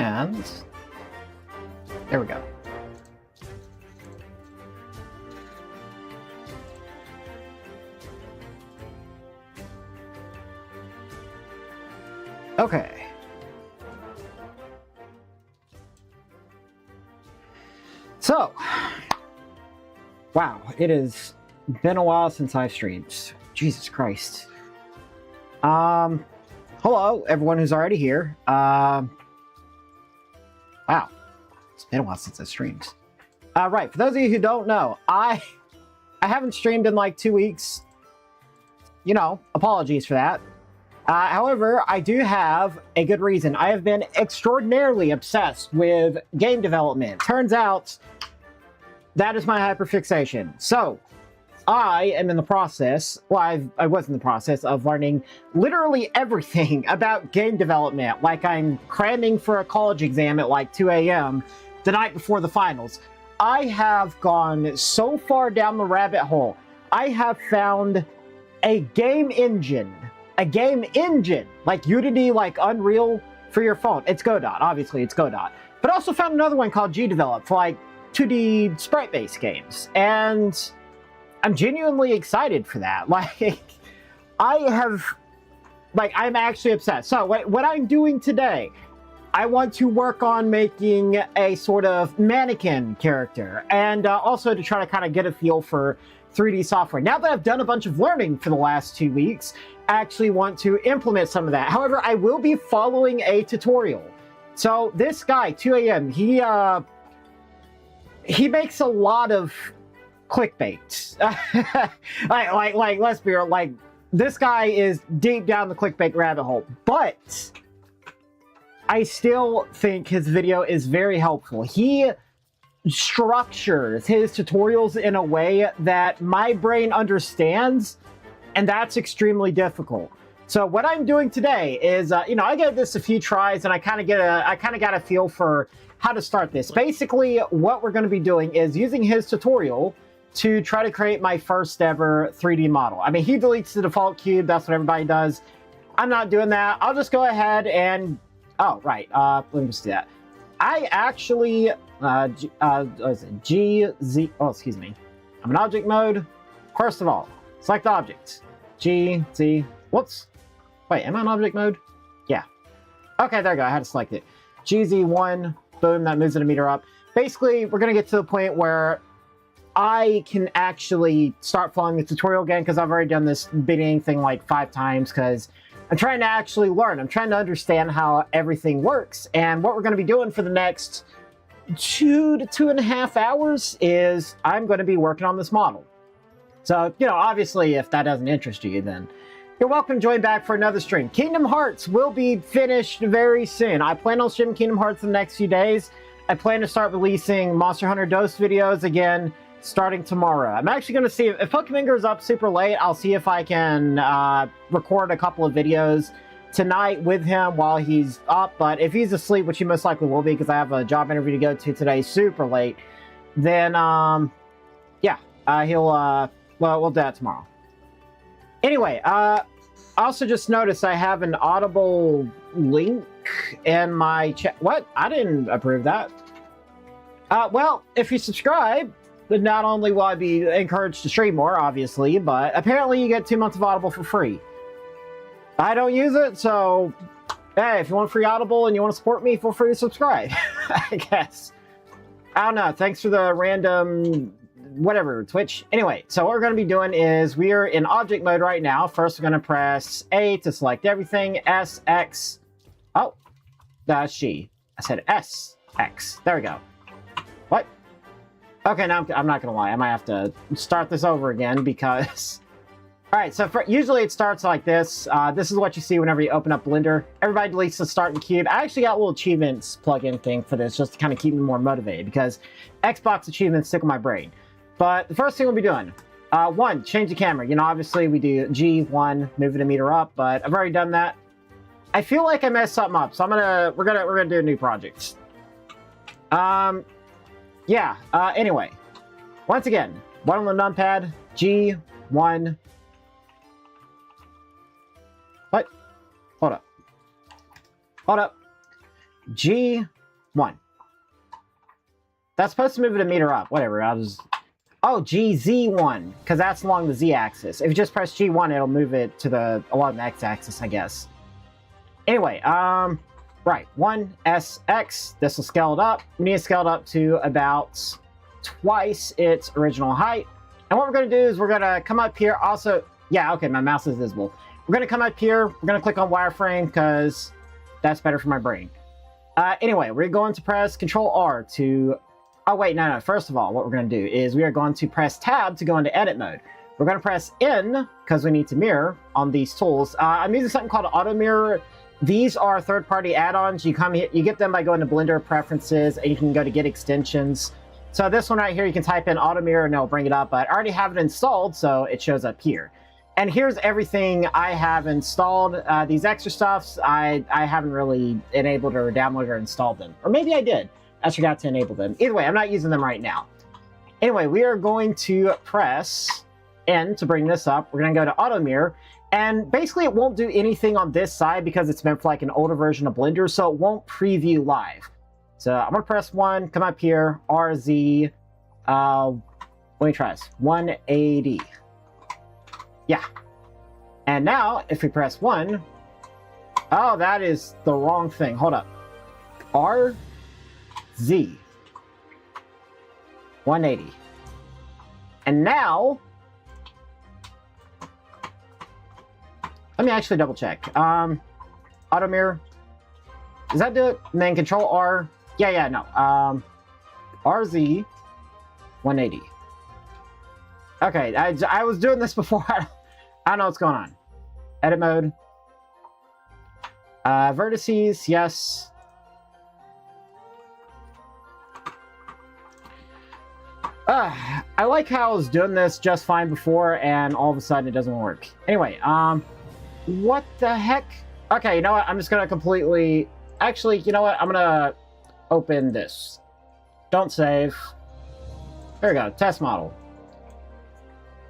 And there we go. Okay. So, wow, it has been a while since I've streamed. Jesus Christ. Hello, everyone who's already here. Wow, it's been a while since I streamed. Right, for those of you who don't know, I haven't streamed in like 2 weeks. You know, apologies for that. However, I do have a good reason. I have been extraordinarily obsessed with game development. Turns out, that is my hyperfixation. So, I am in the process, well, I was in the process of learning literally everything about game development. Like I'm cramming for a college exam at like 2 a.m. the night before the finals. I have gone so far down the rabbit hole. I have found a game engine, like Unity, like Unreal for your phone. It's Godot, obviously it's Godot. But I also found another one called GDevelop for like 2D sprite-based games. And I'm genuinely excited for that. Like, I'm actually obsessed. So what I'm doing today, I want to work on making a sort of mannequin character, and also to try to kind of get a feel for 3D software. Now that I've done a bunch of learning for the last 2 weeks, I actually want to implement some of that. However, I will be following a tutorial. So this guy, 2AM, he makes a lot of clickbait. like let's be real, like this guy is deep down the clickbait rabbit hole, but I still think his video is very helpful. He structures his tutorials in a way that my brain understands, and that's extremely difficult. So what I'm doing today is, you know, I gave this a few tries, and I kind of got a feel for how to start this. Basically, what we're going to be doing is using his tutorial to try to create my first ever 3D model. I mean, he deletes the default cube. That's what everybody does. I'm not doing that. I'll just go ahead and, oh, right. Let me just do that. I actually, GZ, oh, excuse me. I'm in object mode. First of all, select object. GZ, whoops. Wait, am I in object mode? Yeah. Okay, there we go. I had to select it. GZ1, boom, that moves the meter up. Basically, we're going to get to the point where I can actually start following the tutorial again, because I've already done this bidding thing like 5 times, because I'm trying to actually learn. I'm trying to understand how everything works. And what we're going to be doing for the next 2 to 2.5 hours is I'm going to be working on this model. So, you know, obviously, if that doesn't interest you, then you're welcome to join back for another stream. Kingdom Hearts will be finished very soon. I plan on streaming Kingdom Hearts in the next few days. I plan to start releasing Monster Hunter Dose videos again starting tomorrow. I'm actually going to see if Pokemon is up super late. I'll see if I can record a couple of videos tonight with him while he's up. But if he's asleep, which he most likely will be, because I have a job interview to go to today super late, then yeah, he'll well, we'll do that tomorrow. Anyway, I also just noticed I have an Audible link in my chat. What? I didn't approve that. Well, if you subscribe, then not only will I be encouraged to stream more, obviously, but apparently you get 2 months of Audible for free. I don't use it, so hey, if you want free Audible and you want to support me, feel free to subscribe, I guess. I don't know. Thanks for the random whatever, Twitch. Anyway, so what we're going to be doing is we are in object mode right now. First, we're going to press A to select everything. S, X. Oh, that's G. I said S, X. There we go. What? Okay, now I'm not going to lie. I might have to start this over again because... Alright, so usually it starts like this. This is what you see whenever you open up Blender. Everybody deletes the start and cube. I actually got a little achievements plugin thing for this just to kind of keep me more motivated because Xbox achievements stick in my brain. But the first thing we'll be doing, 1, change the camera. You know, obviously we do G1, moving the meter up, but I've already done that. I feel like I messed something up, so we're gonna do a new project. Yeah, anyway. Once again, 1 on the numpad, G1. What? Hold up. Hold up. G1. That's supposed to move it a meter up. Whatever, I'll just... Oh, GZ1, because that's along the Z-axis. If you just press G1, it'll move it to along the X-axis, I guess. Anyway, right, 1SX. This will scale it up. We need to scale it up to about twice its original height. And what we're going to do is we're going to come up here. Also, yeah, okay, my mouse is visible. We're going to come up here. We're going to click on wireframe because that's better for my brain. Anyway, we're going to press Control-R to... Oh, wait, no. First of all, what we're going to do is we are going to press Tab to go into edit mode. We're going to press N because we need to mirror on these tools. I'm using something called Auto Mirror. These are third-party add-ons. You come here, you get them by going to Blender Preferences, and you can go to Get Extensions. So this one right here, you can type in Auto Mirror, and it'll bring it up. But I already have it installed, so it shows up here. And here's everything I have installed. These extra stuffs, I haven't really enabled or downloaded or installed them. Or maybe I did. I forgot to enable them. Either way, I'm not using them right now. Anyway, we are going to press N to bring this up. We're going to go to Auto Mirror. And basically, it won't do anything on this side because it's meant for like an older version of Blender, so it won't preview live. So I'm going to press 1, come up here, RZ, let me try this, 180. Yeah. And now, if we press 1, oh, that is the wrong thing. Hold up. RZ, 180. And now, let me actually double check. Auto Mirror. Does that do it? And then Control R. Yeah, no. RZ 180. Okay, I was doing this before. I don't know what's going on. Edit mode. Vertices, yes. I like how I was doing this just fine before, and all of a sudden it doesn't work. Anyway, what the heck? Okay, you know what? I'm just gonna completely... Actually, you know what? I'm gonna open this. Don't save. There we go. Test model.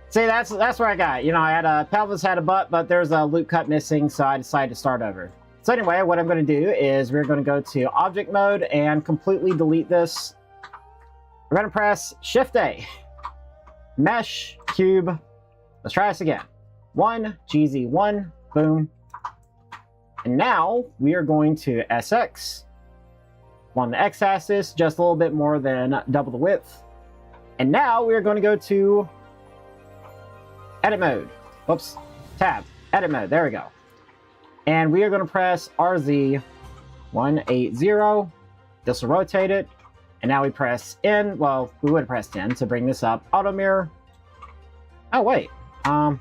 See, that's where I got it. You know, I had a pelvis had a butt, but there's a loop cut missing, so I decided to start over. So anyway, what I'm going to do is we're going to go to object mode and completely delete this. We're going to press Shift-A. Mesh, cube. Let's try this again. 1, GZ1, boom. And now we are going to SX. On the X-axis, just a little bit more than double the width. And now we are going to go to edit mode. Whoops. Tab. Edit mode. There we go. And we are going to press RZ 180. This will rotate it. And now we press N. Well, we would have pressed N to bring this up. Auto mirror. Oh, wait. Okay,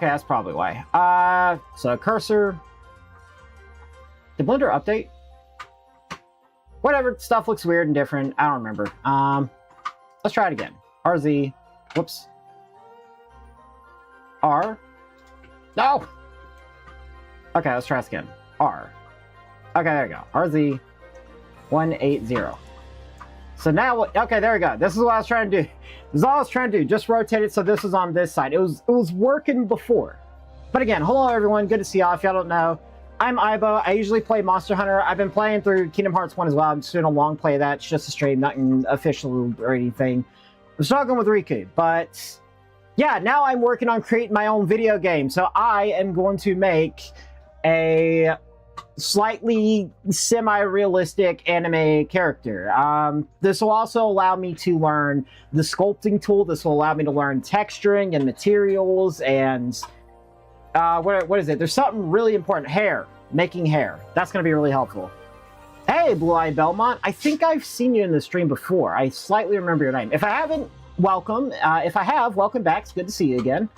that's probably why. So cursor. Did Blender update? Whatever. Stuff looks weird and different. I don't remember. Let's try it again. RZ. Whoops. R. No! Okay, let's try this again. R. Okay, there we go. RZ 180. So now, okay, there we go. This is what I was trying to do. This is all I was trying to do. Just rotate it so this is on this side. It was working before. But again, hello everyone. Good to see y'all. If y'all don't know, I'm Aibo. I usually play Monster Hunter. I've been playing through Kingdom Hearts 1 as well. I'm just doing a long play of that. It's just a stream, nothing official or anything. I'm struggling with Riku, but yeah, now I'm working on creating my own video game. So I am going to make a slightly semi-realistic anime character. This will also allow me to learn the sculpting tool. This will allow me to learn texturing and materials and what is it? There's something really important. Hair. Making hair. That's going to be really helpful. Hey, Blue Eye Belmont. I think I've seen you in the stream before. I slightly remember your name. If I haven't, welcome. If I have, welcome back. It's good to see you again.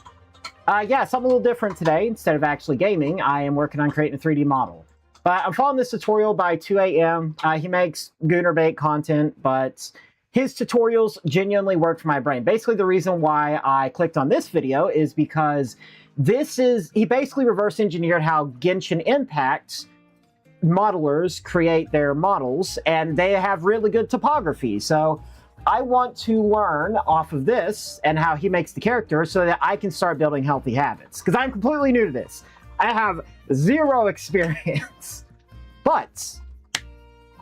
Yeah, something a little different today. Instead of actually gaming, I am working on creating a 3D model. But I'm following this tutorial by 2 a.m. He makes Goonerbait content, but his tutorials genuinely work for my brain. Basically, the reason why I clicked on this video is because he basically reverse engineered how Genshin Impact modelers create their models, and they have really good topography. So I want to learn off of this and how he makes the character so that I can start building healthy habits. Because I'm completely new to this. I have zero experience. But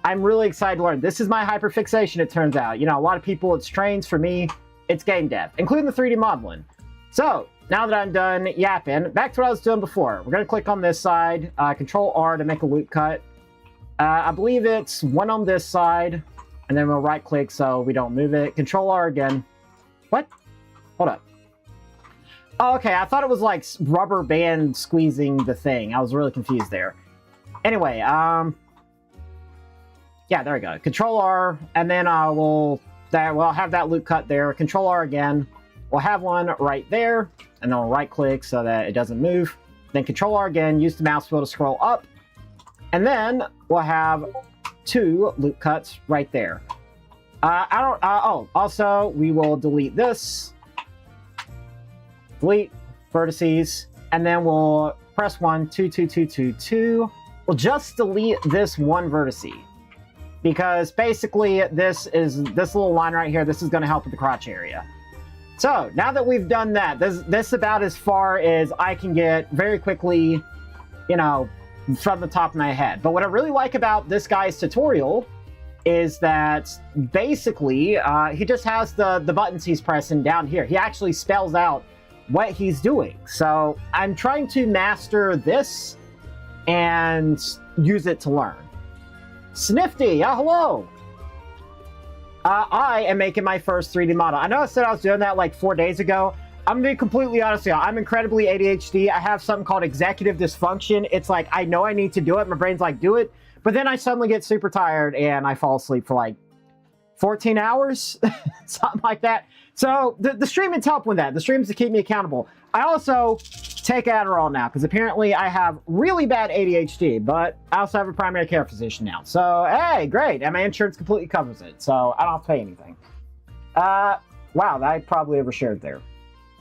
I'm really excited to learn. This is my hyperfixation, it turns out. You know, a lot of people, it's trains. For me, it's game dev, including the 3D modeling. So, now that I'm done yapping, back to what I was doing before. We're going to click on this side, Control R to make a loop cut. I believe it's one on this side, and then we'll right-click so we don't move it. Control R again. What? Hold up. Oh, okay, I thought it was like rubber band squeezing the thing. I was really confused there. Anyway, yeah, there we go. Control R, and then we'll have that loop cut there. Control R again. We'll have one right there, and then we'll right-click so that it doesn't move. Then Control R again, use the mouse wheel to scroll up. And then we'll have 2 loop cuts right there. Also, we will delete this. Delete vertices, and then we'll press 1, 2, 2, 2, 2, 2. We'll just delete this one vertice. Because basically, this little line right here, this is going to help with the crotch area. So, now that we've done that, this is about as far as I can get very quickly, you know, from the top of my head. But what I really like about this guy's tutorial is that basically, he just has the buttons he's pressing down here. He actually spells out what he's doing. So, I'm trying to master this and use it to learn. Snifty, hello! I am making my first 3D model. I know I said I was doing that like 4 days ago. I'm gonna be completely honest with you. I'm incredibly ADHD. I have something called executive dysfunction. It's like, I know I need to do it. My brain's like, do it. But then I suddenly get super tired and I fall asleep for like 14 hours, something like that. So the streaming's help with that. The streams to keep me accountable. I also take Adderall now because apparently I have really bad ADHD, but I also have a primary care physician now. So, hey, great. And my insurance completely covers it, so I don't have to pay anything. Wow, I probably overshared there.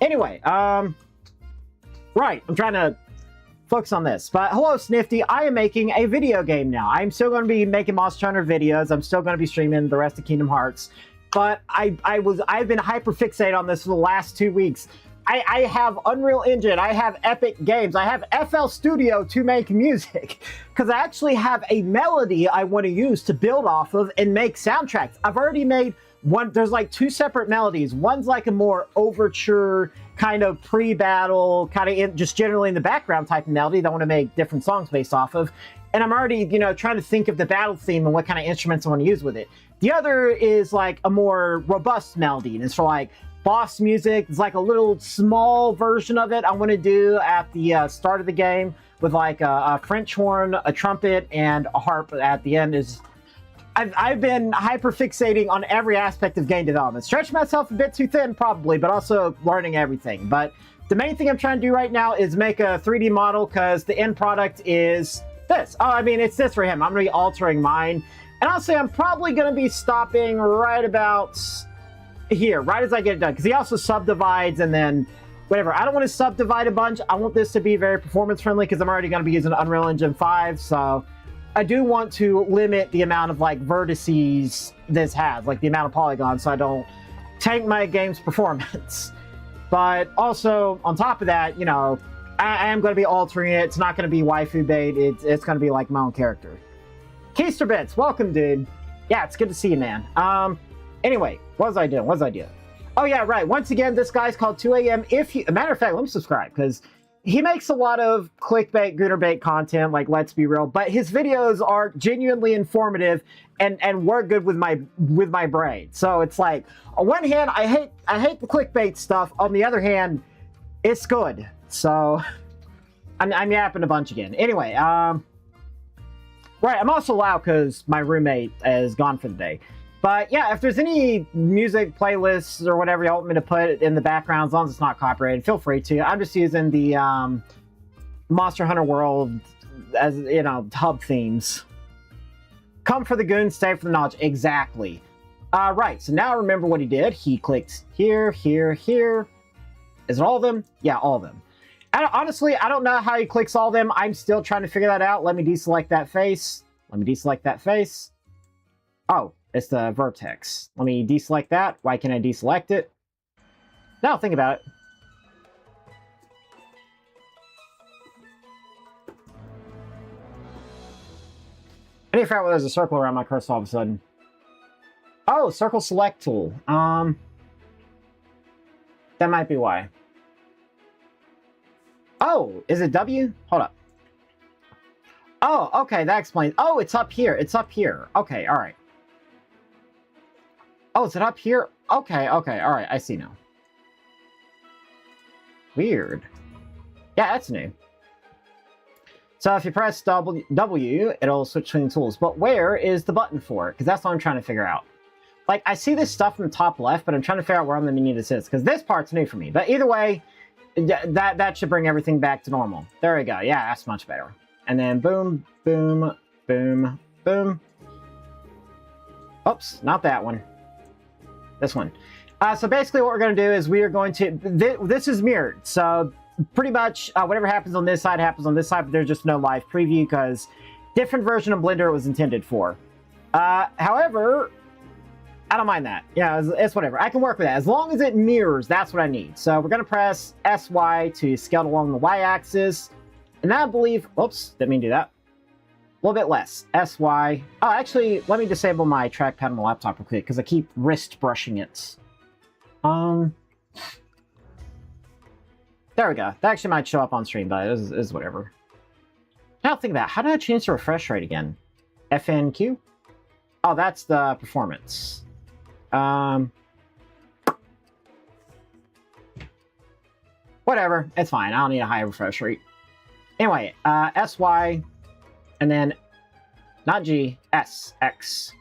Anyway, right, I'm trying to focus on this. But hello, Snifty. I am making a video game now. I'm still going to be making Monster Hunter videos. I'm still going to be streaming the rest of Kingdom Hearts. But I've been hyper-fixated on this for the last 2 weeks. I have Unreal Engine, I have Epic Games, I have FL Studio to make music. Because I actually have a melody I want to use to build off of and make soundtracks. I've already made one, there's like 2 separate melodies. One's like a more overture, kind of pre-battle, kind of just generally in the background type of melody that I want to make different songs based off of. And I'm already, you know, trying to think of the battle theme and what kind of instruments I want to use with it. The other is like a more robust melody, and it's for like boss music. It's like a little small version of it I want to do at the start of the game with like a French horn, a trumpet, and a harp at the end. I've been hyper-fixating on every aspect of game development. Stretching myself a bit too thin, probably, but also learning everything. But the main thing I'm trying to do right now is make a 3D model because the end product is this. Oh, I mean, it's this for him. I'm going to be altering mine. And honestly, I'm probably going to be stopping right about here, right as I get it done. Because he also subdivides and then whatever. I don't want to subdivide a bunch. I want this to be very performance-friendly because I'm already going to be using Unreal Engine 5. So I do want to limit the amount of like vertices this has, like the amount of polygons, so I don't tank my game's performance. But also, on top of that, you know, I am going to be altering it. It's not going to be waifu bait. It's going to be like my own character. Keisterbits, welcome, dude. Yeah, it's good to see you, man. Anyway, what was I doing? Oh, yeah, right. Once again, this guy's called 2AM. A matter of fact, let me subscribe, because he makes a lot of clickbait, goonerbait content, like, let's be real, but his videos are genuinely informative and work good with my brain. So it's like, on one hand, I hate the clickbait stuff. On the other hand, it's good. So I'm yapping a bunch again. Anyway, right, I'm also loud because my roommate is gone for the day. But yeah, if there's any music playlists or whatever you want me to put in the background, as long as it's not copyrighted, feel free to. I'm just using the Monster Hunter World as, you know, hub themes. Come for the goons, stay for the knowledge. Exactly. Right, so now I remember what he did. He clicked here, here, here. Is it all of them? Yeah, all of them. Honestly, I don't know how he clicks all of them. I'm still trying to figure that out. Let me deselect that face. Oh, it's the vertex. Let me deselect that. Why can't I deselect it? Now think about it. I need to figure out whether there's a circle around my cursor all of a sudden. Oh, circle select tool. That might be why. Oh, is it W? Hold up. Oh, okay, that explains. Oh, it's up here. It's up here. Okay, all right. Oh, is it up here? Okay, okay, all right. I see now. Weird. Yeah, that's new. So if you press W, it'll switch between tools. But where is the button for it? Because that's what I'm trying to figure out. Like, I see this stuff in the top left, but I'm trying to figure out where on the menu this is. Because this part's new for me. But either way, that should bring everything back to normal. There we go. Yeah, that's much better. And then boom, boom, boom, boom. Oops, not that one. This one. So basically what we're going to do is we are going to... This is mirrored. So pretty much whatever happens on this side happens on this side, but there's just no live preview because different version of Blender it was intended for. However, I don't mind that. Yeah, it's whatever. I can work with that. As long as it mirrors, that's what I need. So we're going to press SY to scale along the Y-axis. And I believe... Oops, didn't mean to do that. A little bit less. SY. Oh, actually, let me disable my trackpad on the laptop real quick because I keep wrist brushing it. There we go. That actually might show up on stream, but it is whatever. Now think about it. How do I change the refresh rate again? FNQ? Oh, that's the performance. Whatever. It's fine. I don't need a high refresh rate. Anyway, SY, and then not G, SX.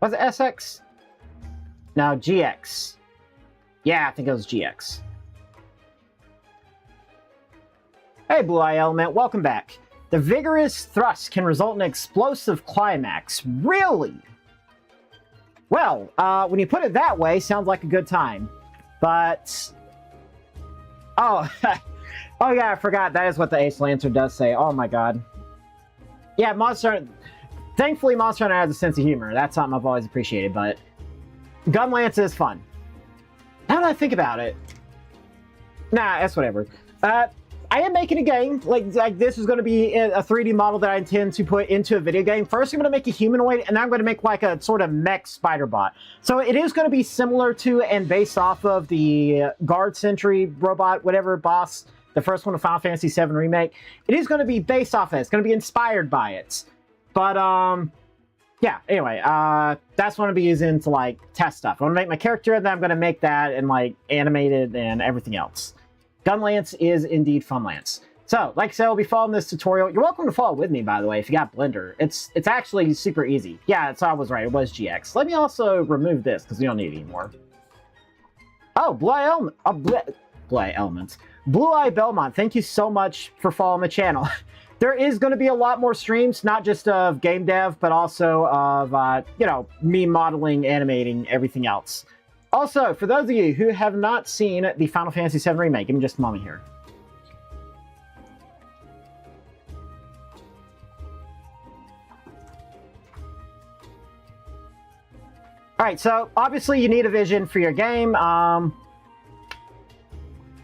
Was it SX? No, GX. Yeah, I think it was GX. Hey, Blue Eye Element, welcome back. The vigorous thrust can result in an explosive climax. Really? Well, when you put it that way, sounds like a good time. But... Oh, oh yeah, I forgot. That is what the Ace Lancer does say. Oh my god. Yeah, Monster... Thankfully, Monster Hunter has a sense of humor. That's something I've always appreciated, but... Gun Lance is fun. Now that I think about it... Nah, that's whatever. I am making a game. Like this is going to be a 3D model that I intend to put into a video game. First, I'm going to make a humanoid, and then I'm going to make like a sort of mech spider bot. So it is going to be similar to and based off of the Guard Sentry robot, whatever boss, the first one of Final Fantasy VII Remake. It is going to be based off of it. It's going to be inspired by it. But, yeah, anyway, that's what I'm going to be using to, like, test stuff. I'm going to make my character, and then I'm going to make that and, like, animate it and everything else. Gun Lance is indeed Fun Lance. So, like I said, I'll be following this tutorial. You're welcome to follow with me, by the way, if you got Blender. It's actually super easy. Yeah, so I was right. It was GX. Let me also remove this, because we don't need it anymore. Oh, Blue Eye Elements. Blue Eye Belmont, thank you so much for following the channel. There is going to be a lot more streams, not just of game dev, but also of, you know, me modeling, animating, everything else. Also, for those of you who have not seen the Final Fantasy VII Remake, give me just a moment here. Alright, so obviously you need a vision for your game.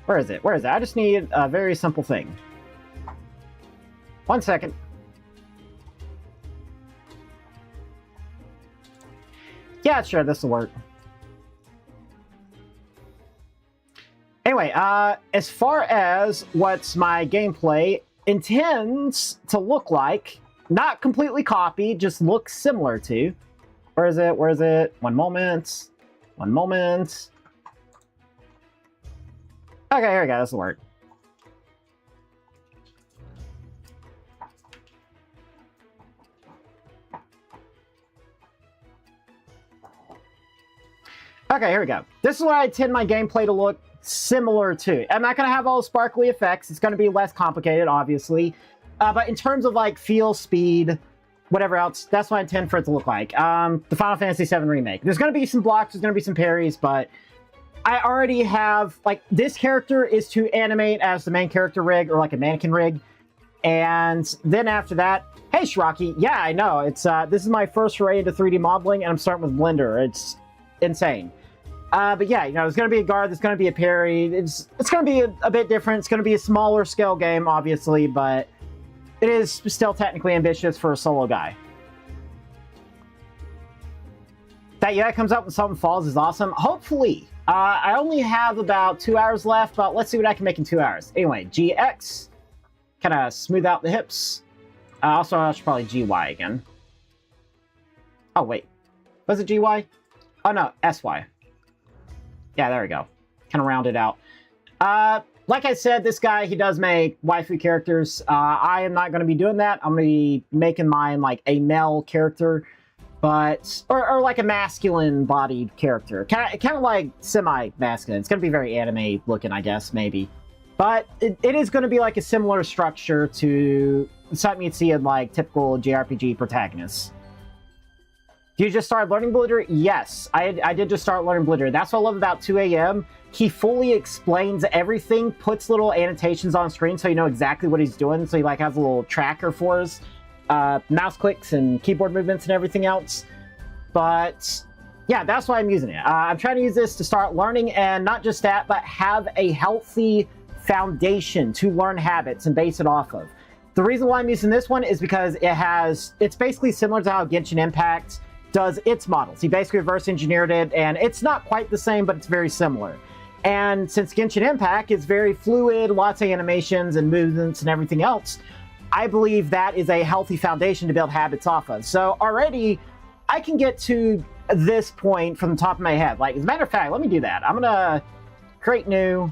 Where is it? Where is it? I just need a very simple thing. 1 second. Yeah, sure, this will work. Anyway, as far as what my gameplay intends to look like, not completely copied, just look similar to. Where is it? Where is it? One moment. One moment. Okay, here we go. This will work. Okay, here we go. This is what I intend my gameplay to look similar to. I'm not going to have all the sparkly effects. It's going to be less complicated, obviously. But in terms of, like, feel, speed, whatever else, that's what I intend for it to look like. The Final Fantasy VII Remake. There's going to be some blocks, there's going to be some parries, but I already have, like, this character is to animate as the main character rig, or like a mannequin rig. And then after that, hey, Shiraki, yeah, I know. It's this is my first foray into 3D modeling, and I'm starting with Blender. It's insane. But yeah, you know, there's going to be a guard, there's going to be a parry. It's going to be a bit different. It's going to be a smaller scale game, obviously, but it is still technically ambitious for a solo guy. That UI comes up when something falls is awesome. Hopefully. I only have about 2 hours left, but let's see what I can make in 2 hours. Anyway, GX. Kind of smooth out the hips. Also, I should probably GY again. Oh, wait. Was it GY? Oh, no. SY. Yeah, there we go. Kind of round it out. Like I said, this guy, he does make waifu characters. I am not going to be doing that. I'm going to be making mine like a male character. But, or like a masculine-bodied character. Kind of like semi-masculine. It's going to be very anime looking, I guess, maybe. But it is going to be like a similar structure to something you'd see in like typical JRPG protagonists. You just started learning Blender? Yes, I did just start learning Blender. That's what I love about 2AM. He fully explains everything, puts little annotations on screen so you know exactly what he's doing. So he like has a little tracker for us. Mouse clicks and keyboard movements and everything else. But yeah, that's why I'm using it. I'm trying to use this to start learning, and not just that, but have a healthy foundation to learn habits and base it off of. The reason why I'm using this one is because it's basically similar to how Genshin Impact does its models. He basically reverse engineered it, and it's not quite the same, but it's very similar. And since Genshin Impact is very fluid, lots of animations and movements and everything else, I believe that is a healthy foundation to build habits off of. So already, I can get to this point from the top of my head. Like, as a matter of fact, let me do that. I'm gonna create new.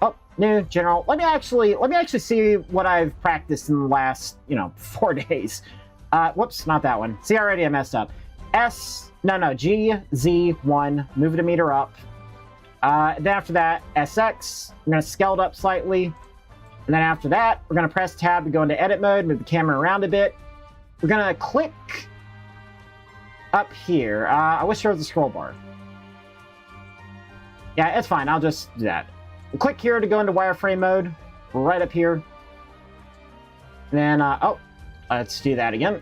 Oh, new general. Let me actually see what I've practiced in the last, 4 days. Whoops, not that one. See, already I messed up. G, Z, 1. Move the meter up. Then after that, SX. I'm gonna scale it up slightly. And then after that, we're going to press tab to go into edit mode, move the camera around a bit. We're going to click up here. I wish there was a scroll bar. Yeah, it's fine. I'll just do that. We'll click here to go into wireframe mode. Right up here. And then, let's do that again.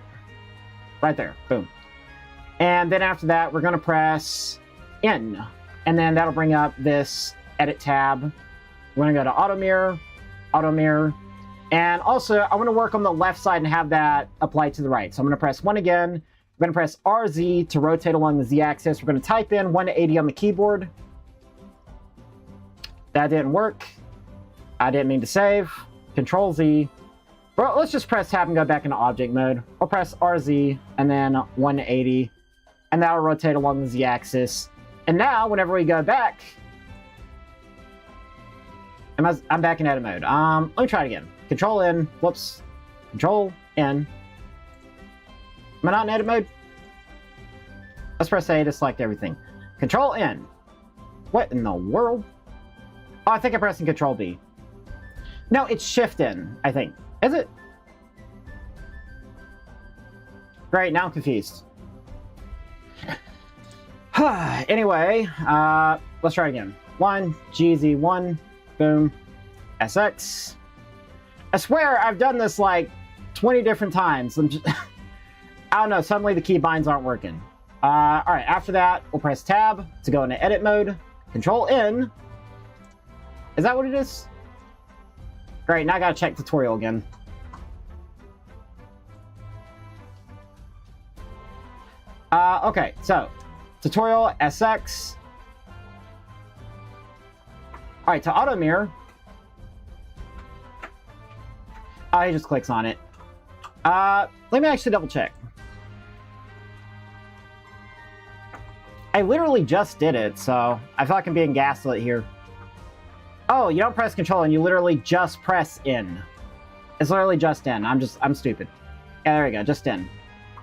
Right there. Boom. And then after that, we're going to press N. And then that'll bring up this edit tab. We're going to go to auto mirror. Auto mirror. And also, I want to work on the left side and have that apply to the right. So I'm going to press 1 again. We're going to press RZ to rotate along the Z-axis. We're going to type in 180 on the keyboard. That didn't work. I didn't mean to save. Control Z. Well, let's just press tab and go back into object mode. I'll press RZ and then 180. And that'll rotate along the Z-axis. And now, whenever we go back, I'm back in edit mode. Let me try it again. Control N. Whoops. Control N. Am I not in edit mode? Let's press A to select everything. Control N. What in the world? Oh, I think I'm pressing Control B. No, it's Shift N, I think. Is it? Great, now I'm confused. Anyway, let's try it again. 1, GZ1. Boom. SX. I swear I've done this like 20 different times. I don't know, suddenly the keybinds aren't working. Alright, after that, we'll press tab to go into edit mode. Control N. Is that what it is? Great, now I gotta check tutorial again. Okay, so tutorial SX. Alright, to auto mirror. Oh, he just clicks on it. Let me actually double check. I literally just did it, so I feel like I'm being gaslit here. Oh, you don't press control and you literally just press in. It's literally just in. I'm stupid. Yeah, there we go, just in.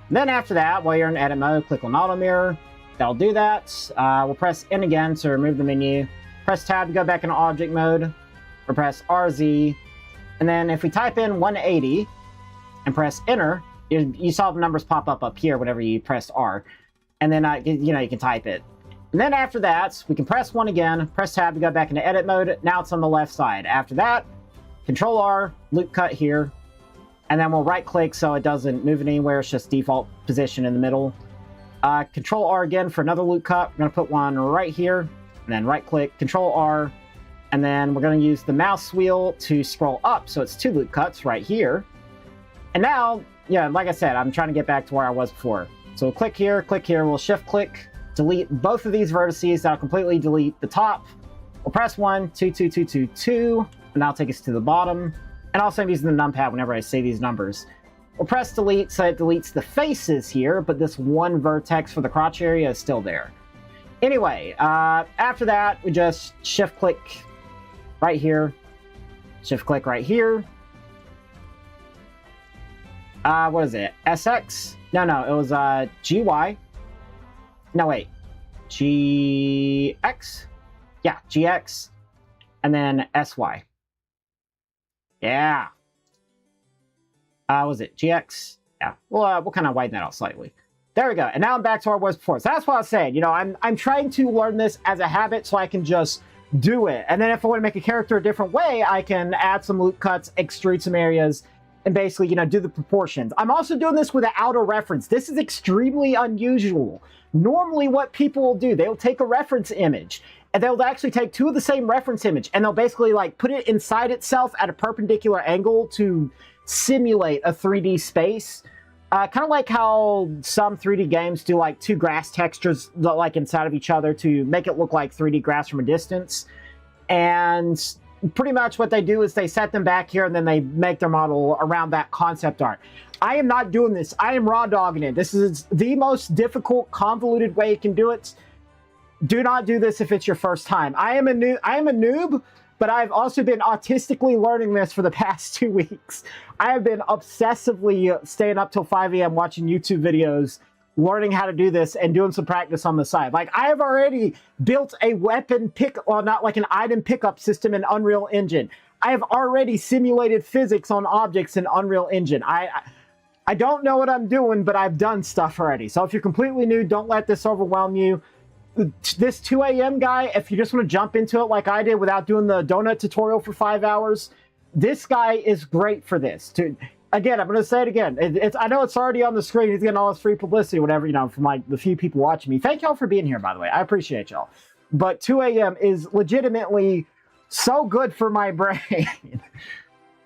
And then after that, while you're in edit mode, click on auto mirror. That'll do that. We'll press in again to remove the menu. Press tab to go back into object mode. Or press RZ. And then if we type in 180 and press enter, you saw the numbers pop up here whenever you press R. And then, you can type it. And then after that, we can press 1 again, press tab to go back into edit mode. Now it's on the left side. After that, Control R, loop cut here. And then we'll right click so it doesn't move it anywhere. It's just default position in the middle. Control R again for another loop cut. We're going to put one right here. And then right click, Control R. And then we're going to use the mouse wheel to scroll up. So it's 2 loop cuts right here. And now, yeah, like I said, I'm trying to get back to where I was before. So we'll click here, we'll shift click, delete both of these vertices. That'll completely delete the top. We'll press 1, 2, 2, 2, 2, 2, and that'll take us to the bottom. And also I'm using the numpad whenever I say these numbers. We'll press delete, so it deletes the faces here, but this one vertex for the crotch area is still there. Anyway, after that, we just shift click right here, shift click right here. What is it? SX? No, it was GY. No, wait. GX? Yeah, GX. And then SY. Yeah. Was it GX? Yeah. We'll kind of widen that out slightly. There we go. And now I'm back to where I was before. So that's what I was saying. You know, I'm trying to learn this as a habit so I can just do it. And then if I want to make a character a different way, I can add some loop cuts, extrude some areas, and basically, you know, do the proportions. I'm also doing this without a reference. This is extremely unusual. Normally what people will do, they'll take a reference image, and they'll actually take two of the same reference image, and they'll basically like put it inside itself at a perpendicular angle to simulate a 3D space. Kind of like how some 3D games do like two grass textures like inside of each other to make it look like 3D grass from a distance. And pretty much what they do is they set them back here and then they make their model around that concept art. I am not doing this. I am raw dogging it. This is the most difficult, convoluted way you can do it. Do not do this if it's your first time. I am a noob, but I've also been autistically learning this for the past 2 weeks. I have been obsessively staying up till 5 a.m. watching YouTube videos, learning how to do this and doing some practice on the side. Like, I have already built a weapon well, not like an item pickup system in Unreal Engine. I have already simulated physics on objects in Unreal Engine. I don't know what I'm doing, but I've done stuff already. So if you're completely new, don't let this overwhelm you. This 2 a.m. guy, if you just want to jump into it like I did without doing the donut tutorial for 5 hours, this guy is great for this. Again, I'm going to say it again. I know it's already on the screen. He's getting all this free publicity, whatever, you know, from like the few people watching me. Thank y'all for being here, by the way. I appreciate y'all. But 2 a.m. is legitimately so good for my brain.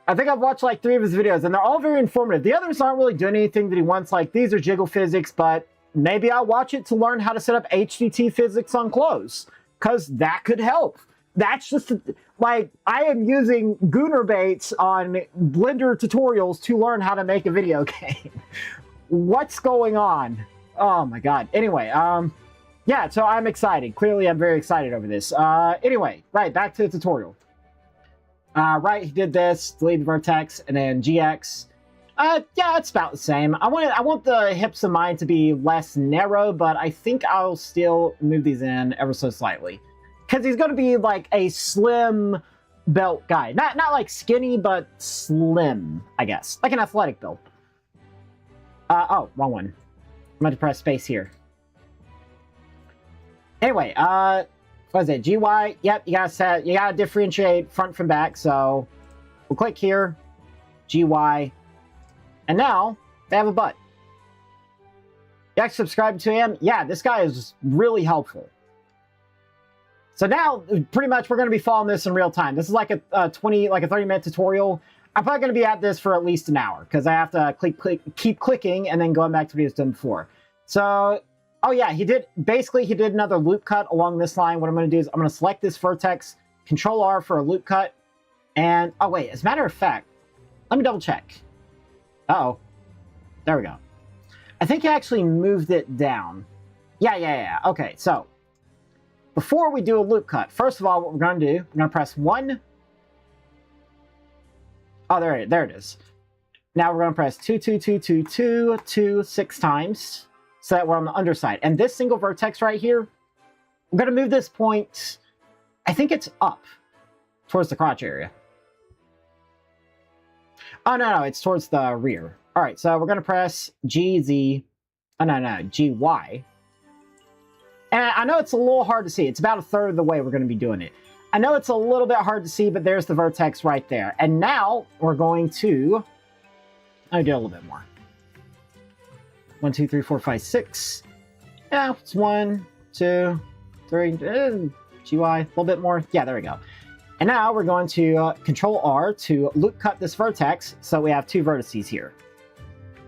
I think I've watched like 3 of his videos, and they're all very informative. The others aren't really doing anything that he wants. Like, these are jiggle physics, but maybe I'll watch it to learn how to set up HDT physics on clothes, because that could help. That's just, like, I am using Gunner baits on Blender tutorials to learn how to make a video game. What's going on? Oh my god. Anyway, yeah, so I'm excited. Clearly, I'm very excited over this. Anyway, right, back to the tutorial. Right, he did this, delete the vertex, and then GX. Yeah, it's about the same. I want the hips of mine to be less narrow, but I think I'll still move these in ever so slightly. Because he's going to be like a slim belt guy. Not like skinny, but slim, I guess. Like an athletic build. Oh, wrong one. I'm going to press space here. Anyway, what is it? GY? Yep, you gotta differentiate front from back, so we'll click here. GY. And now, they have a butt. You actually subscribe to him? Yeah, this guy is really helpful. So now, pretty much, we're going to be following this in real time. This is like a 30-minute tutorial. I'm probably going to be at this for at least an hour, because I have to keep clicking, and then going back to what he was done before. So, oh yeah, he did another loop cut along this line. What I'm going to do is, I'm going to select this vertex, Control-R for a loop cut, and, oh wait, as a matter of fact, let me double check. Uh-oh. There we go. I think he actually moved it down. Yeah. Okay, so before we do a loop cut, first of all, what we're going to do, we're going to press 1. Oh, there it is. Now we're going to press 2, 2, 2, 2, 2, 2, 6 times, so that we're on the underside. And this single vertex right here, we're going to move this point, I think it's up towards the crotch area. Oh, no, it's towards the rear. All right, so we're going to press GY. And I know it's a little hard to see. It's about a third of the way we're going to be doing it. I know it's a little bit hard to see, but there's the vertex right there. And now we're going to... I'll do a little bit more. 1, 2, 3, 4, 5, 6. Yeah, it's 1, 2, 3. GY, a little bit more. Yeah, there we go. And now we're going to Control-R to loop cut this vertex, so we have 2 vertices here.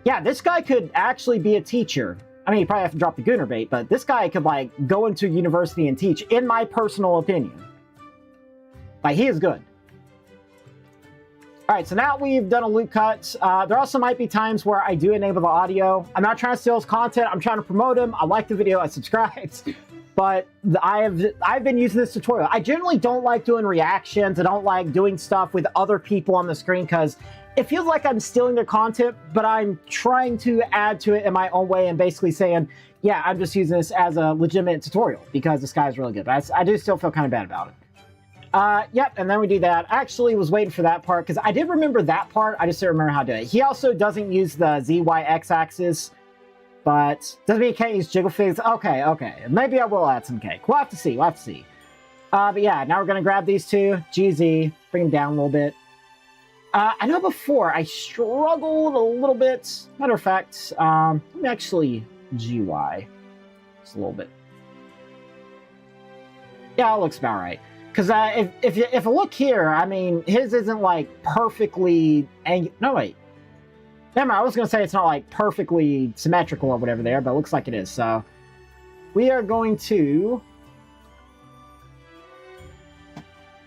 Yeah, this guy could actually be a teacher. I mean, you probably have to drop the Gunner bait, but this guy could, like, go into university and teach, in my personal opinion. Like, he is good. Alright, so now we've done a loot cut. There also might be times where I do enable the audio. I'm not trying to steal his content. I'm trying to promote him. I like the video. I subscribed. But I've been using this tutorial. I generally don't like doing reactions. I don't like doing stuff with other people on the screen because it feels like I'm stealing their content, but I'm trying to add to it in my own way and basically saying, yeah, I'm just using this as a legitimate tutorial because this guy's really good. But I do still feel kind of bad about it. Yep, and then we do that. I actually was waiting for that part, because I did remember that part, I just didn't remember how to do it. He also doesn't use the ZYX axis, but doesn't mean he can't use jiggle figs. Okay. Maybe I will add some cake. We'll have to see, but yeah, now we're gonna grab these two, GZ, bring them down a little bit. I know before I struggled a little bit. Matter of fact, let me actually GY just a little bit. Yeah, it looks about right. Because if you look here, I mean, his isn't like perfectly no, wait. Never mind, I was going to say it's not like perfectly symmetrical or whatever there, but it looks like it is. So we are going to...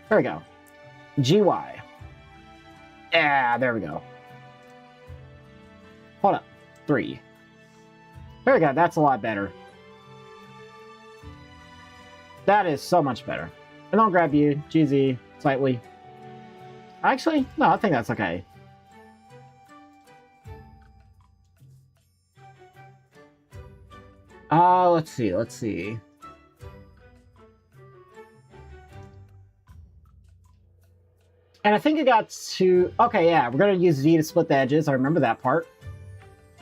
There we go. GY. Yeah, there we go. Hold up. 3. There we go. That's a lot better. That is so much better. And I'll grab you, GZ, slightly. Actually, no, I think that's okay. Let's see. And I think it got to... Okay, yeah, we're going to use V to split the edges. I remember that part.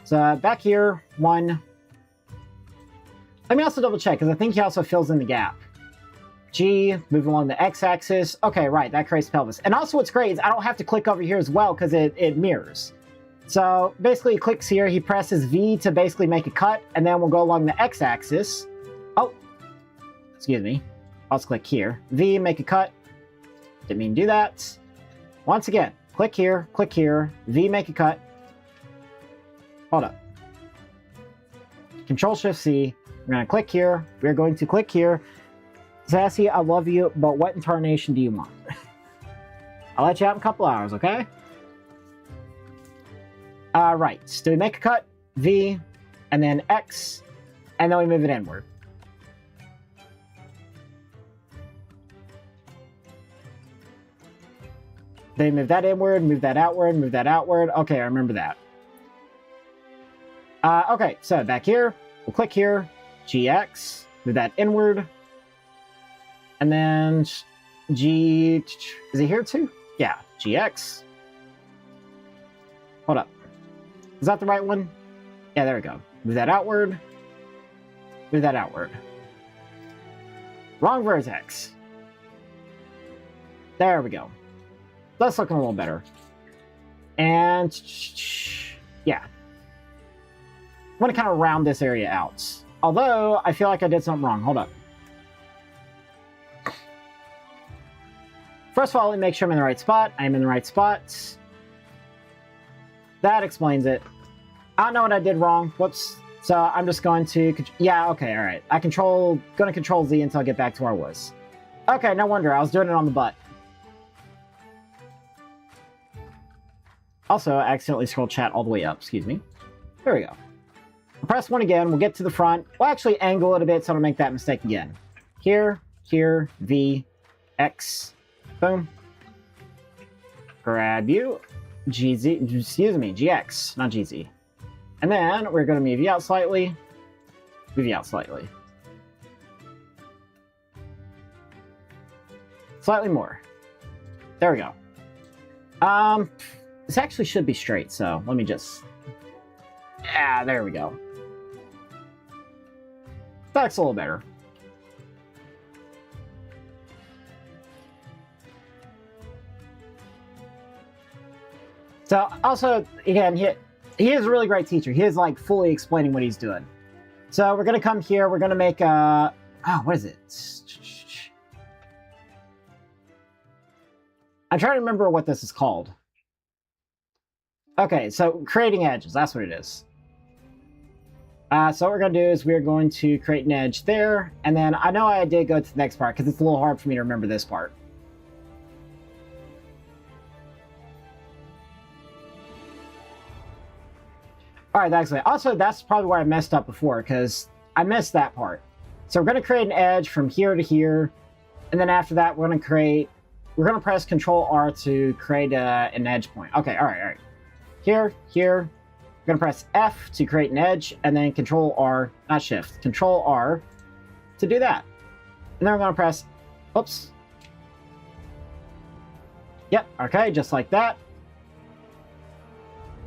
So, back here, 1. Let me also double check, because I think he also fills in the gap. G, move along the x-axis. Okay, right, that creates pelvis. And also what's great is I don't have to click over here as well because it mirrors. So basically he clicks here, he presses V to basically make a cut, and then we'll go along the x-axis. Oh, excuse me. I'll just click here. V, make a cut. Didn't mean to do that. Once again, click here, V, make a cut. Hold up. Control-Shift-C. We're going to click here. We're going to click here. Sassy, I love you, but what incarnation do you want? I'll let you out in a couple hours, okay? Right. So we make a cut, V, and then X, and then we move it inward. Then move that inward, move that outward, move that outward. Okay, I remember that. Okay, so back here, we'll click here, GX, move that inward. And then G... Is it here too? Yeah, GX. Hold up. Is that the right one? Yeah, there we go. Move that outward. Move that outward. Wrong vertex. There we go. That's looking a little better. And... yeah. I want to kind of round this area out. Although, I feel like I did something wrong. Hold up. First of all, let me make sure I'm in the right spot. I am in the right spot. That explains it. I don't know what I did wrong. Whoops. So I'm just going to... Yeah, okay, alright. Going to control Z until I get back to where I was. Okay, no wonder. I was doing it on the butt. Also, I accidentally scrolled chat all the way up. Excuse me. There we go. I'll press 1 again. We'll get to the front. We'll actually angle it a bit so I don't make that mistake again. Here, V, X... Boom. Grab you. GZ, excuse me, GX, not GZ. And then we're going to move you out slightly. Move you out slightly. Slightly more. There we go. This actually should be straight, so let me just... Yeah, there we go. That's a little better. So, also, again, he is a really great teacher. He is, like, fully explaining what he's doing. So, we're going to come here. We're going to make a... Oh, what is it? I'm trying to remember what this is called. Okay, so creating edges. That's what it is. So what we're going to do is we're going to create an edge there, and then I know I did go to the next part because it's a little hard for me to remember this part. Alright, excellent. Also, that's probably where I messed up before, because I missed that part. So we're going to create an edge from here to here, and then after that, we're going to press Control-R to create an edge point. Okay, alright. Here. We're going to press F to create an edge, and then Control-R, not Shift, Control-R to do that. And then we're going to press, oops. Yep, okay, just like that.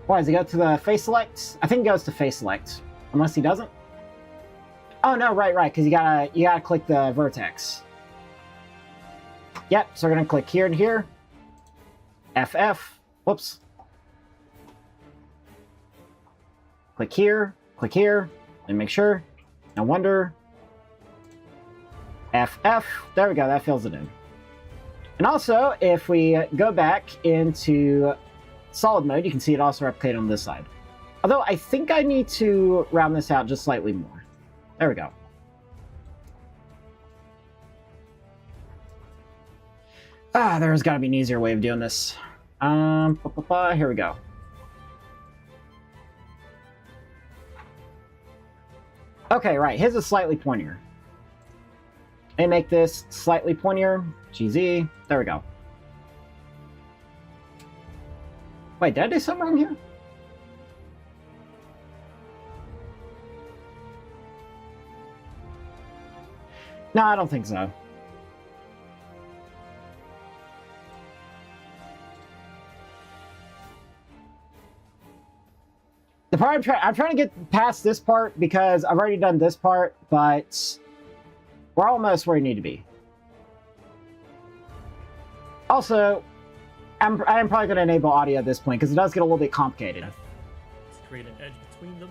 Why, does he go to the face select? I think he goes to face select. Unless he doesn't. Oh no, right, because you gotta click the vertex. Yep, so we're gonna click here and here. FF. Whoops. Click here. Let me make sure. No wonder. FF. There we go, that fills it in. And also, if we go back into solid mode, you can see it also replicated on this side. Although I think I need to round this out just slightly more. There we go. There's got to be an easier way of doing this. Here we go. Okay, right. His is slightly pointier. And make this slightly pointier. GZ. There we go. Wait, did I do something wrong here? No, I don't think so. The part I'm trying to get past this part because I've already done this part, but we're almost where we need to be. Also, I am probably going to enable audio at this point because it does get a little bit complicated. Let's create an edge between them.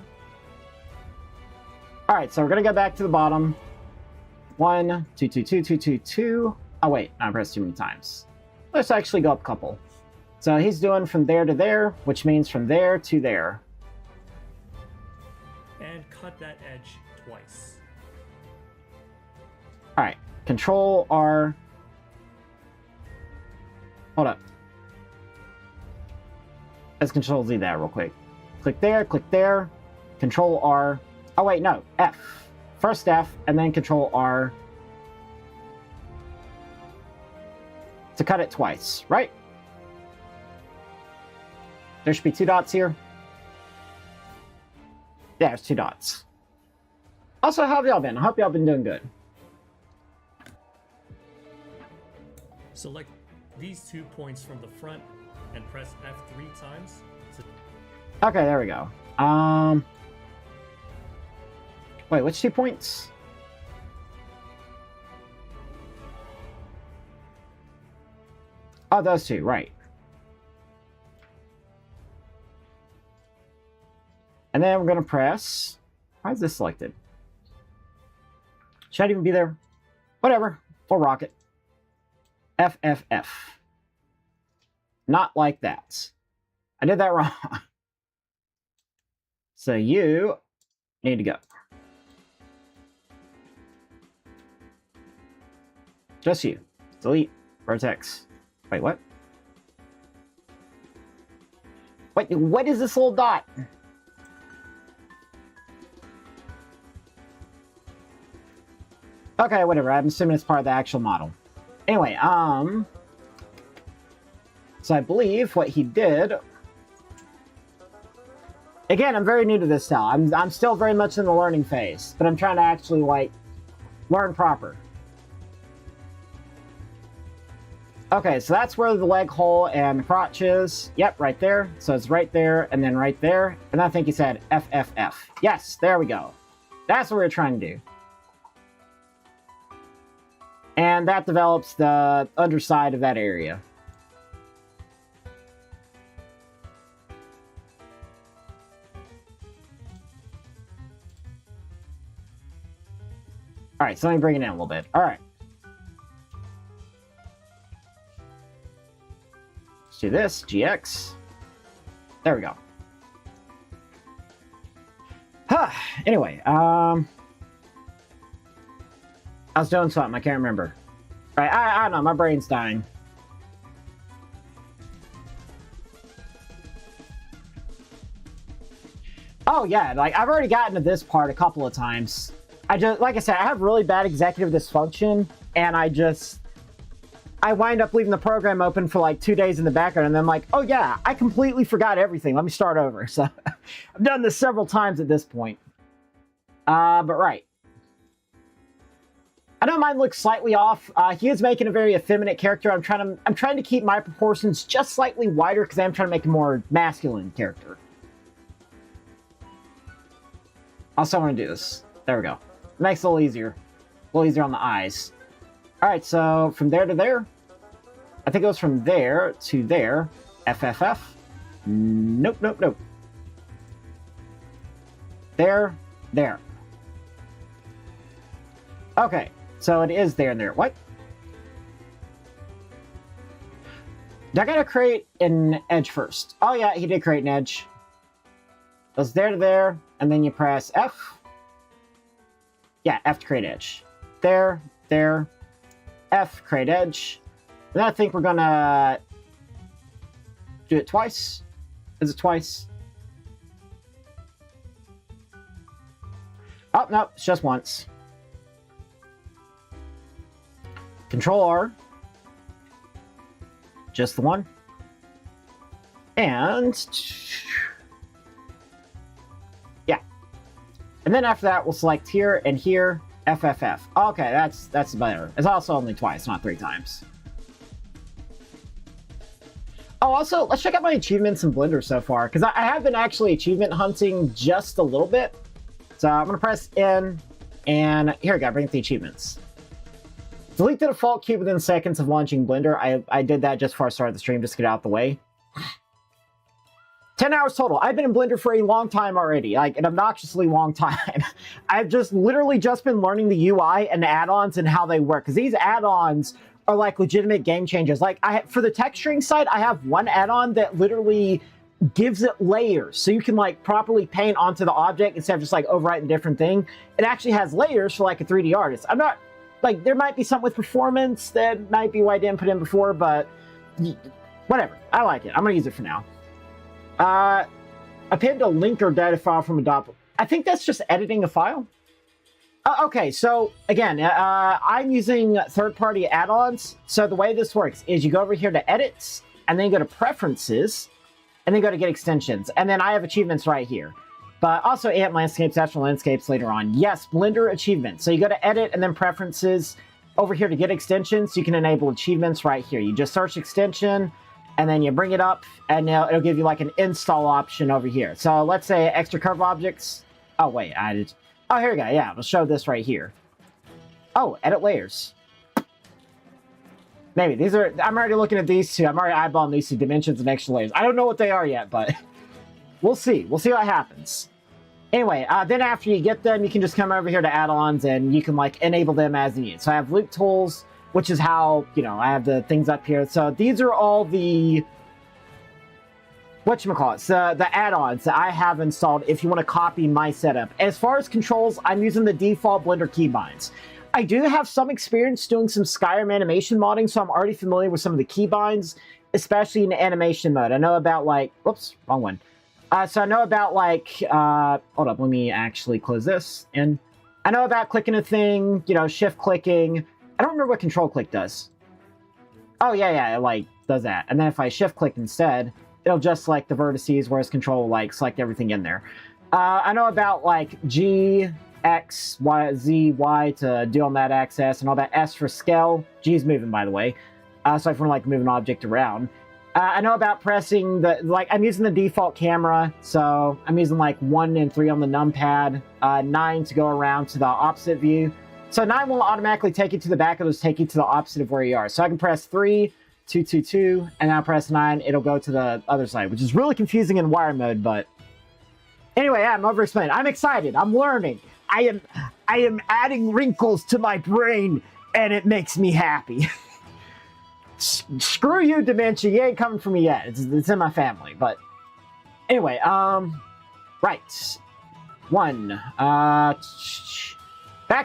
Alright, so we're going to go back to the bottom. 1, 2, 2, 2, 2, 2, 2. Oh wait, I pressed too many times. Let's actually go up a couple. So he's doing from there to there, which means from there to there. And cut that edge twice. Alright, Control R. Hold up. Let's Control Z that real quick. Click there, Control R. Oh wait, no, F. First F, and then Control R. To cut it twice, right? There should be 2 dots here. Yeah, there's 2 dots. Also, how have y'all been? I hope y'all been doing good. Select these 2 points from the front and press F 3 times. Okay, there we go. Wait, which 2 points? Oh, those 2, right. And then we're going to press... Why is this selected? Should I even be there? Whatever. We'll rock it. F, F, F. Not like that. I did that wrong. So you need to go. Just you. Delete. Vertex. Wait, what? Wait, what is this little dot? Okay, whatever. I'm assuming it's part of the actual model. Anyway, so I believe what he did... Again, I'm very new to this style. I'm still very much in the learning phase, but I'm trying to actually, like, learn proper. Okay, so that's where the leg hole and the crotch is. Yep, right there. So it's right there, and then right there. And I think he said F, F, F. Yes, there we go. That's what we're trying to do. And that develops the underside of that area. Alright, so let me bring it in a little bit. Alright. Let's do this. GX. There we go. Anyway, I was doing something, I can't remember. Right, I don't know, my brain's dying. Oh yeah, like, I've already gotten to this part a couple of times. Like I said, I have really bad executive dysfunction, and I wind up leaving the program open for like 2 days in the background, and then I'm like, oh yeah, I completely forgot everything. Let me start over. So I've done this several times at this point. But right. I know mine looks slightly off. He is making a very effeminate character. I'm trying to keep my proportions just slightly wider because I'm trying to make a more masculine character. Also, I want to do this. There we go. It makes it a little easier on the eyes. Alright, so from there to there. I think it was from there to there. FFF. Nope, nope, nope. There. Okay, so it is there and there. What? I gotta create an edge first. Oh yeah, he did create an edge. It was there to there, and then you press F. Yeah, F to create edge. There. F, create edge. And then I think we're gonna do it twice. Is it twice? Oh, no, it's just once. Control R. Just the one. And yeah. And then after that, we'll select here and here. FFF. Okay, that's better. It's also only twice, not 3 times. Oh, also, let's check out my achievements in Blender so far, because I have been actually achievement hunting just a little bit. So I'm going to press N, and here we go, bring up the achievements. Delete the default cube within seconds of launching Blender. I did that just before I started the stream, just to get out of the way. 10 hours total. I've been in Blender for a long time already, like an obnoxiously long time. I've literally just been learning the UI and the add-ons and how they work, because these add-ons are like legitimate game changers. Like for the texturing side, I have one add-on that literally gives it layers, so you can like properly paint onto the object instead of just like overwriting a different thing. It actually has layers for like a 3D artist. I'm not like, there might be something with performance that might be why I didn't put in before, but whatever. I like it. I'm gonna use it for now. I pinned a link or data file from Adobe. I think that's just editing a file. Okay, so again, I'm using third-party add-ons. So the way this works is you go over here to Edits, and then you go to Preferences, and then go to Get Extensions. And then I have achievements right here. But also Ant Landscapes, Astral Landscapes later on. Yes, Blender achievements. So you go to Edit, and then Preferences. Over here to Get Extensions, you can enable achievements right here. You just search extension, and then you bring it up, and now it'll give you like an install option over here. So let's say extra curve objects. Oh, wait, oh, here we go. Yeah, we'll show this right here. Oh, edit layers. Maybe these are, I'm already looking at these two. I'm already eyeballing these two dimensions and extra layers. I don't know what they are yet, but we'll see. We'll see what happens. Anyway, then after you get them, you can just come over here to add-ons and you can like enable them as needed. So I have loop tools, which is how, you know, I have the things up here. So these are all the, whatchamacallit, the add-ons that I have installed if you want to copy my setup. As far as controls, I'm using the default Blender keybinds. I do have some experience doing some Skyrim animation modding, so I'm already familiar with some of the keybinds, especially in animation mode. I know about like, whoops, wrong one. So I know about like, hold up, let me actually close this. And I know about clicking a thing, you know, shift clicking. I don't remember what control click does. Oh, yeah, it like does that. And then if I shift click instead, it'll just select the vertices, whereas control will like select everything in there. I know about like G, X, Y, Z, Y to do on that axis, and all that. S for scale. G is moving, by the way. So if you want to like move an object around. I know about pressing the, like, I'm using the default camera, so I'm using like 1 and 3 on the numpad, 9 to go around to the opposite view. So 9 will automatically take you to the back, it'll just take you to the opposite of where you are. So I can press 3, 2, 2, 2, and now press 9, it'll go to the other side, which is really confusing in wire mode, but anyway, I'm over-explaining. I'm excited, I'm learning. I am adding wrinkles to my brain, and it makes me happy. Screw you, dementia. You ain't coming for me yet. It's in my family. But anyway, right. 1. Back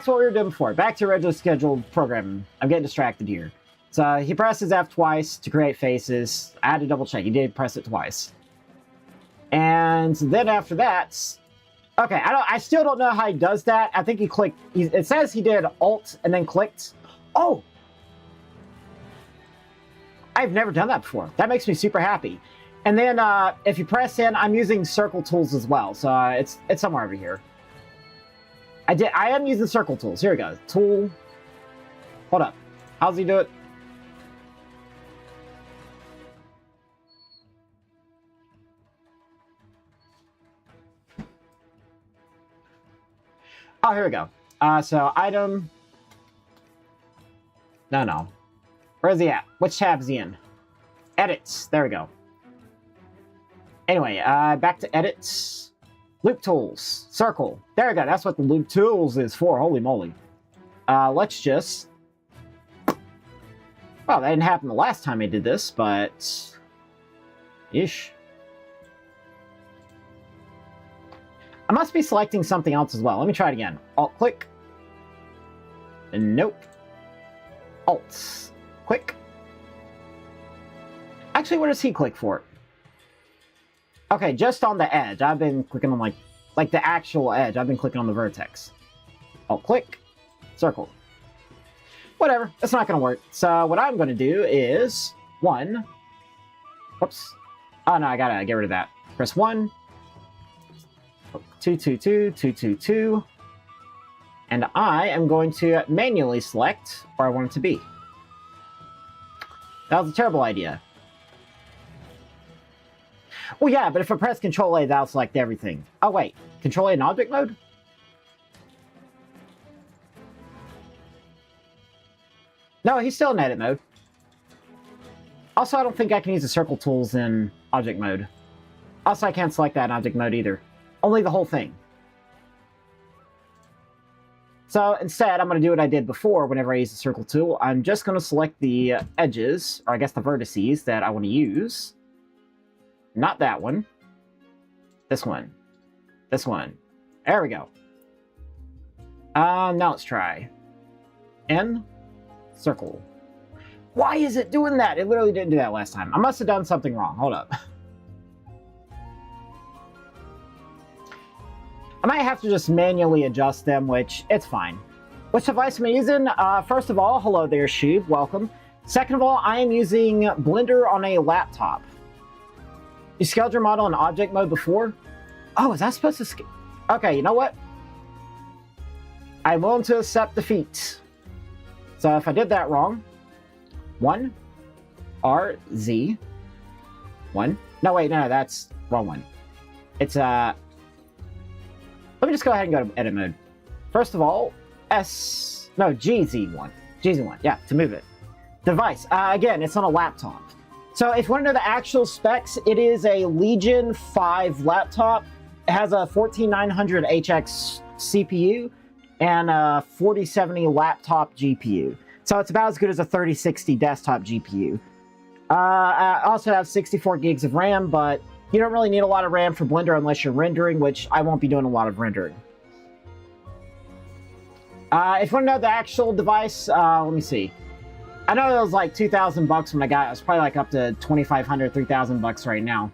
to what we were doing before. Back to originally scheduled programming. I'm getting distracted here. So he presses F twice to create faces. I had to double check. He did press it twice. And then after that... Okay, I still don't know how he does that. I think he clicked... It says he did Alt and then clicked. Oh! I've never done that before. That makes me super happy. And then if you press in, I'm using circle tools as well. So it's somewhere over here. I am using circle tools. Here we go. Tool. Hold up. How's he do it? Oh, here we go. So item. No. Where is he at? Which tab is he in? Edits. There we go. Anyway, back to edits. Loop tools. Circle. There we go. That's what the loop tools is for. Holy moly. Let's just... Well, that didn't happen the last time I did this, but... Ish. I must be selecting something else as well. Let me try it again. Alt-click. Nope. Alt. Click. Actually, where does he click for it? Okay, just on the edge. I've been clicking on, like the actual edge. I've been clicking on the vertex. Alt-click. Circle. Whatever. It's not going to work. So what I'm going to do is... 1. Whoops. Oh, no, I gotta get rid of that. Press 1. 2, 2, 2, 2, 2, 2. And I am going to manually select where I want it to be. That was a terrible idea. Well, yeah, but if I press Control-A, that'll select everything. Oh, wait. Control-A in object mode? No, he's still in edit mode. Also, I don't think I can use the circle tools in object mode. Also, I can't select that in object mode either. Only the whole thing. So instead, I'm going to do what I did before whenever I use the circle tool. I'm just going to select the edges, or I guess the vertices that I want to use. Not that one. This one. This one. There we go. Now let's try. N. Circle. Why is it doing that? It literally didn't do that last time. I must have done something wrong. Hold up. I might have to just manually adjust them, which, it's fine. Which device am I using? First of all, hello there, Sheev. Welcome. Second of all, I am using Blender on a laptop. You scaled your model in object mode before? Oh, is that supposed to scale? Okay, you know what? I'm willing to accept defeat. So if I did that wrong, 1, R, Z, 1. No, wait, no, that's wrong one. It's, let me just go ahead and go to edit mode. First of all, GZ1. GZ1, yeah, to move it. Device, again, it's on a laptop. So if you want to know the actual specs, it is a Legion 5 laptop. It has a 14900HX CPU and a 4070 laptop GPU. So it's about as good as a 3060 desktop GPU. I also have 64 gigs of RAM, but you don't really need a lot of RAM for Blender unless you're rendering, which I won't be doing a lot of rendering. If you want to know the actual device, let me see. I know it was like 2,000 bucks when I got it. It's probably like up to 2,500, 3,000 bucks right now.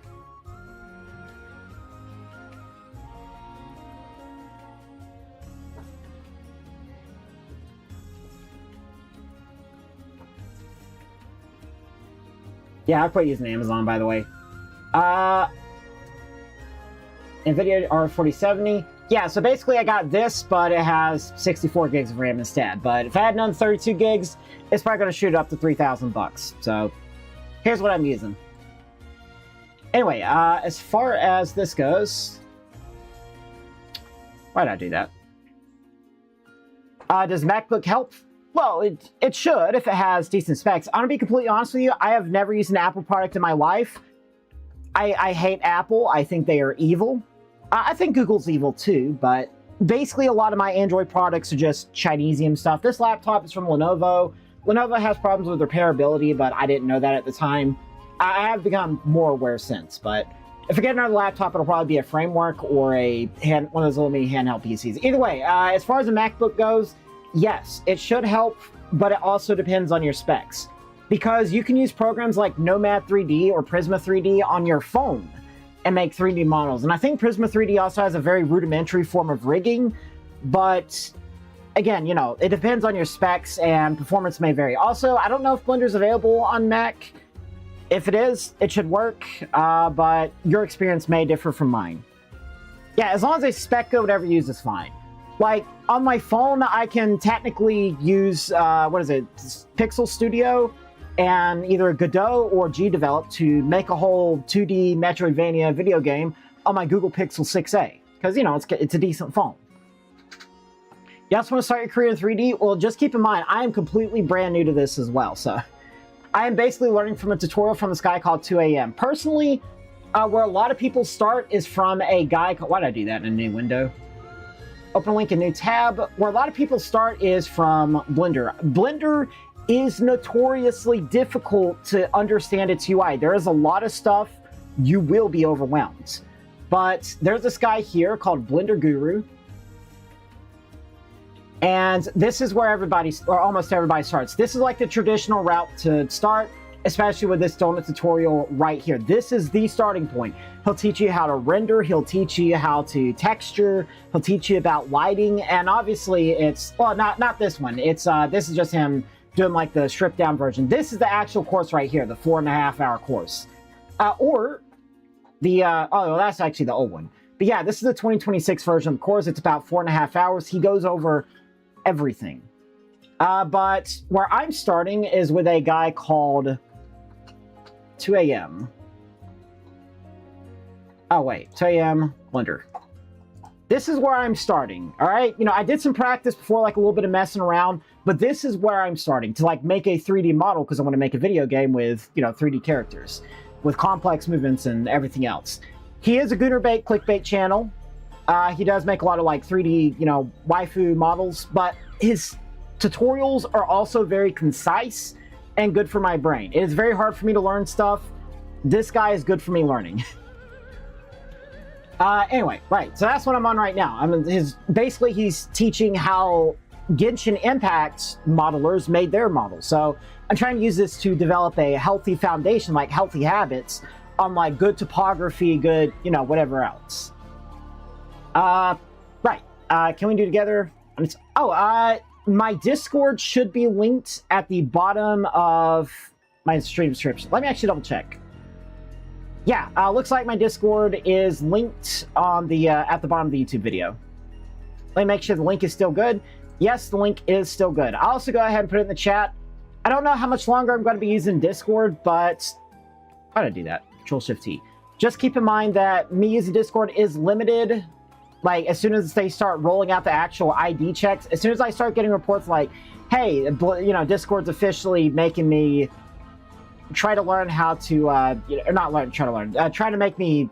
Yeah, I quit using Amazon, by the way. NVIDIA R4070. Yeah, so basically I got this, but it has 64 gigs of RAM instead. But if I had another 32 gigs, it's probably going to shoot it up to 3,000 bucks. So here's what I'm using. Anyway, as far as this goes... Why did I do that? Does MacBook help? Well, it should if it has decent specs. I'm going to be completely honest with you. I have never used an Apple product in my life. I hate Apple. I think they are evil. I think Google's evil too, but basically a lot of my Android products are just Chinesium stuff. This laptop is from Lenovo. Lenovo has problems with repairability, but I didn't know that at the time. I have become more aware since, but If I get another laptop, it'll probably be a framework or one of those little mini handheld PCs. Either way, as far as the MacBook goes, yes, it should help, but it also depends on your specs. Because you can use programs like Nomad 3D or Prisma 3D on your phone and make 3D models. And I think Prisma 3D also has a very rudimentary form of rigging, but again, you know, it depends on your specs and performance may vary. Also, I don't know if Blender's available on Mac. If it is, it should work, but your experience may differ from mine. Yeah, as long as a spec code, whatever you use is fine. Like, on my phone, I can technically use, Pixel Studio and either Godot or GDevelop to make a whole 2D Metroidvania video game on my Google Pixel 6a. Because, you know, it's a decent phone. You also want to start your career in 3D? Well, just keep in mind, I am completely brand new to this as well, so... I am basically learning from a tutorial from this guy called 2AM. Personally, where a lot of people start is from a guy called... Why did I do that in a new window? Open link, a new tab. Where a lot of people start is from Blender. Blender is notoriously difficult to understand its UI. There is a lot of stuff you will be overwhelmed. But there's this guy here called Blender Guru. And this is where almost everybody starts. This is like the traditional route to start, especially with this donut tutorial right here. This is the starting point. He'll teach you how to render, he'll teach you how to texture, he'll teach you about lighting, and obviously it's, well, not this one. It's this is just him doing like the stripped down version. This is the actual course right here, the 4.5-hour course. Or the, oh, that's actually the old one. But yeah, this is the 2026 version of the course. It's about 4.5 hours. He goes over everything. But where I'm starting is with a guy called 2AM. Oh wait, 2AM Blender. This is where I'm starting, all right? You know, I did some practice before, like a little bit of messing around, but this is where I'm starting to like make a 3D model because I want to make a video game with, you know, 3D characters with complex movements and everything else. He is a Goonerbait clickbait channel. He does make a lot of like 3D, you know, waifu models, but his tutorials are also very concise and good for my brain. It is very hard for me to learn stuff. This guy is good for me learning. Anyway, right, so that's what I'm on right now. Basically he's teaching how Genshin Impact modelers made their models. So I'm trying to use this to develop a healthy foundation, like healthy habits on like good topography, good, you know, whatever else. Right. Can we do together? My Discord should be linked at the bottom of my stream description. Let me actually double check. Yeah, looks like my Discord is linked on the, at the bottom of the YouTube video. Let me make sure the link is still good. Yes, the link is still good. I'll also go ahead and put it in the chat. I don't know how much longer I'm going to be using Discord, but how did I do that? Control-Shift-T. Just keep in mind that me using Discord is limited. Like, as soon as they start rolling out the actual ID checks, as soon as I start getting reports like, hey, you know, Discord's officially making me try to learn how to, try to make me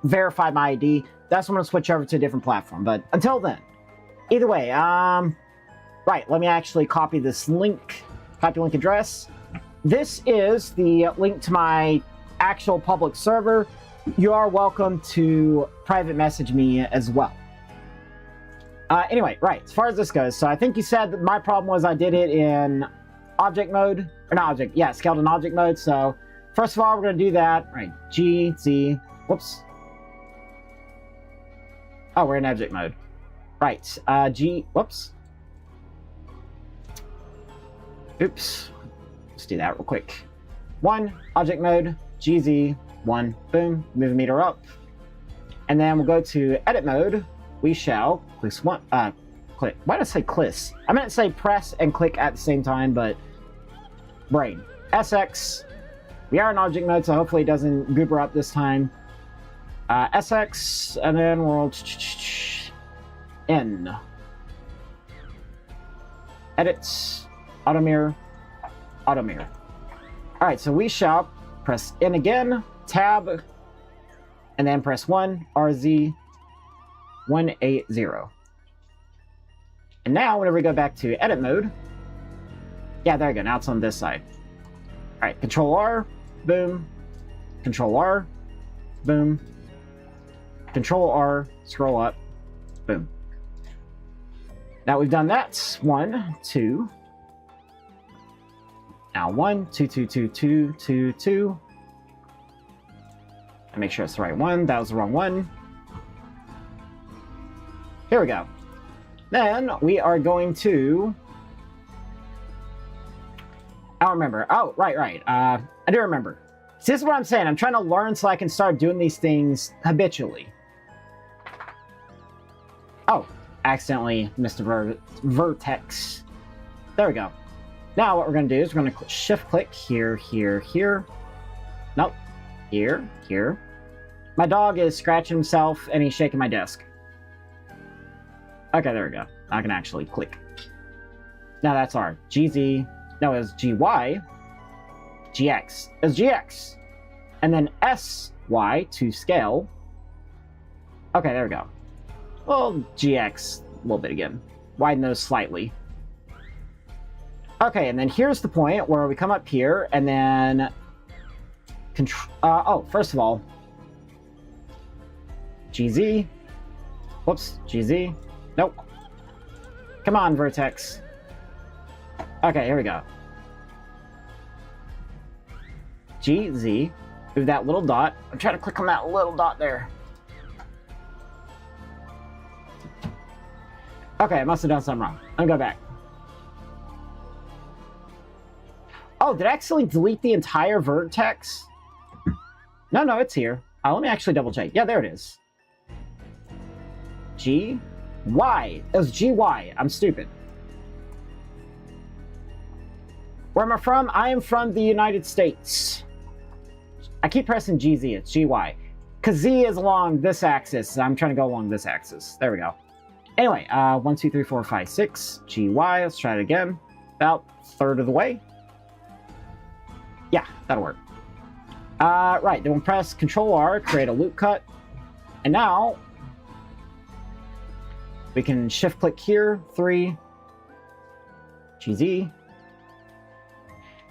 verify my ID, that's when I'm going to switch over to a different platform. But until then, either way, right, let me actually copy this link, copy link address. This is the link to my actual public server. You are welcome to private message me as well. Anyway, right, as far as this goes, so I think you said that my problem was I did it in object mode, or not object, yeah, scaled in object mode, so first of all, we're going to do that, right, G, Z, whoops. Oh, we're in object mode. Right, G, whoops. Oops, let's do that real quick. 1, object mode, GZ, 1, boom, move meter up. And then we'll go to edit mode. We shall click, click. Why did I say cliss? I meant to say press and click at the same time, but brain. SX. We are in object mode, so hopefully it doesn't goober up this time. SX, and then we'll N. Edit, auto mirror, auto mirror. All right, so we shall press N again, tab, and then press 1, RZ, 180. And now, whenever we go back to edit mode, yeah, there we go, now it's on this side. All right, Control R, boom, Control R, Boom. Control R, scroll up. Boom. Now we've done that. 1, 2. Now 1, 2, 2, 2, 2, 2, 2. And make sure it's the right one. That was the wrong one. Here we go. Then we are going to... I don't remember. Oh, right. I do remember. See, this is what I'm saying. I'm trying to learn so I can start doing these things habitually. Oh, accidentally missed a vertex. There we go. Now what we're going to do is we're going to shift-click here, here, here. Nope. Here, here. My dog is scratching himself, and he's shaking my desk. Okay, there we go. I can actually click. Now that's our GZ. No, it was GY. GX. It was GX. And then SY to scale. Okay, there we go. Well, GX a little bit again. Widen those slightly. Okay, and then here's the point where we come up here, and then... oh, first of all... GZ. Whoops, GZ. Nope. Come on, Vertex. Okay, here we go. GZ. Move that little dot. I'm trying to click on that little dot there. Okay, I must have done something wrong. Let me go back. Oh, did I actually delete the entire vertex? No, it's here. Let me actually double check. Yeah, there it is. G, Y. It was GY. I'm stupid. Where am I from? I am from the United States. I keep pressing GZ. It's GY. Because Z is along this axis. I'm trying to go along this axis. There we go. Anyway, 1, 2, 3, 4, 5, 6. GY. Let's try it again. About a third of the way. Yeah, that'll work. Right, then we'll press Control R, create a loop cut. And now, we can shift click here, 3, GZ.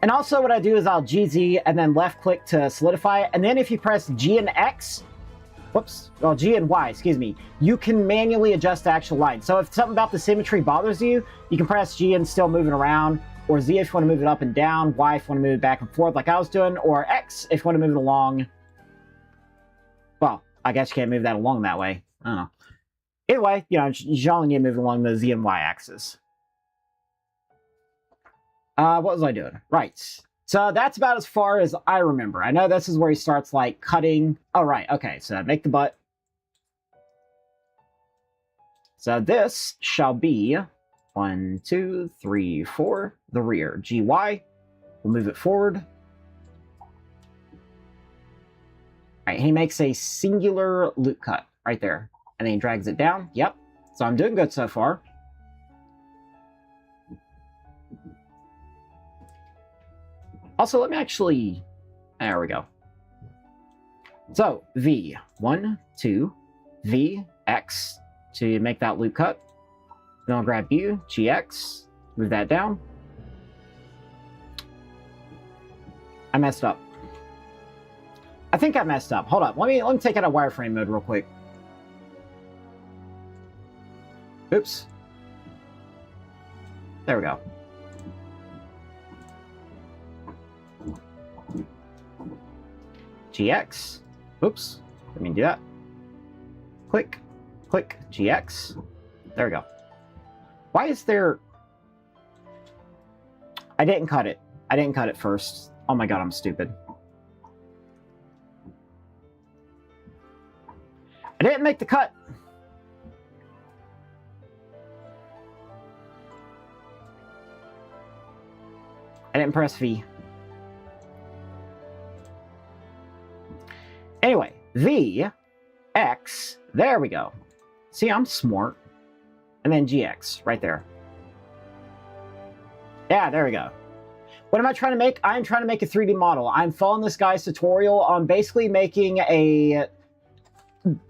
And also what I do is I'll GZ and then left click to solidify it. And then if you press G and X, whoops, well, G and Y, excuse me, you can manually adjust the actual line. So if something about the symmetry bothers you, you can press G and still move it around. Or Z if you want to move it up and down, Y if you want to move it back and forth like I was doing, or X if you want to move it along. Well, I guess you can't move that along that way. I don't know. Either way, you know, you only need to move it along the Z and Y axis. What was I doing? Right. So that's about as far as I remember. I know this is where he starts, like, cutting. Oh, right. Okay, so make the butt. So this shall be... 1, 2, 3, 4, the rear. GY. We'll move it forward. Alright, he makes a singular loop cut right there. And then he drags it down. Yep. So I'm doing good so far. Also, let me actually... There we go. So, V. 1, 2, V, X to make that loop cut. Then I'll grab U, GX, move that down. I messed up. I think I messed up. Hold up. Let me take it out of wireframe mode real quick. Oops. There we go. GX. Oops. Let me do that. Click. Click. GX. There we go. Why is there... I didn't cut it. I didn't cut it first. Oh my god, I'm stupid. I didn't make the cut. I didn't press V. Anyway, V, X, there we go. See, I'm smart. And then GX, right there. Yeah, there we go. What am I trying to make? I'm trying to make a 3D model. I'm following this guy's tutorial on basically making a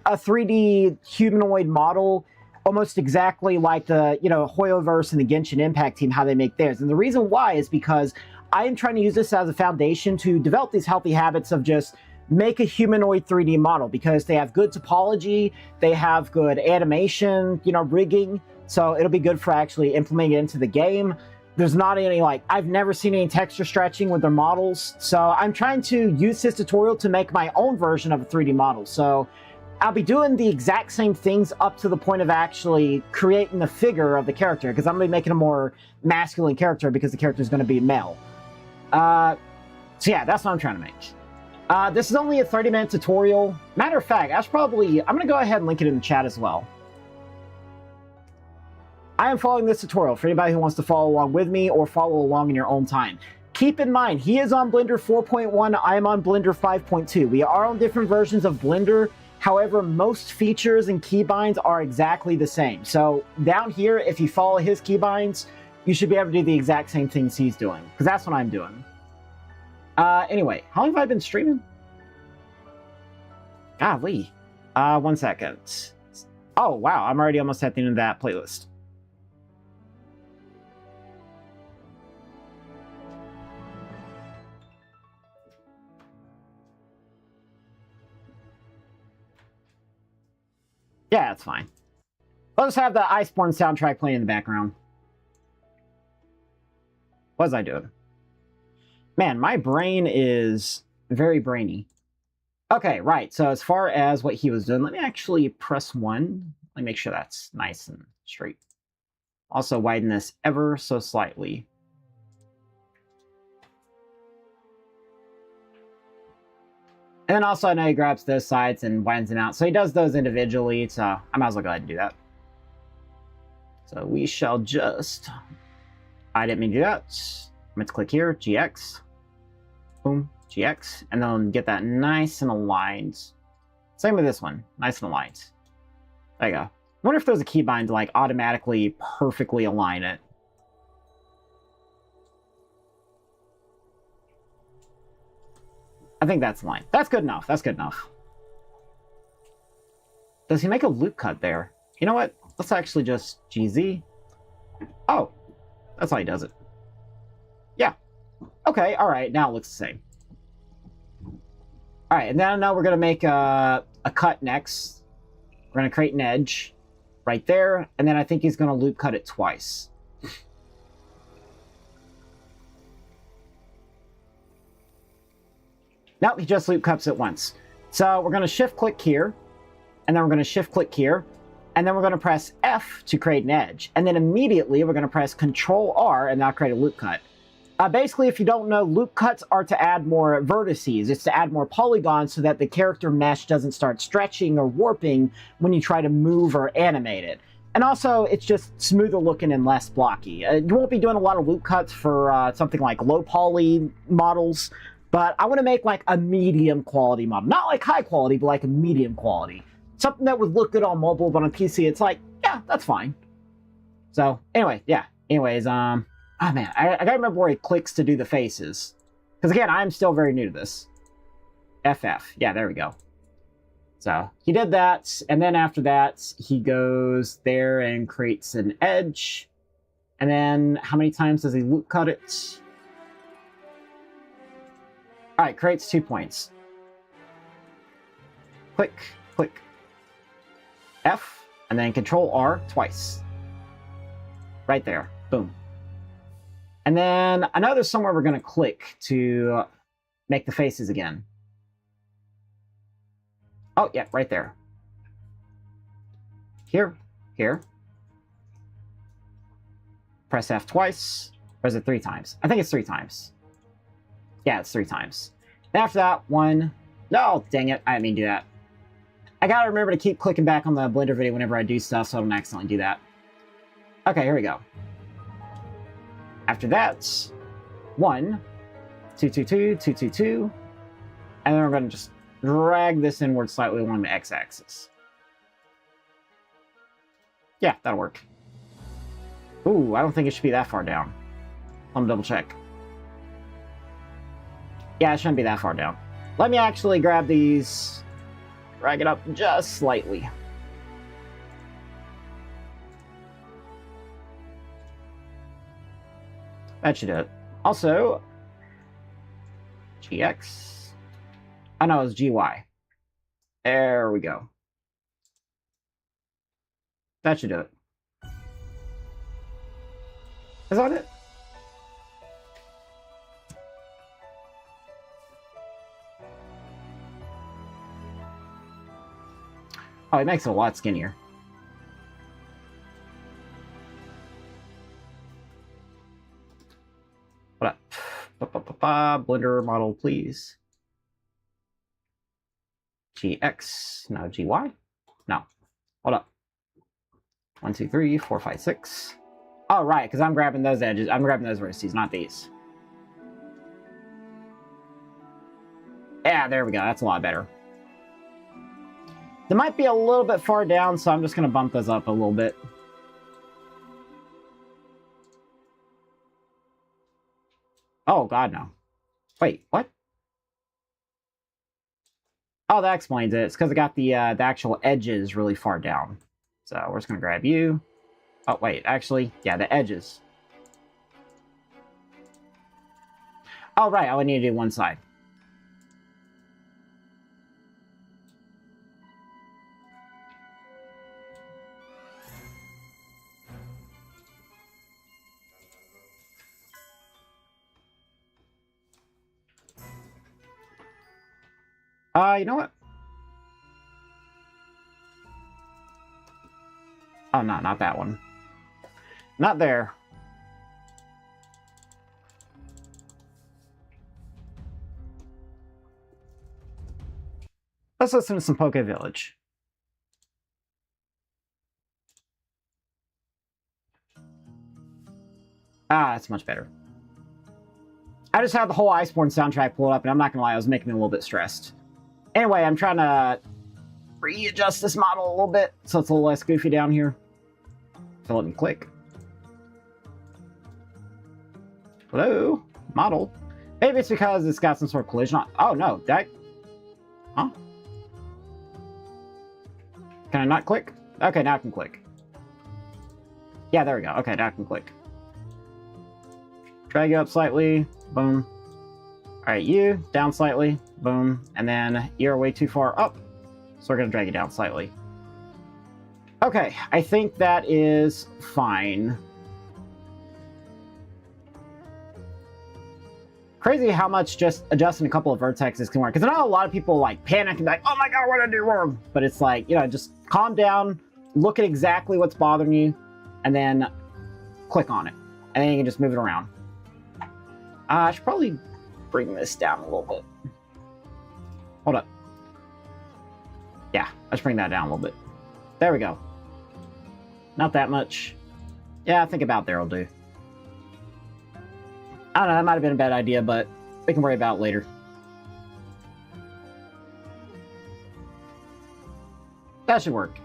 3D humanoid model almost exactly like the, you know, Hoyoverse and the Genshin Impact team, how they make theirs. And the reason why is because I am trying to use this as a foundation to develop these healthy habits of just make a humanoid 3D model because they have good topology, they have good animation, you know, rigging. So it'll be good for actually implementing it into the game. There's not any, like, I've never seen any texture stretching with their models. So I'm trying to use this tutorial to make my own version of a 3D model. So I'll be doing the exact same things up to the point of actually creating the figure of the character, because I'm going to be making a more masculine character because the character is going to be male. So yeah, that's what I'm trying to make. This is only a 30-minute tutorial. Matter of fact, I'm going to go ahead and link it in the chat as well. I am following this tutorial for anybody who wants to follow along with me or follow along in your own time. Keep in mind, he is on Blender 4.1, I am on Blender 5.2. We are on different versions of Blender. However, most features and keybinds are exactly the same. So down here, if you follow his keybinds, you should be able to do the exact same things he's doing, because that's what I'm doing. Anyway, how long have I been streaming? Golly. 1 second. Oh, wow, I'm already almost at the end of that playlist. Yeah, that's fine. Let's have the Iceborne soundtrack playing in the background. What was I doing? Man, my brain is very brainy. Okay, right. So as far as what he was doing, let me actually press 1. Let me make sure that's nice and straight. Also widen this ever so slightly. And then also I know he grabs those sides and widens them out. So he does those individually, so I might as well go ahead and do that. So we shall just... I didn't mean to do that. I'm going to click here, GX. Boom, GX. And then get that nice and aligned. Same with this one, nice and aligned. There you go. I wonder if there's a keybind to like automatically perfectly align it. I think that's line. That's good enough. That's good enough. Does he make a loop cut there? You know what? Let's actually just GZ. Oh, that's how he does it. Yeah. Okay, all right. Now it looks the same. All right, and then now we're going to make a cut next. We're going to create an edge right there, and then I think he's going to loop cut it twice. Nope, he just loop cuts it once. So we're going to shift click here, and then we're going to shift click here, and then we're going to press F to create an edge. And then immediately we're going to press Control R and now create a loop cut. Basically, if you don't know, loop cuts are to add more vertices. It's to add more polygons so that the character mesh doesn't start stretching or warping when you try to move or animate it. And also, it's just smoother looking and less blocky. You won't be doing a lot of loop cuts for something like low poly models, but I want to make like a medium quality model. Not like high quality, but like a medium quality. Something that would look good on mobile, but on PC, it's like, yeah, that's fine. So, anyway, yeah. Anyways, oh man, I gotta remember where he clicks to do the faces. Because again, I'm still very new to this. FF. Yeah, there we go. So, he did that, and then after that, he goes there and creates an edge. And then, how many times does he loop cut it? Alright, creates 2 points. Click, click. F, and then Control R twice. Right there. Boom. And then I know there's somewhere we're going to click to make the faces again. Oh, yeah, right there. Here, here. Press F twice. Or is it 3 times? I think it's 3 times. Yeah, it's 3 times. And after that, 1. No, dang it. I didn't mean to do that. I gotta remember to keep clicking back on the Blender video whenever I do stuff so I don't accidentally do that. Okay, here we go. After that, 1, 2, 2, 2, 2, 2, 2. And then we're going to just drag this inward slightly along the x-axis. Yeah, that'll work. Ooh, I don't think it should be that far down. Let me double check. Yeah, it shouldn't be that far down. Let me actually grab these, drag it up just slightly. That should do it. Also, GX. Oh no, it's GY. There we go. That should do it. Is that it? Oh, it makes it a lot skinnier. What up? Blender model, please. GX, no, GY? No. Hold up. 1, 2, 3, 4, 5, 6. Oh, right, because I'm grabbing those edges. I'm grabbing those vertices, not these. Yeah, there we go. That's a lot better. They might be a little bit far down, so I'm just going to bump those up a little bit. Oh, God, no. Wait, what? Oh, that explains it. It's because I got the actual edges really far down. So we're just going to grab you. Oh, wait, actually, yeah, the edges. Oh, right, I only need to do one side. You know what? Oh, no, not that one. Not there. Let's listen to some Poke Village. Ah, that's much better. I just had the whole Iceborne soundtrack pulled up, and I'm not gonna lie, it was making me a little bit stressed. Anyway, I'm trying to readjust this model a little bit so it's a little less goofy down here. So let me click. Hello? Model. Maybe it's because it's got some sort of collision on. Oh, no. That... Huh? Can I not click? Okay, now I can click. Yeah, there we go. Okay, now I can click. Drag you up slightly. Boom. Alright, you. Down slightly. Boom. And then you're way too far up. So we're going to drag you down slightly. Okay, I think that is fine. Crazy how much just adjusting a couple of vertexes can work. Because I know a lot of people like panic and be like, oh my god, what did I do wrong? But it's like, you know, just calm down, look at exactly what's bothering you, and then click on it. And then you can just move it around. I should probably bring this down a little bit. Hold up. Yeah, let's bring that down a little bit. There we go. Not that much. Yeah, I think about there will do. I don't know, that might have been a bad idea, but we can worry about it later. That should work.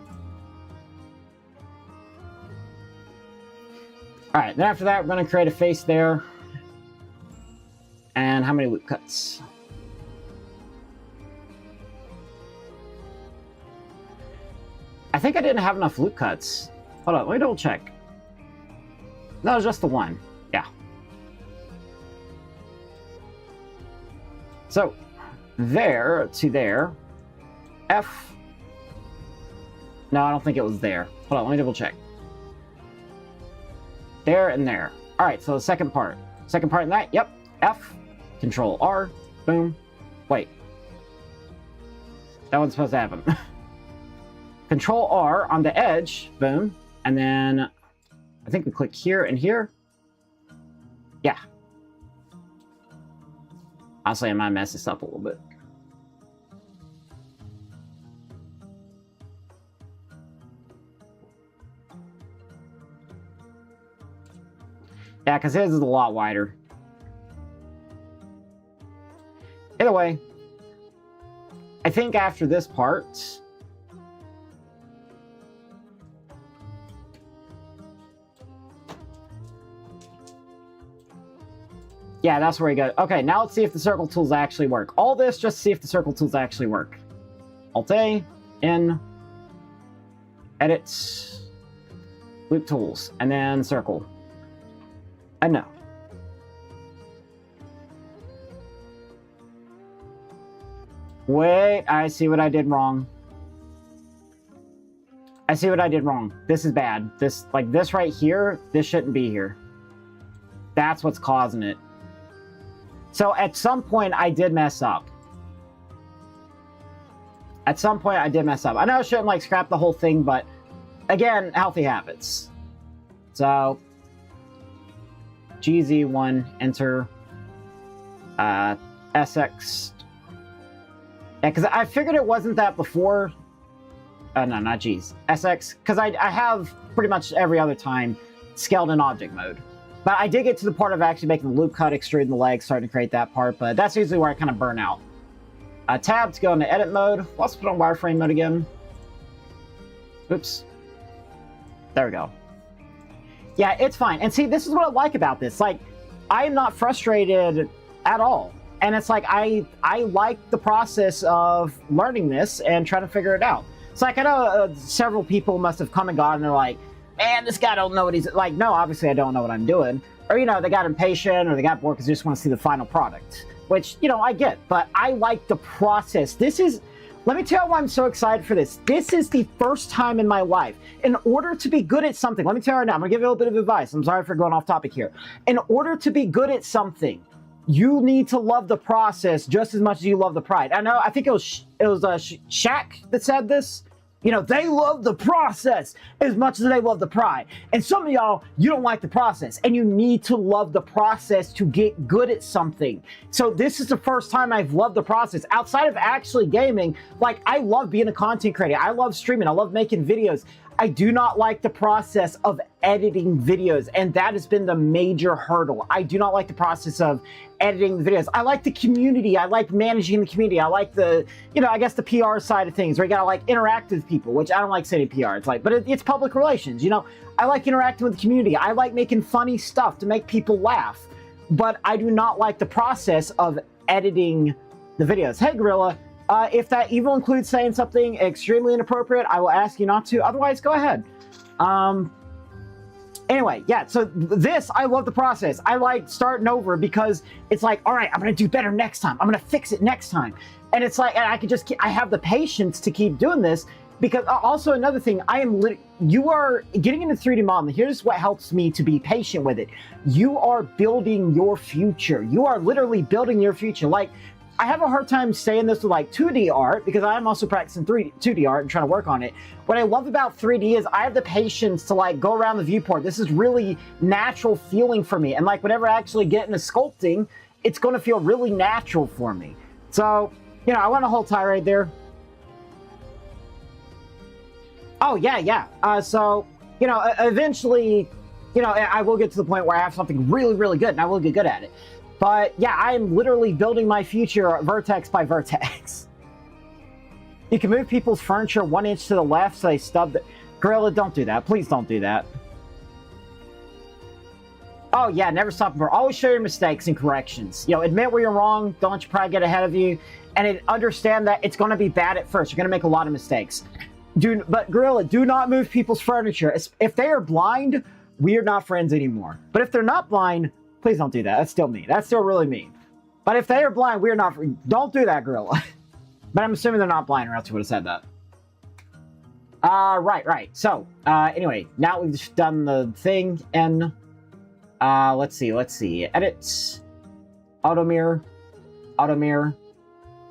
Alright, then after that, we're going to create a face there. And how many loop cuts? I think I didn't have enough loop cuts. Hold on, let me double check. No, just the one. Yeah. So, there to there. F. No, I don't think it was there. Hold on, let me double check. There and there. Alright, so the second part. Second part in that, yep. F. Control R. Boom. Wait. That wasn't supposed to happen. Control R on the edge. Boom. And then I think we click here and here. Yeah. Honestly, I might mess this up a little bit. Yeah, because his is a lot wider. Either way, I think after this part... Yeah, that's where you go. Okay, now let's see if the circle tools actually work. All this just to see if the circle tools actually work. Alt-A, in, edit, loop tools, and then circle. And no. Wait, I see what I did wrong. I see what I did wrong. This is bad. This, like, this right here, this shouldn't be here. That's what's causing it. So at some point, I did mess up. At some point, I did mess up. I know I shouldn't, like, scrap the whole thing, but, again, healthy habits. So, GZ1, enter, SX. Yeah, because I figured it wasn't that before. No, not G's. SX, because I have pretty much every other time scaled in object mode. But I did get to the part of actually making the loop cut, extruding the legs, starting to create that part, but that's usually where I kind of burn out. Tab to go into edit mode. Let's put on wireframe mode again. Oops. There we go. Yeah, it's fine. And see, this is what I like about this. Like, I am not frustrated at all. And it's like, I like the process of learning this and trying to figure it out. It's like, I know several people must have come and gone and they're like, man, this guy don't know what he's... Like, no, obviously I don't know what I'm doing. Or, you know, they got impatient or they got bored because they just want to see the final product. Which, you know, I get. But I like the process. This is... Let me tell you why I'm so excited for this. This is the first time in my life. In order to be good at something... Let me tell you right now. I'm going to give you a little bit of advice. I'm sorry for going off topic here. In order to be good at something, you need to love the process just as much as you love the pride. I know, I think it was Shaq that said this. You know, they love the process as much as they love the pride. And some of y'all, you don't like the process. And you need to love the process to get good at something. So this is the first time I've loved the process. Outside of actually gaming, like, I love being a content creator. I love streaming. I love making videos. I do not like the process of editing videos, and that has been the major hurdle. I do not like the process of editing the videos. I like the community. I like managing the community. I like the, you know, I guess the PR side of things, where you gotta like interact with people, which I don't like saying PR. It's like, but it's public relations, you know? I like interacting with the community. I like making funny stuff to make people laugh, but I do not like the process of editing the videos. Hey, Gorilla. If that evil includes saying something extremely inappropriate, I will ask you not to. Otherwise, go ahead. Anyway, yeah, so this, I love the process. I like starting over because it's like, all right, I'm going to do better next time. I'm going to fix it next time. And it's like, and I could just, I have the patience to keep doing this because also another thing, you are getting into 3D modeling. Here's what helps me to be patient with it. You are building your future. You are literally building your future. Like, I have a hard time saying this with like 2D art because I'm also practicing 2D art and trying to work on it. What I love about 3D is I have the patience to like go around the viewport. This is really natural feeling for me. And like whenever I actually get into sculpting, it's going to feel really natural for me. So, you know, I want a whole tirade there. Oh, yeah. So, you know, eventually, you know, I will get to the point where I have something really, really good and I will get good at it. But yeah, I am literally building my future vertex by vertex. You can move people's furniture 1 inch to the left so they stub the... Gorilla, don't do that. Please don't do that. Oh yeah, never stop. Always show your mistakes and corrections. You know, admit where you're wrong. Don't let your pride get ahead of you. And understand that it's going to be bad at first. You're going to make a lot of mistakes. But Gorilla, do not move people's furniture. If they are blind, we are not friends anymore. But if they're not blind... Please don't do that. That's still mean. That's still really mean. But if they are blind, we're not... Don't do that, Gorilla. But I'm assuming they're not blind or else you would have said that. Right. So, anyway, now we've just done the thing and... let's see. Edit. Auto mirror.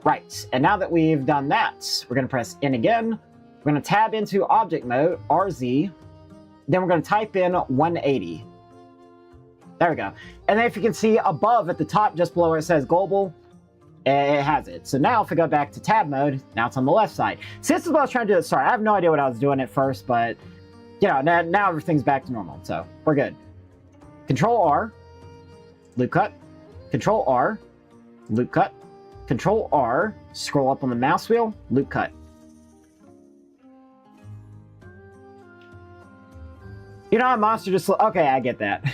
Right. And now that we've done that, we're going to press N again. We're going to tab into object mode, RZ. Then we're going to type in 180. There we go. And then if you can see above at the top, just below where it says global, it has it. So now if I go back to tab mode, now it's on the left side. So this is what I was trying to do. Sorry, I have no idea what I was doing at first, but you know, now everything's back to normal. So we're good. Control R, loop cut. Control R, loop cut. Control R, scroll up on the mouse wheel, loop cut. You're not a monster, just... Okay, I get that.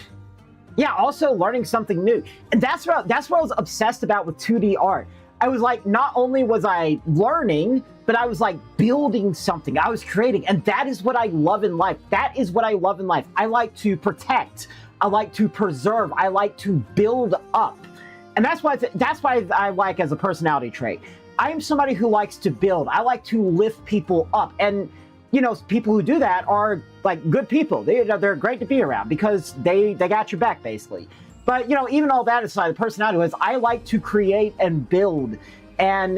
Yeah, also learning something new. And that's what I was obsessed about with 2D art. I was like, not only was I learning, but I was like building something. I was creating. And that is what I love in life. That is what I love in life. I like to protect. I like to preserve. I like to build up. And that's why I like as a personality trait. I'm somebody who likes to build. I like to lift people up. And, you know, people who do that are, like, good people. They're great to be around because they got your back, basically. But, you know, even all that aside, the personality was, I like to create and build and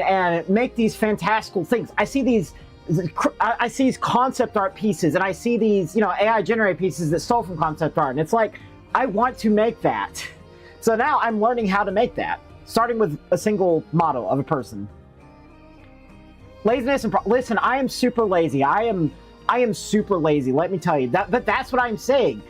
make these fantastical things. I see these concept art pieces, and I see these, you know, AI generated pieces that stole from concept art, and it's like, I want to make that. So now I'm learning how to make that, starting with a single model of a person. Laziness and listen, I am super lazy. I am super lazy, let me tell you. But that's what I'm saying.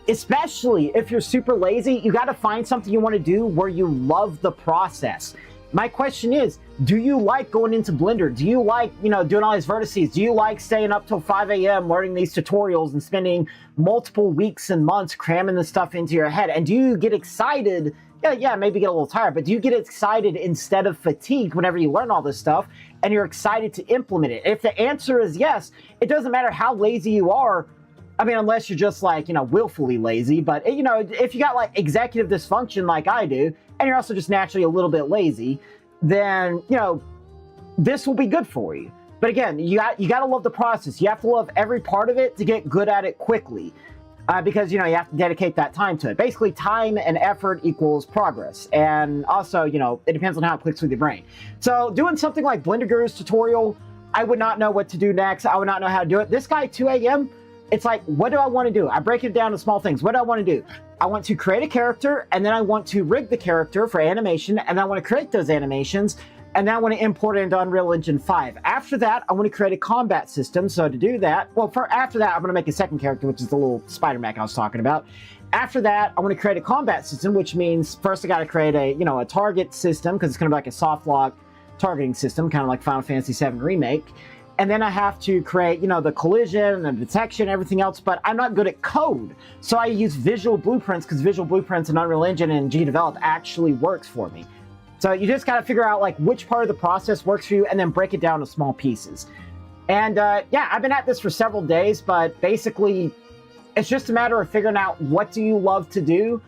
Especially if you're super lazy, you got to find something you want to do where you love the process. My question is, do you like going into Blender? Do you like, you know, doing all these vertices? Do you like staying up till 5 a.m. learning these tutorials and spending multiple weeks and months cramming this stuff into your head? And do you get excited? Yeah, maybe get a little tired, but do you get excited instead of fatigued whenever you learn all this stuff and you're excited to implement it? If the answer is yes, it doesn't matter how lazy you are. I mean, unless you're just like, you know, willfully lazy, but, you know, if you got like executive dysfunction like I do, and you're also just naturally a little bit lazy, then, you know, this will be good for you. But again, you got to love the process. You have to love every part of it to get good at it quickly. Because, you know, you have to dedicate that time to it. Basically, time and effort equals progress. And also, you know, it depends on how it clicks with your brain. So doing something like Blender Guru's tutorial, I would not know what to do next. I would not know how to do it. This guy, 2 a.m., it's like, what do I want to do? I break it down to small things. What do I want to do? I want to create a character, and then I want to rig the character for animation, and I want to create those animations, and then I want to import it into Unreal Engine 5. After that, I want to create a combat system. So to do that, well, after that, I'm going to make a second character, which is the little Spider-Man I was talking about. After that, I want to create a combat system, which means first I got to create a, you know, a target system, because it's going to be like a soft lock targeting system, kind of like Final Fantasy VII Remake. And then I have to create, you know, the collision and the detection, everything else, but I'm not good at code. So I use Visual Blueprints, because Visual Blueprints and Unreal Engine and GDevelop actually works for me. So you just got to figure out, like, which part of the process works for you and then break it down to small pieces. And, yeah, I've been at this for several days, but basically it's just a matter of figuring out what do you love to do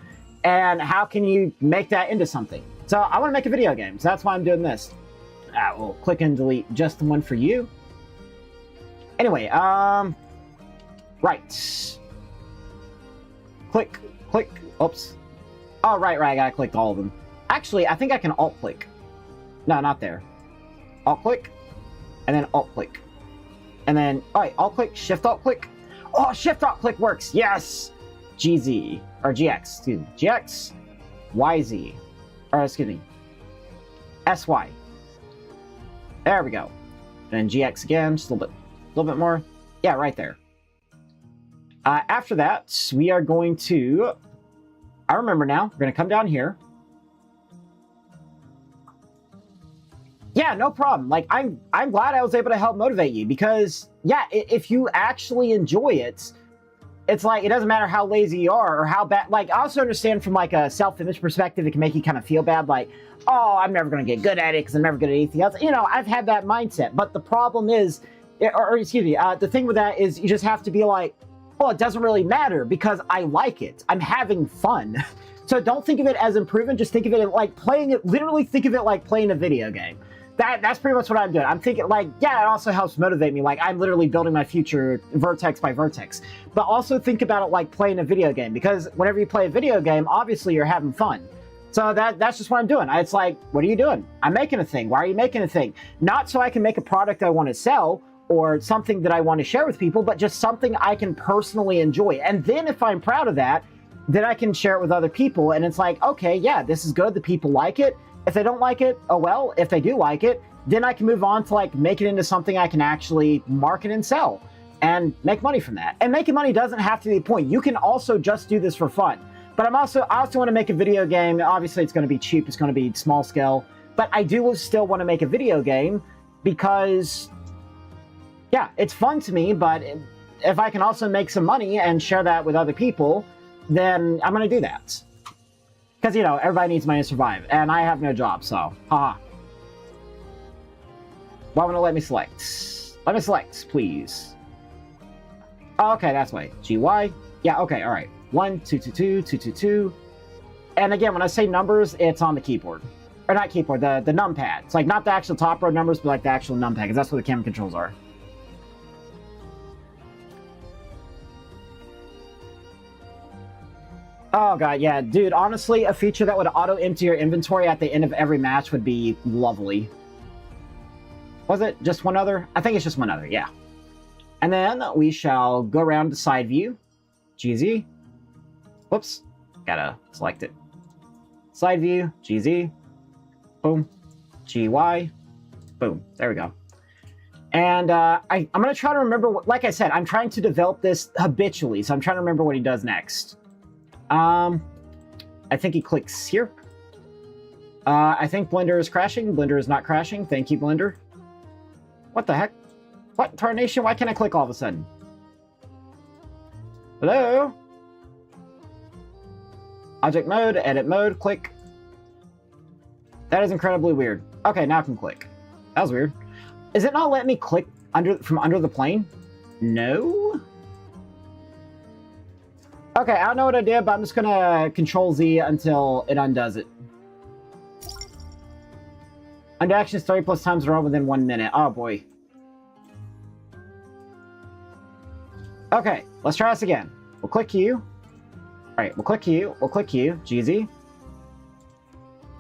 and how can you make that into something. So I want to make a video game, so that's why I'm doing this. We'll click and delete just the one for you. Anyway, right. Click, oops. Oh, right, I gotta click all of them. Actually, I think I can alt-click. No, not there. Alt-click, and then alt-click. And then, alright, alt-click, shift-alt-click. Oh, shift-alt-click works, yes! GZ, or GX, excuse me. GX, YZ, or excuse me, SY. There we go. Then GX again, just a little bit more. Yeah, right there. After that, we are going to... I remember now. We're going to come down here. Yeah, no problem. Like, I'm glad I was able to help motivate you because, yeah, if you actually enjoy it, it's like, it doesn't matter how lazy you are or how bad... Like, I also understand from, like, a self-image perspective, it can make you kind of feel bad, like, oh, I'm never going to get good at it because I'm never good at anything else. You know, I've had that mindset. But the problem is... Or excuse me, the thing with that is you just have to be like, well, it doesn't really matter because I like it. I'm having fun. So don't think of it as improving. Just think of it like playing it. Literally think of it like playing a video game. That's pretty much what I'm doing. I'm thinking like, yeah, it also helps motivate me. Like I'm literally building my future vertex by vertex. But also think about it like playing a video game because whenever you play a video game, obviously you're having fun. So that's just what I'm doing. It's like, what are you doing? I'm making a thing. Why are you making a thing? Not so I can make a product I want to sell, or something that I want to share with people, but just something I can personally enjoy. And then if I'm proud of that, then I can share it with other people. And it's like, okay, yeah, this is good. The people like it. If they don't like it, oh well. If they do like it, then I can move on to like make it into something I can actually market and sell and make money from that. And making money doesn't have to be the point. You can also just do this for fun. But I also want to make a video game. Obviously, it's going to be cheap. It's going to be small scale. But I do still want to make a video game because... yeah, it's fun to me, but if I can also make some money and share that with other people, then I'm going to do that. Because, you know, everybody needs money to survive, and I have no job, so, haha. Why won't it let me select? Let me select, please. Oh, okay, that's why. GY. Yeah, okay, all right. 1, 2, 2, 2, 2, 2, 2. And again, when I say numbers, it's on the keyboard. Or not keyboard, the numpad. It's like not the actual top row numbers, but like the actual numpad, because that's what the camera controls are. Oh god, yeah, dude, honestly, a feature that would auto-empty your inventory at the end of every match would be lovely. Was it just one other? I think it's just one other, yeah. And then we shall go around to side view. GZ. Whoops. Gotta select it. Side view, GZ. Boom. GY. Boom. There we go. And I'm going to try to remember, like I said, I'm trying to develop this habitually, so I'm trying to remember what he does next. I think he clicks here. I think Blender is crashing. Blender is not crashing. Thank you, Blender. What the heck? What tarnation? Why can't I click all of a sudden? Hello? Object mode, edit mode, click. That is incredibly weird. Okay, now I can click. That was weird. Is it not letting me click from under the plane? No? Okay, I don't know what I did, but I'm just gonna Control Z until it undoes it. Undo actions 30 plus times in a row within 1 minute. Oh boy. Okay, let's try this again. We'll click U. Alright, we'll click U. We'll click U. GZ.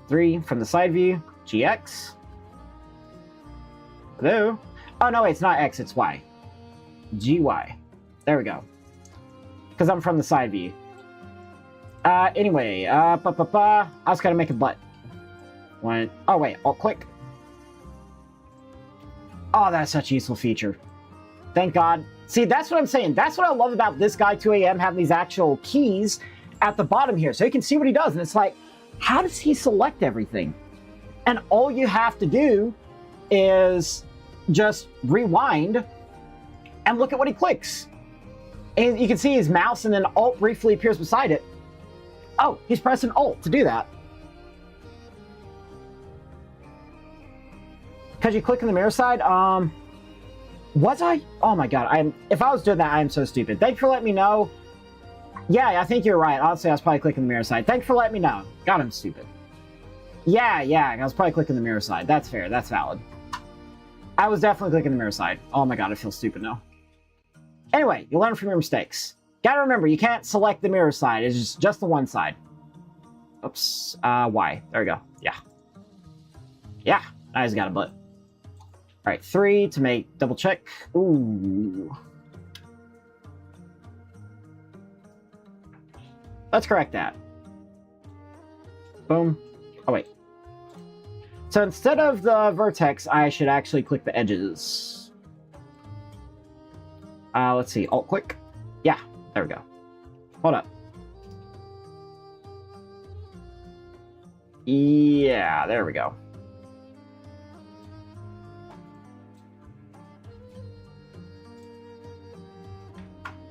3 from the side view. GX. Hello? Oh no, wait, it's not X, it's Y. GY. There we go. Because I'm from the side view. Anyway, I just gotta make a butt. One. Oh wait, Alt click. Oh, that's such a useful feature. Thank God. See, that's what I'm saying. That's what I love about this guy, 2AM, having these actual keys at the bottom here. So you can see what he does. And it's like, how does he select everything? And all you have to do is just rewind and look at what he clicks. And you can see his mouse and then Alt briefly appears beside it. Oh, he's pressing Alt to do that. Because you click in the mirror side, was I? Oh my god, if I was doing that, I am so stupid. Thanks for letting me know. Yeah, I think you're right. Honestly, I was probably clicking the mirror side. Thanks for letting me know. God, I'm stupid. Yeah, I was probably clicking the mirror side. That's fair, that's valid. I was definitely clicking the mirror side. Oh my god, I feel stupid now. Anyway, you learn from your mistakes. Gotta remember, you can't select the mirror side. It's just the one side. Oops, Y. There we go. Yeah. Yeah, I just got a butt. Alright, 3 to make double check. Ooh. Let's correct that. Boom. Oh, wait. So instead of the vertex, I should actually click the edges. Let's see. Alt click. Yeah, there we go. Hold up. Yeah, there we go.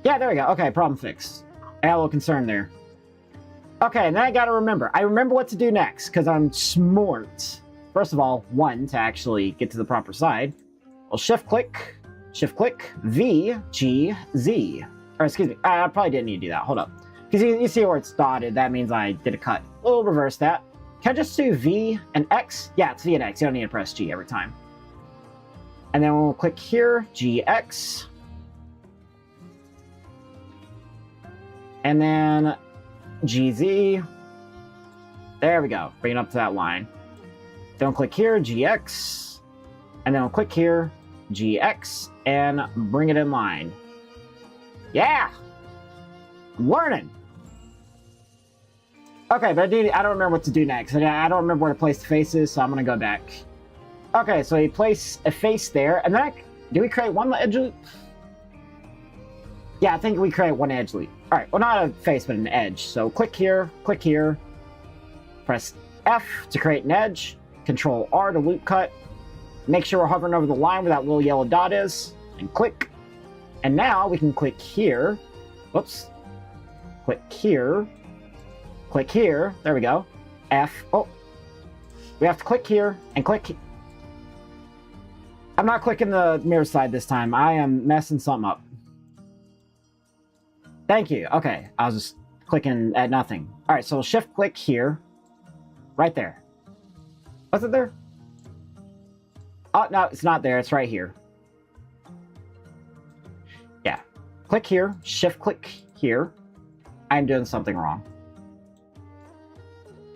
Yeah, there we go. Okay, problem fixed. I had a little concern there. Okay, and then I gotta remember. I remember what to do next, because I'm smart. First of all, 1 to actually get to the proper side. Well, shift click, V, G, Z. Or excuse me, I probably didn't need to do that. Hold up. Because you see where it's dotted, that means I did a cut. We'll reverse that. Can I just do V and X? Yeah, it's V and X. You don't need to press G every time. And then we'll click here, GX. And then GZ. There we go. Bring it up to that line. Then we'll click here, GX. And then we'll click here, GX. And bring it in line. Yeah! I'm learning! Okay, but I don't remember what to do next. I don't remember where to place the faces, so I'm going to go back. Okay, so you place a face there. And then do we create one edge loop? Yeah, I think we create one edge loop. Alright, well, not a face, but an edge. So click here, press F to create an edge, Control R to loop cut. Make sure we're hovering over the line where that little yellow dot is, and click. And now we can click here. Whoops. Click here. Click here. There we go. F. Oh. We have to click here and click. I'm not clicking the mirror side this time. I am messing something up. Thank you. Okay, I was just clicking at nothing. All right, so we'll shift click here. Right there. Was it there? Oh, no, it's not there. It's right here. Yeah. Click here. Shift click here. I'm doing something wrong.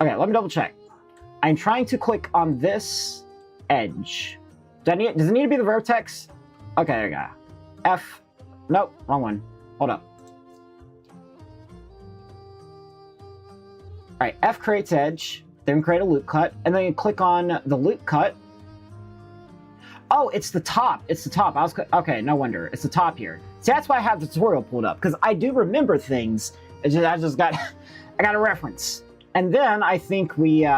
Okay, let me double check. I'm trying to click on this edge. Does it need to be the vertex? Okay, there we go. F. Nope, wrong one. Hold up. Alright, F creates edge. Then create a loop cut. And then you click on the loop cut. Oh, it's the top. It's the top. Okay, no wonder. It's the top here. See, that's why I have the tutorial pulled up. Because I do remember things. I just got... I got a reference. And then I think we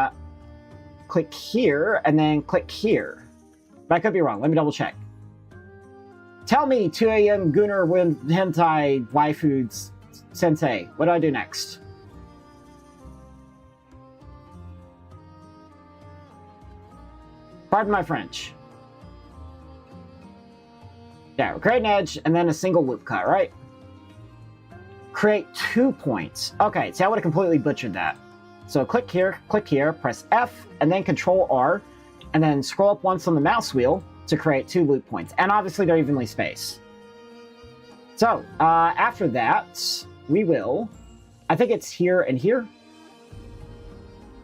click here and then click here. But I could be wrong. Let me double check. Tell me, 2 a.m. Gunnar Hentai Waifu Sensei. What do I do next? Pardon my French. Yeah, create an edge and then a single loop cut, right? Create 2 points. Okay, see, I would have completely butchered that. So click here, press F, and then Control R, and then scroll up once on the mouse wheel to create 2 loop points. And obviously they're evenly spaced. So, after that, we will... I think it's here and here?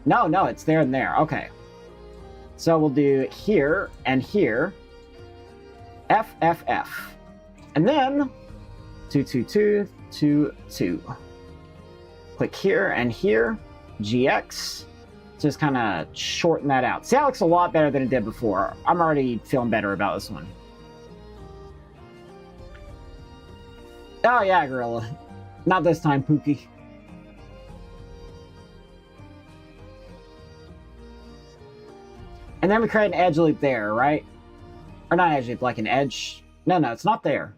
No, it's there and there. Okay. So we'll do here and here. F, F, F. And then 2, 2, 2, 2, 2. Click here and here. GX. Just kind of shorten that out. See, that looks a lot better than it did before. I'm already feeling better about this one. Oh yeah, Gorilla. Not this time, Pookie. And then we create an edge loop there, right? Or not edge loop, like an edge. No, it's not there.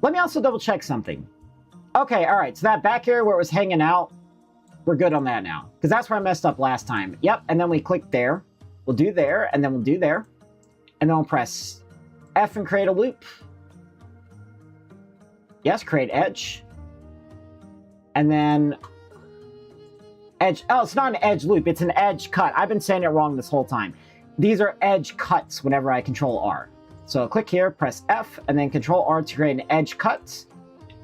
Let me also double check something. Okay, alright, so that back area where it was hanging out, we're good on that now. Because that's where I messed up last time. Yep, and then we click there. We'll do there, and then we'll do there. And then we'll press F and create a loop. Yes, create edge. And then... edge. Oh, it's not an edge loop, it's an edge cut. I've been saying it wrong this whole time. These are edge cuts whenever I Control R. So click here, press F, and then Control R to create an edge cut.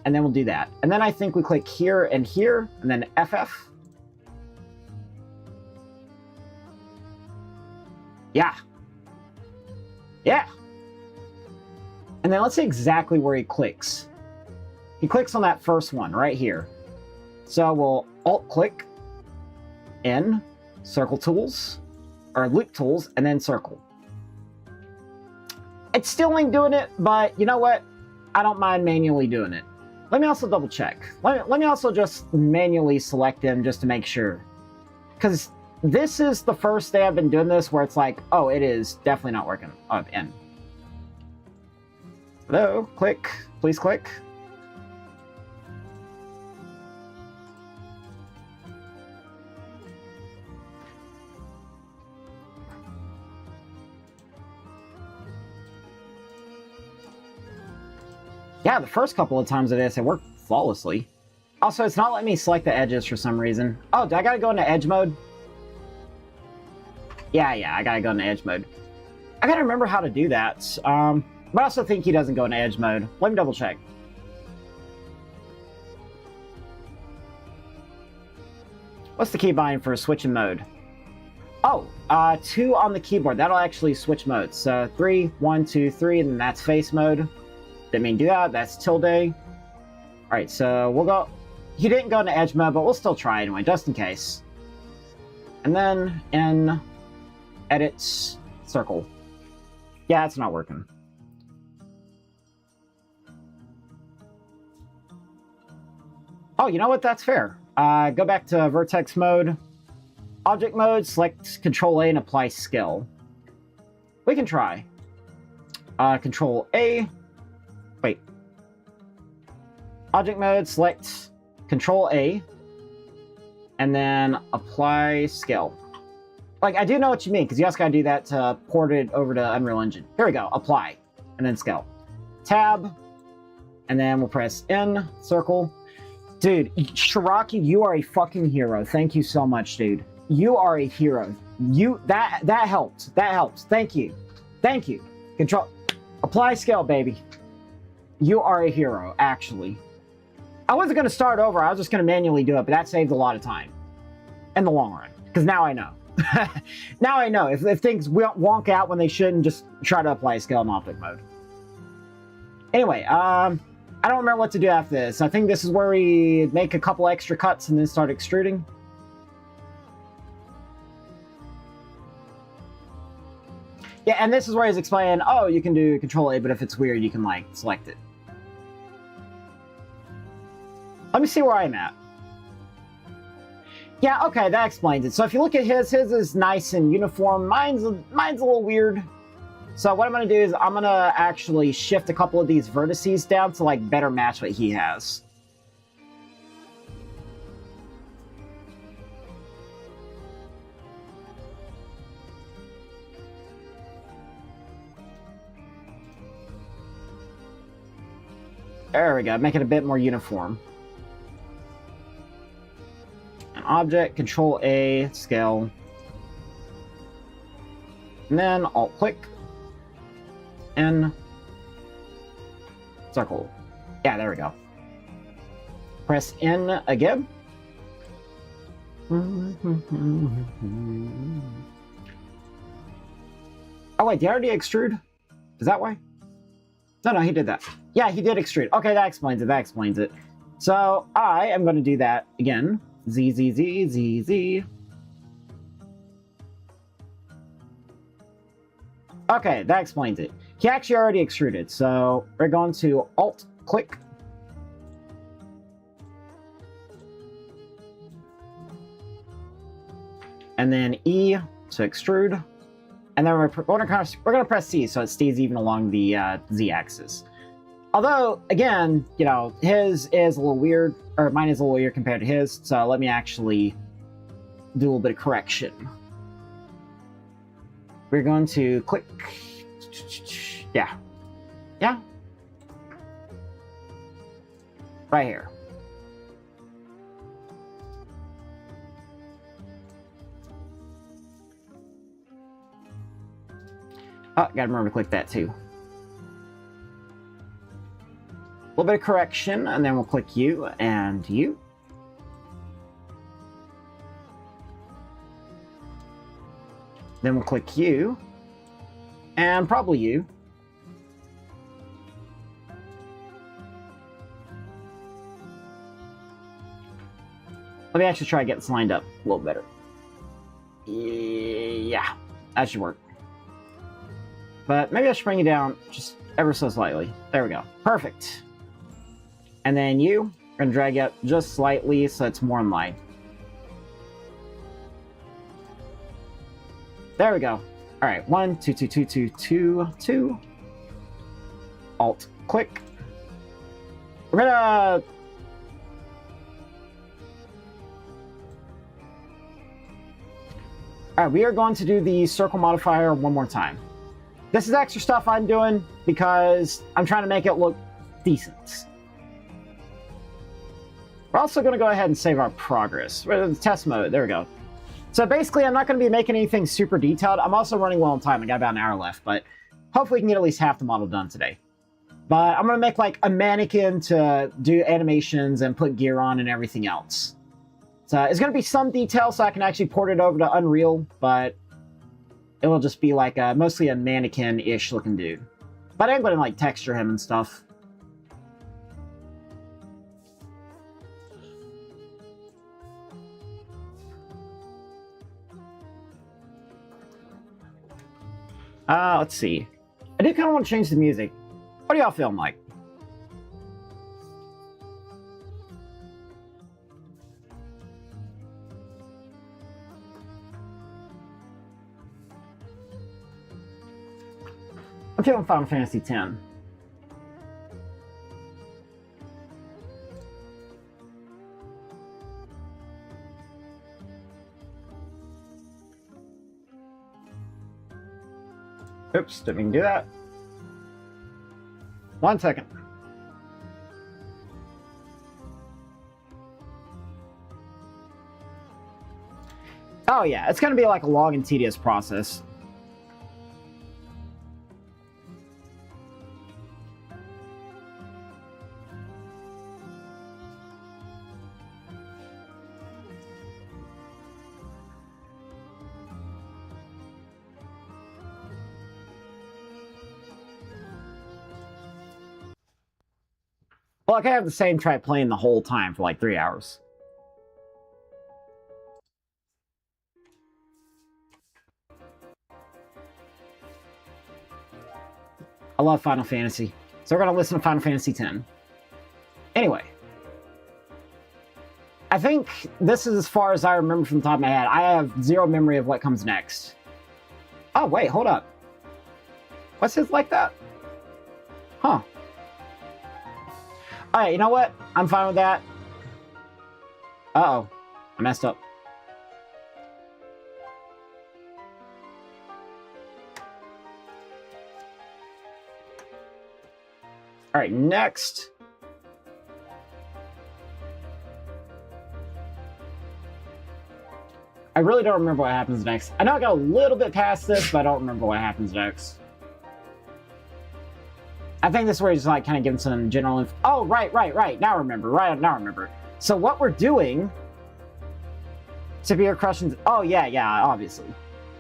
And then we'll do that. And then I think we click here, and then FF. Yeah. Yeah. And then let's see exactly where he clicks. He clicks on that first one right here. So we'll Alt-click in Circle Tools, or Loop Tools, and then Circle. It still ain't doing it, but you know what? I don't mind manually doing it. Let me also double check. Let me also just manually select them just to make sure. Because this is the first day I've been doing this where it's like, oh, it is definitely not working. Oh, in. Hello? Click. Please click. Yeah, the first couple of times of this, it worked flawlessly. Also, it's not letting me select the edges for some reason. Oh, do I gotta go into edge mode? Yeah, I gotta go into edge mode. I gotta remember how to do that. But I also think he doesn't go into edge mode. Let me double check. What's the keybind for switching mode? Oh, 2 on the keyboard. That'll actually switch modes. So 3, 1, 2, 3, and then that's face mode. Didn't mean to do that. That's tilde. Alright, so we'll go... He didn't go into edge mode, but we'll still try anyway, just in case. And then in edit circle. Yeah, it's not working. Oh, you know what? That's fair. Go back to vertex mode. Object mode, select Control A and apply skill. We can try. Control A. Wait. Object mode, select Control A. And then apply skill. Like, I do know what you mean, because you also gotta do that to port it over to Unreal Engine. Here we go. Apply. And then scale. Tab. And then we'll press N, circle. Dude, Shiraki, you are a fucking hero. Thank you so much, dude. You are a hero. That helped. That helps. Thank you. Thank you. Control. Apply skill, baby. You are a hero, actually. I wasn't going to start over. I was just going to manually do it, but that saved a lot of time. In the long run. Because now I know. Now I know. If things wonk out when they shouldn't, just try to apply skill in object mode. Anyway, I don't remember what to do after this. I think this is where we make a couple extra cuts and then start extruding. Yeah, and this is where he's explaining, oh, you can do Control A, but if it's weird, you can, like, select it. Let me see where I'm at. Yeah, okay, that explains it. So if you look at his is nice and uniform. Mine's a little weird. So what I'm going to do is I'm going to actually shift a couple of these vertices down to, like, better match what he has. There we go, make it a bit more uniform. An object, Control A, scale. And then Alt click. And circle. Yeah, there we go. Press N again. Oh wait, did I already extrude? Is that why? No, he did that. Yeah, he did extrude. Okay, that explains it. That explains it. So I am going to do that again. Z, Z, Z, Z, Z. Okay, that explains it. He actually already extruded, so we're going to Alt-click. And then E to extrude. And then we're going to press C so it stays even along the Z-axis. Although, again, you know, his is a little weird, or mine is a little weird compared to his, so let me actually do a little bit of correction. We're going to click. Yeah. Yeah. Right here. Oh, gotta remember to click that too. A little bit of correction, and then we'll click you and you. Then we'll click you, and probably you. Let me actually try to get this lined up a little better. Yeah, that should work. But maybe I should bring you down just ever so slightly. There we go. Perfect. And then you, I'm going to drag it up just slightly so it's more in line. There we go. All right, 1, 2, 2, 2, 2, 2, 2. Alt, click. We're gonna... All right, we are going to do the circle modifier one more time. This is extra stuff I'm doing because I'm trying to make it look decent. We're also going to go ahead and save our progress. Test mode, there we go. So basically, I'm not going to be making anything super detailed. I'm also running low on time. I got about an hour left, but hopefully we can get at least half the model done today. But I'm going to make like a mannequin to do animations and put gear on and everything else. So it's going to be some detail so I can actually port it over to Unreal, but it will just be like mostly a mannequin-ish looking dude. But I'm going to like texture him and stuff. Let's see. I do kind of want to change the music. What do y'all feeling like? I'm feeling Final Fantasy X. Oops, didn't mean to do that. 1 second. Oh yeah, it's going to be like a long and tedious process. Well, like I have the same try playing the whole time for like 3 hours. I love Final Fantasy. So we're going to listen to Final Fantasy X. Anyway. I think this is as far as I remember from the top of my head. I have zero memory of what comes next. Oh, wait, hold up. What's his like that? Huh. Alright, you know what? I'm fine with that. Uh-oh. I messed up. Alright, next. I really don't remember what happens next. I know I got a little bit past this, but I don't remember what happens next. I think this is where he's like kind of giving some general info. Oh, right. Now I remember. So what we're doing... Severe questions. Oh, yeah, obviously.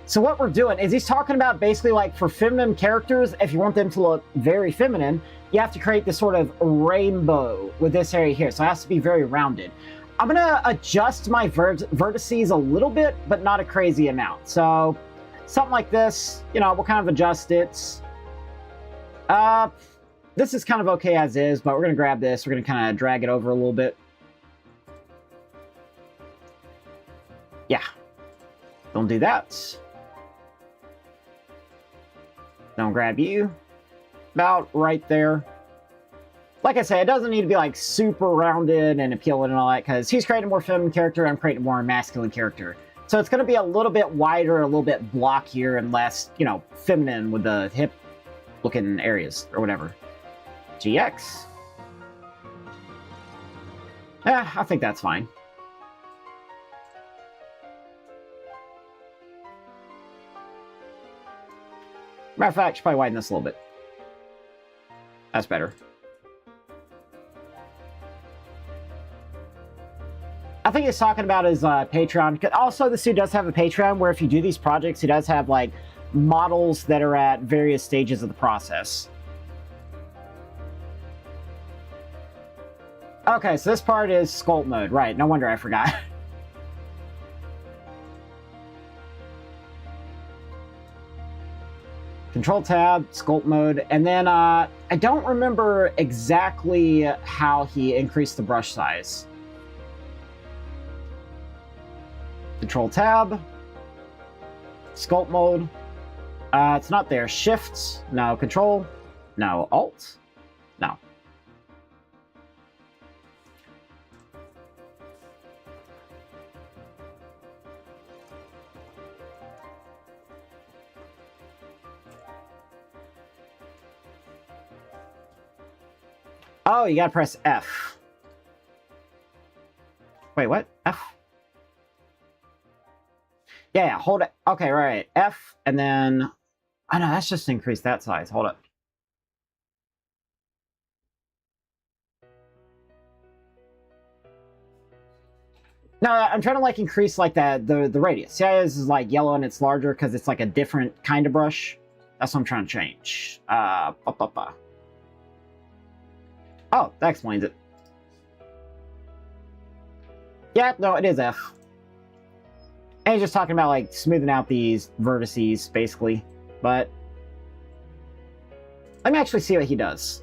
So what we're doing is he's talking about basically like for feminine characters, if you want them to look very feminine, you have to create this sort of rainbow with this area here. So it has to be very rounded. I'm going to adjust my vertices a little bit, but not a crazy amount. So something like this, you know, we'll kind of adjust it. This is kind of okay as is, but we're going to grab this. We're going to kind of drag it over a little bit. Yeah. Don't do that. Don't grab you. About right there. Like I say, it doesn't need to be like super rounded and appealing and all that, because he's creating a more feminine character, I'm creating a more masculine character. So it's going to be a little bit wider, a little bit blockier, and less, you know, feminine with the hip looking areas or whatever. GX. Yeah, I think that's fine. Matter of fact, should probably widen this a little bit. That's better. I think he's talking about his Patreon. Also, this dude does have a Patreon where if you do these projects, he does have like models that are at various stages of the process. Okay, so this part is sculpt mode. Right, no wonder I forgot. Control tab, sculpt mode, and then I don't remember exactly how he increased the brush size. Control tab, sculpt mode. It's not there. Shift, no. Control, no. Alt, no. Oh, you gotta press F. Wait, what? F? Yeah, hold it. Okay, right. F, and then... Oh, no, that's just increased that size. Hold up. No, I'm trying to, like, increase, like, the radius. See how this is, like, yellow and it's larger because it's, like, a different kind of brush? That's what I'm trying to change. Oh, that explains it. Yeah, no, it is F. And he's just talking about, like, smoothing out these vertices, basically. But let me actually see what he does.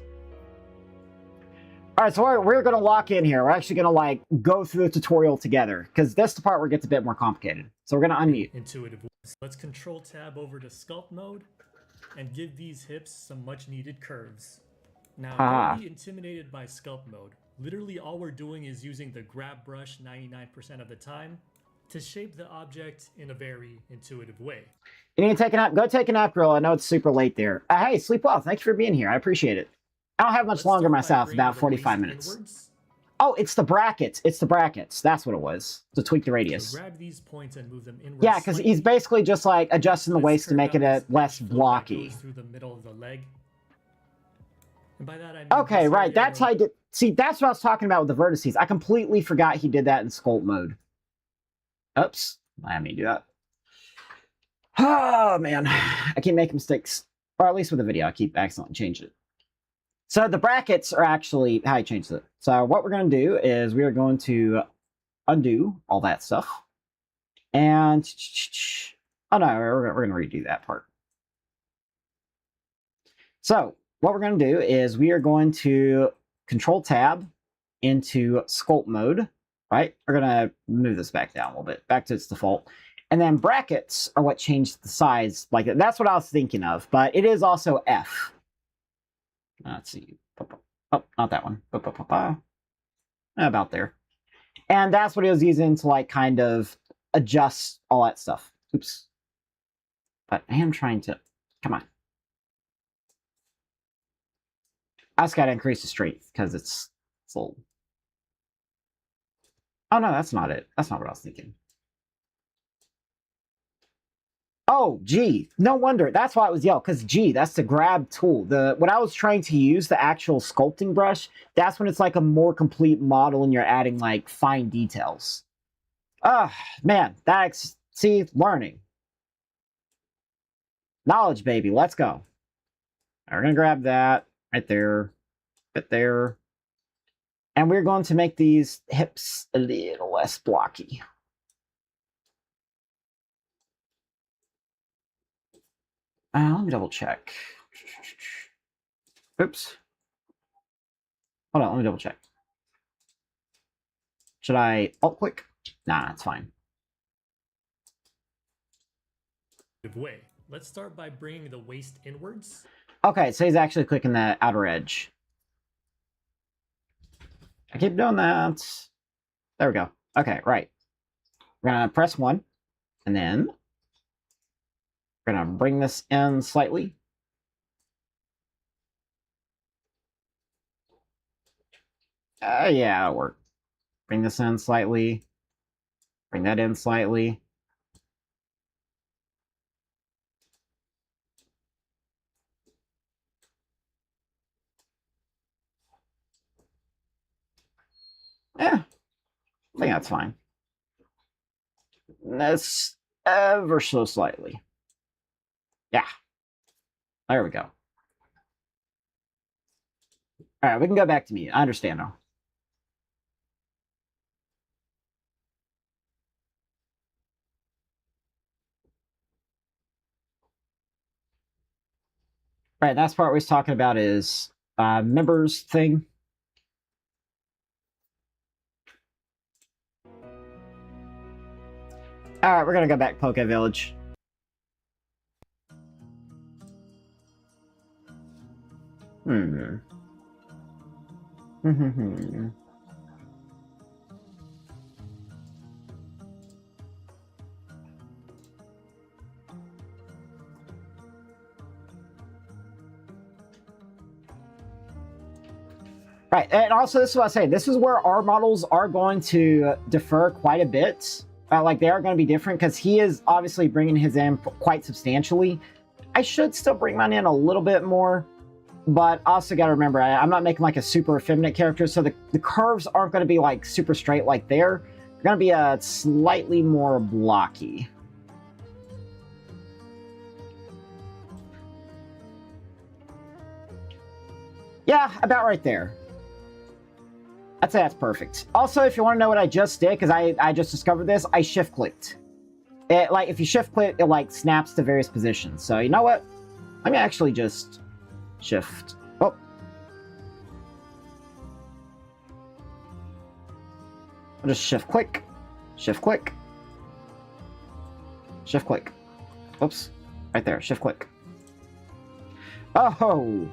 Alright, so we're going to lock in here. We're actually going to, like, go through the tutorial together. Because this is the part where it gets a bit more complicated. So we're going to unmute. Intuitive. Let's control tab over to sculpt mode and give these hips some much needed curves. Now, don't be intimidated by sculpt mode. Literally all we're doing is using the grab brush 99% of the time to shape the object in a very intuitive way. You need to take a nap? Go take a nap, girl. I know it's super late there. Hey, sleep well. Thank you for being here. I appreciate it. I don't have much longer myself, about 45 minutes. Inwards, Oh, it's the brackets. It's the brackets. That's what it was. To tweak the radius. So grab these points and move them inward. Yeah, because he's basically just like adjusting the waist to make it less blocky. Through the middle of the leg. And by that I mean okay, right. That's how I did. See, that's what I was talking about with the vertices. I completely forgot he did that in sculpt mode. Oops. I didn't mean to do that. Oh, man. I keep making mistakes. Or at least with the video, I keep accidentally changing it. So the brackets are actually how I changed it. So what we're going to do is we are going to undo all that stuff. And... oh, no, we're going to redo that part. So what we're going to do is we are going to Control-Tab into sculpt mode, right? We're going to move this back down a little bit, back to its default. And then brackets are what changed the size. Like that's what I was thinking of, but it is also F. Let's see. Oh, not that one. About there. And that's what he was using to like kind of adjust all that stuff. Oops. But I am trying to... come on. I just gotta increase the strength because it's full. Oh no, that's not it. That's not what I was thinking. Oh, G. No wonder. That's why it was yellow, because G, that's the grab tool. When I was trying to use the actual sculpting brush, that's when it's like a more complete model and you're adding like fine details. Ah, man, that's, see, learning. Knowledge, baby. Let's go. We're going to grab that right there, right there. And we're going to make these hips a little less blocky. Let me double check. Oops. Hold on, let me double check. Should I alt click? Nah, it's fine. Way. Let's start by bringing the waist inwards. Okay, so he's actually clicking the outer edge. I keep doing that. There we go. Okay, right. We're gonna press 1, and then we're going to bring this in slightly. Yeah, that'll work. Bring this in slightly. Bring that in slightly. Yeah, I think that's fine. That's ever so slightly. Yeah. There we go. All right, we can go back to me. I understand now. All right, that's part we was talking about is members thing. All right, we're gonna go back Poke Village. Right, and also this is what I say. This is where our models are going to differ quite a bit. Like they are going to be different because he is obviously bringing his in quite substantially. I should still bring mine in a little bit more. But also got to remember, I'm not making like a super effeminate character, so the curves aren't going to be like super straight like there. They're going to be slightly more blocky. Yeah, about right there. I'd say that's perfect. Also, if you want to know what I just did, because I just discovered this, I shift-clicked. Like, if you shift-click, it like snaps to various positions. So, you know what? Let me actually just... shift. Oh. I'll just shift click. Shift click. Shift click. Oops. Right there. Shift click. Oh.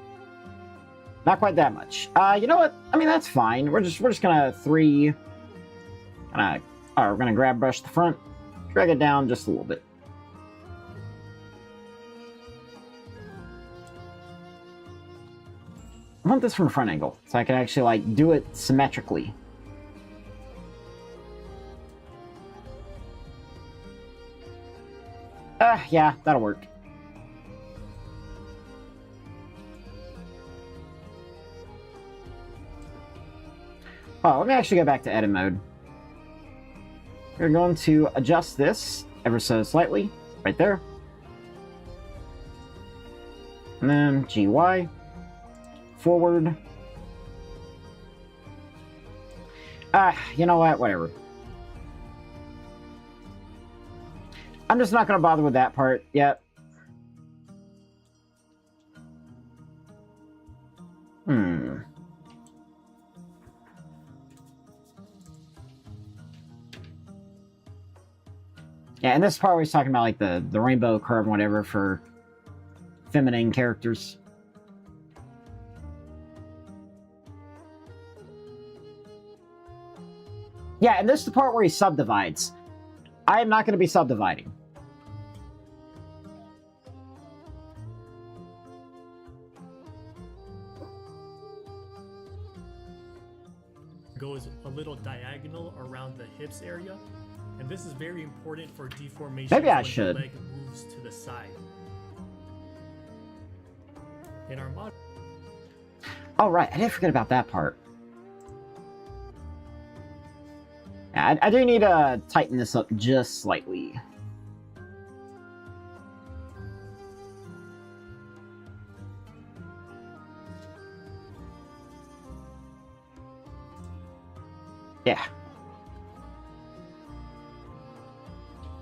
Not quite that much. You know what? I mean, that's fine. We're just gonna we're gonna grab brush the front, drag it down just a little bit. I want this from a front angle, so I can actually, like, do it symmetrically. Yeah, that'll work. Oh, let me actually go back to edit mode. We're going to adjust this ever so slightly, right there. And then GY, forward. You know what? Whatever. I'm just not going to bother with that part yet. Yeah, and this part where he's talking about like the rainbow curve and whatever for feminine characters. Yeah, and this is the part where he subdivides. I am not going to be subdividing. Goes a little diagonal around the hips area, and this is very important for deformation. Maybe I when should. The leg moves to the side. In our model. Oh right, I did forget about that part. Yeah, I do need to tighten this up just slightly. Yeah.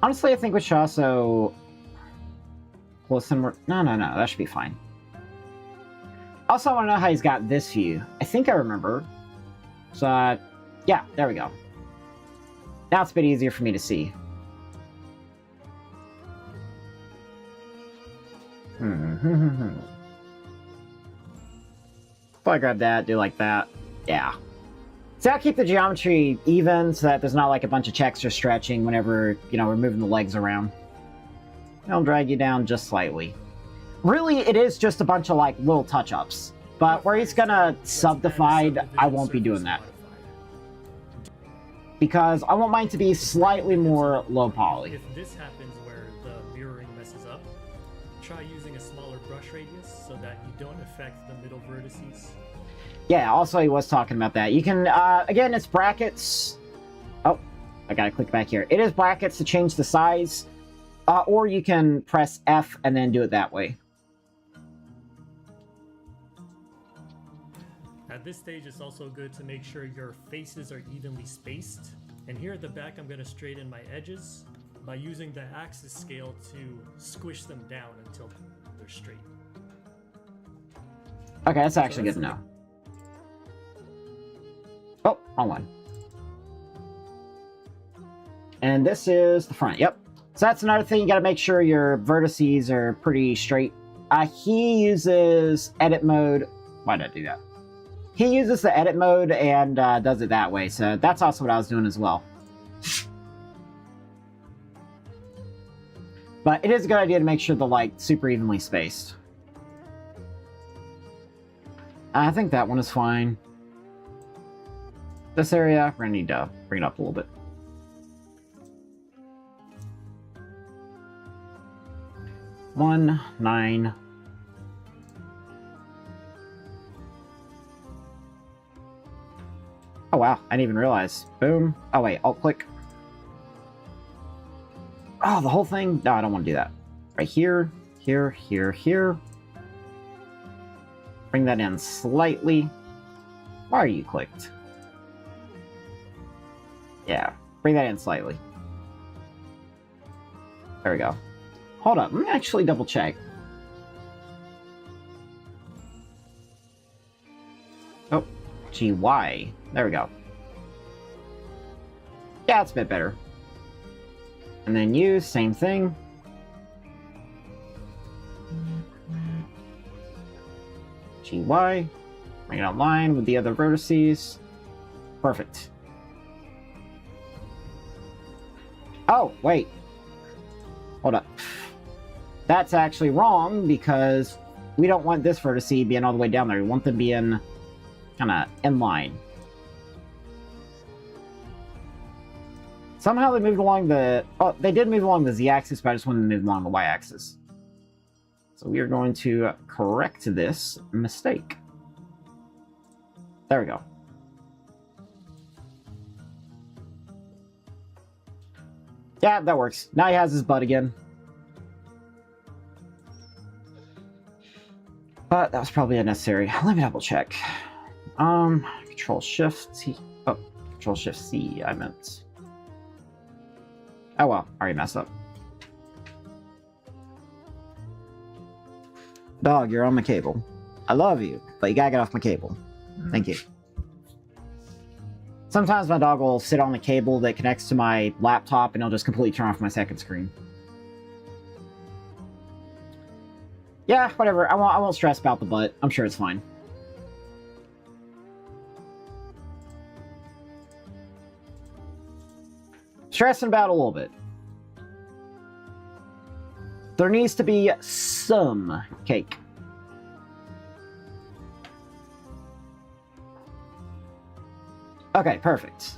Honestly, I think we should also pull some more. No, that should be fine. Also, I want to know how he's got this view. I think I remember. So, yeah, there we go. Now it's a bit easier for me to see. So I grab that, do like that. Yeah. So I'll keep the geometry even so that there's not like a bunch of checks or stretching whenever, you know, we're moving the legs around. I'll drag you down just slightly. Really, it is just a bunch of like little touch-ups. But where he's gonna subdivide, I won't be doing that. Because I want mine to be slightly more low poly. If this happens where the mirroring messes up, try using a smaller brush radius so that you don't affect the middle vertices. Yeah, also he was talking about that. You can, again, it's brackets. Oh, I gotta click back here. It is brackets to change the size. Or you can press F and then do it that way. At this stage, it's also good to make sure your faces are evenly spaced. And here at the back, I'm going to straighten my edges by using the axis scale to squish them down until they're straight. Okay, that's actually good to know. Oh, wrong one. And this is the front, yep. So that's another thing, you gotta make sure your vertices are pretty straight. He uses edit mode. Why did I do that? He uses the edit mode and does it that way, so that's also what I was doing as well. But it is a good idea to make sure they're like super evenly spaced. I think that one is fine. This area, we're gonna need to bring it up a little bit. One, 9. Oh wow, I didn't even realize. Boom. Oh wait, alt click. Oh, the whole thing? No, I don't want to do that. Right here, here, here, here. Bring that in slightly. Why are you clicked? Yeah, bring that in slightly. There we go. Hold up, let me actually double check. Oh, GY. There we go. Yeah, it's a bit better. And then you, same thing. GY. Bring it online with the other vertices. Perfect. Oh, wait. Hold up. That's actually wrong because we don't want this vertice being all the way down there. We want them being kind of in line. Somehow they moved along the... Oh, they did move along the z-axis, but I just wanted to move along the y-axis. So we are going to correct this mistake. There we go. Yeah, that works. Now he has his butt again. But that was probably unnecessary. Let me double check. Control Shift T. Oh, Control Shift C, I meant. Oh well, I already messed up. Dog, you're on my cable. I love you, but you gotta get off my cable. Thank you. Sometimes my dog will sit on the cable that connects to my laptop and it'll just completely turn off my second screen. Yeah, whatever. I won't stress about the butt. I'm sure it's fine. Stressing about it a little bit. There needs to be some cake. Okay, perfect.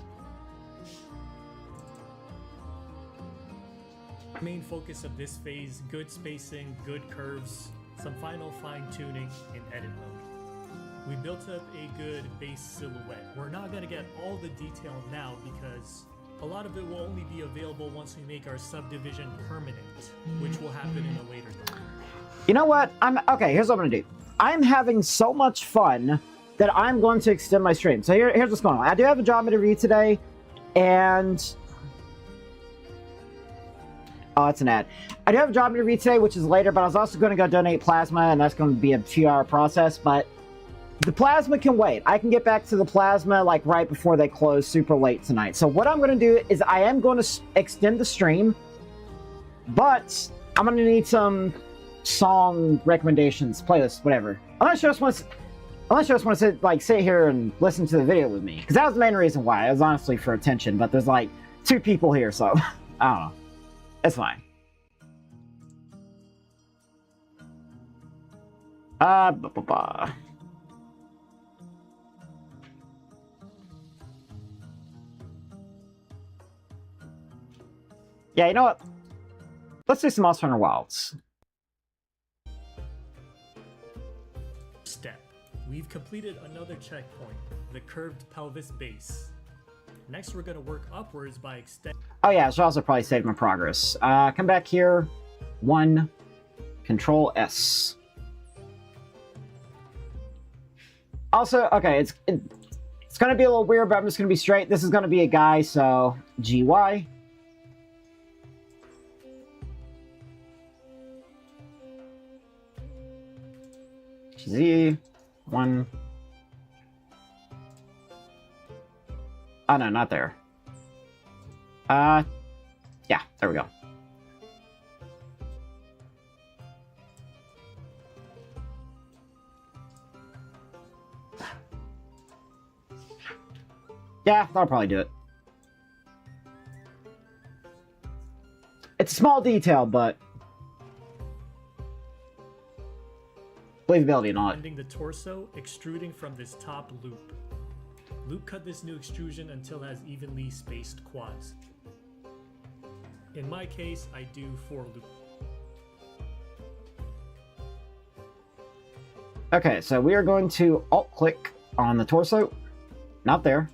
Main focus of this phase, good spacing, good curves, some final fine-tuning in edit mode. We built up a good base silhouette. We're not going to get all the detail now because a lot of it will only be available once we make our subdivision permanent, which will happen in a later time. You know what? Okay, here's what I'm going to do. I'm having so much fun that I'm going to extend my stream. So here's what's going on. I do have a job to read today, and... Oh, it's an ad. I do have a job to read today, which is later, but I was also going to go donate plasma, and that's going to be a few-hour process, but the plasma can wait. I can get back to the plasma, like, right before they close super late tonight. So what I'm going to do is I am going to extend the stream, but I'm going to need some song recommendations, playlists, whatever. Unless you just want to sit, like, sit here and listen to the video with me. Because that was the main reason why. It was honestly for attention, but there's, like, 2 people here, so I don't know. It's fine. Yeah, you know what? Let's do some Monster Hunter Wilds. Step. We've completed another checkpoint, the curved pelvis base. Next, we're going to work upwards by extending... Oh yeah, I should also probably save my progress. Come back here. 1. Control S. Also, okay, it's going to be a little weird, but I'm just going to be straight. This is going to be a guy, so GY. Z. 1. Oh, no, not there. Yeah, there we go. Yeah, that'll probably do it. It's a small detail, but believability not. Ending the torso, extruding from this top loop. Loop cut this new extrusion until it has evenly spaced quads. In my case, I do 4 loop. Okay, so we are going to alt-click on the torso. Not there.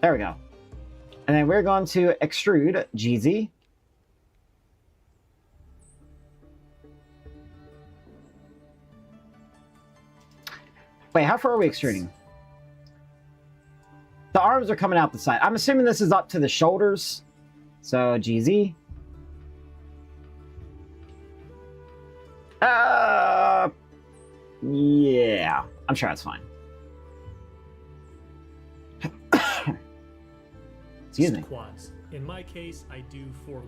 There we go. And then we're going to extrude GZ. Wait, how far are we extruding? The arms are coming out the side. I'm assuming this is up to the shoulders. So, GZ. Yeah. I'm sure that's fine. Excuse me. Quads. In my case, I do 4.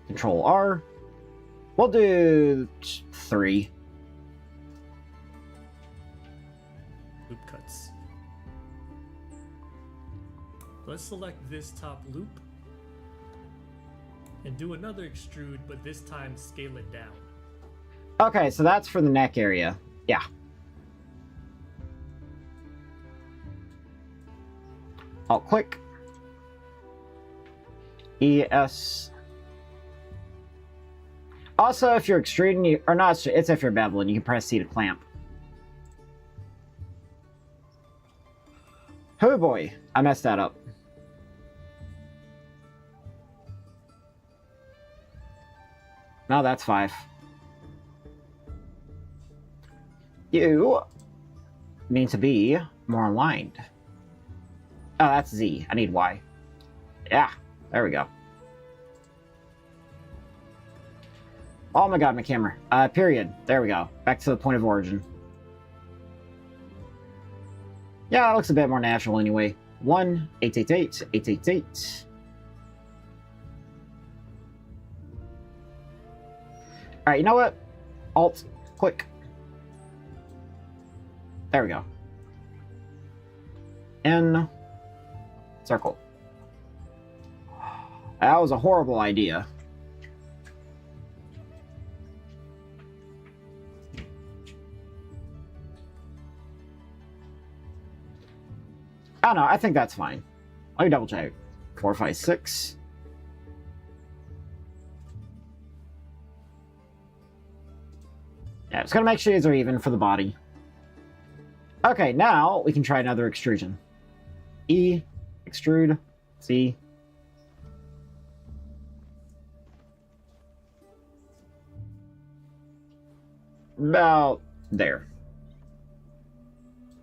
Control R. We'll do 3. Loop cuts. Let's select this top loop and do another extrude, but this time scale it down. Okay, so that's for the neck area. Yeah. Alt click. ES. Also, if you're extruding, or not, it's if you're beveling, you can press C to clamp. Oh boy, I messed that up. No, that's 5. You need to be more aligned. Oh, that's Z. I need Y. Yeah, there we go. Oh my god, my camera. Period. There we go. Back to the point of origin. Yeah, it looks a bit more natural anyway. 1, 888, 888. Alright, you know what? Alt, click. There we go. N, circle. That was a horrible idea. I don't know, I think that's fine. Let me double check. 4, 5, 6. Yeah, just gonna make sure these are even for the body. Okay, now we can try another extrusion. E, extrude, C. About there.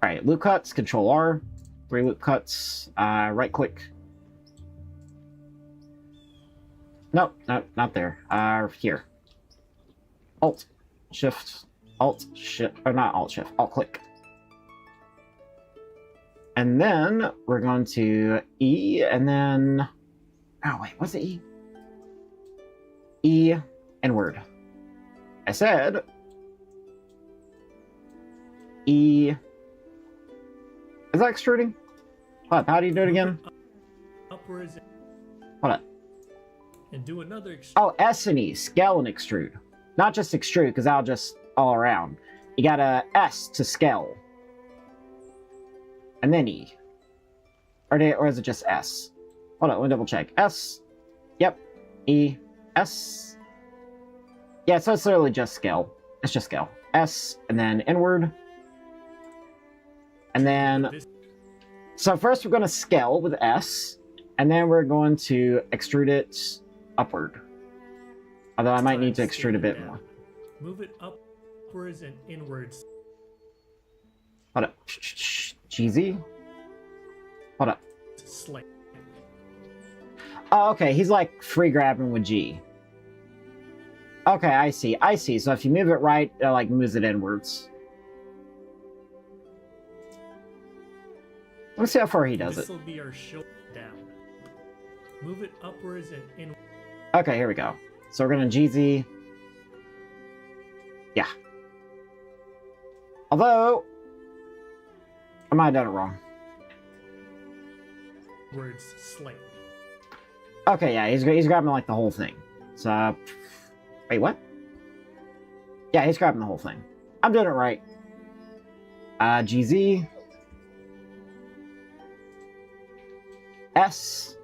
Alright, loop cuts, Control R. 3 loop cuts, right click. Nope, nope, not there. Here. Alt, Shift, Alt, Shift, or not Alt, Shift, Alt click. And then we're going to E, and then... Oh, wait, what's the E? E, inward. I said... E... Is that extruding? Hold up, how do you do it again? Upwards. Hold up. And do another extrude. Oh, S and E, scale and extrude. Not just extrude, because that'll just all around. You got a S to scale. And then E. Or is it just S? Hold on, let me double check. S. Yep. E. S. Yeah, so it's literally just scale. It's just scale. S, and then inward. And then... So first we're going to scale with S, and then we're going to extrude it upward. Although I might need to extrude a bit more. Move it upwards and inwards. Hold up. GZ? Hold up. Slight. Oh, okay. He's like free grabbing with G. Okay, I see. I see. So if you move it right, it like moves it inwards. Let's see how far he does it. This will be our shoulder down. Move it upwards and inwards. Okay, here we go. So we're gonna GZ. Yeah. Although, I might have done it wrong. Words slightly. Okay, yeah, he's grabbing like the whole thing. So, wait, what? Yeah, he's grabbing the whole thing. I'm doing it right. GZ. S.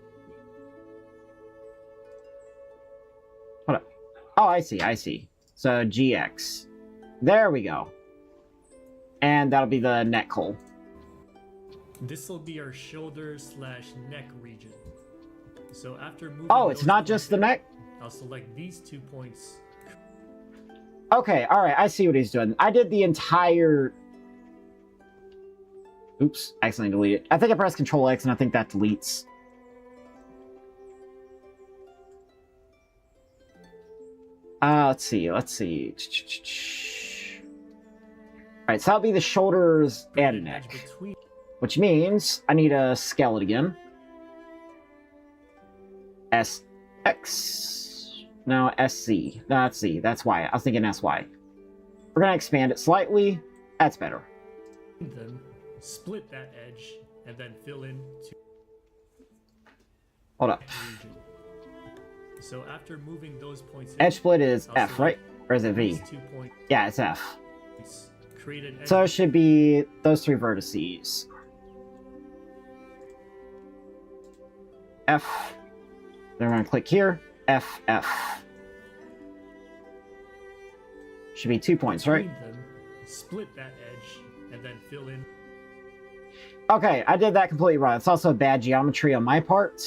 Hold up. Oh, I see, I see. So GX. There we go. And that'll be the neck hole. This will be our shoulder/neck region. So after moving... Oh, it's not just the neck? I'll select these 2 points. Okay, alright, I see what he's doing. I did the entire... Oops, I accidentally deleted it. I think I pressed Control X and I think that deletes. Let's see. Alright, so that'll be the shoulders and neck. Which means I need to scale it again. SX. No, SC. No, that's C. That's Y. I was thinking SY. We're going to expand it slightly. That's better. Then split that edge and then fill in to Hold up. region. So after moving those points in, Edge split is I'll F, right? Or is it V? these 2 points. Yeah, it's F. Create an edge. So it should be those 3 vertices. F. Then we're going to click here, F, F. Should be 2 points, right? Between them, split that edge, and then fill in. Okay, I did that completely wrong. It's also bad geometry on my part.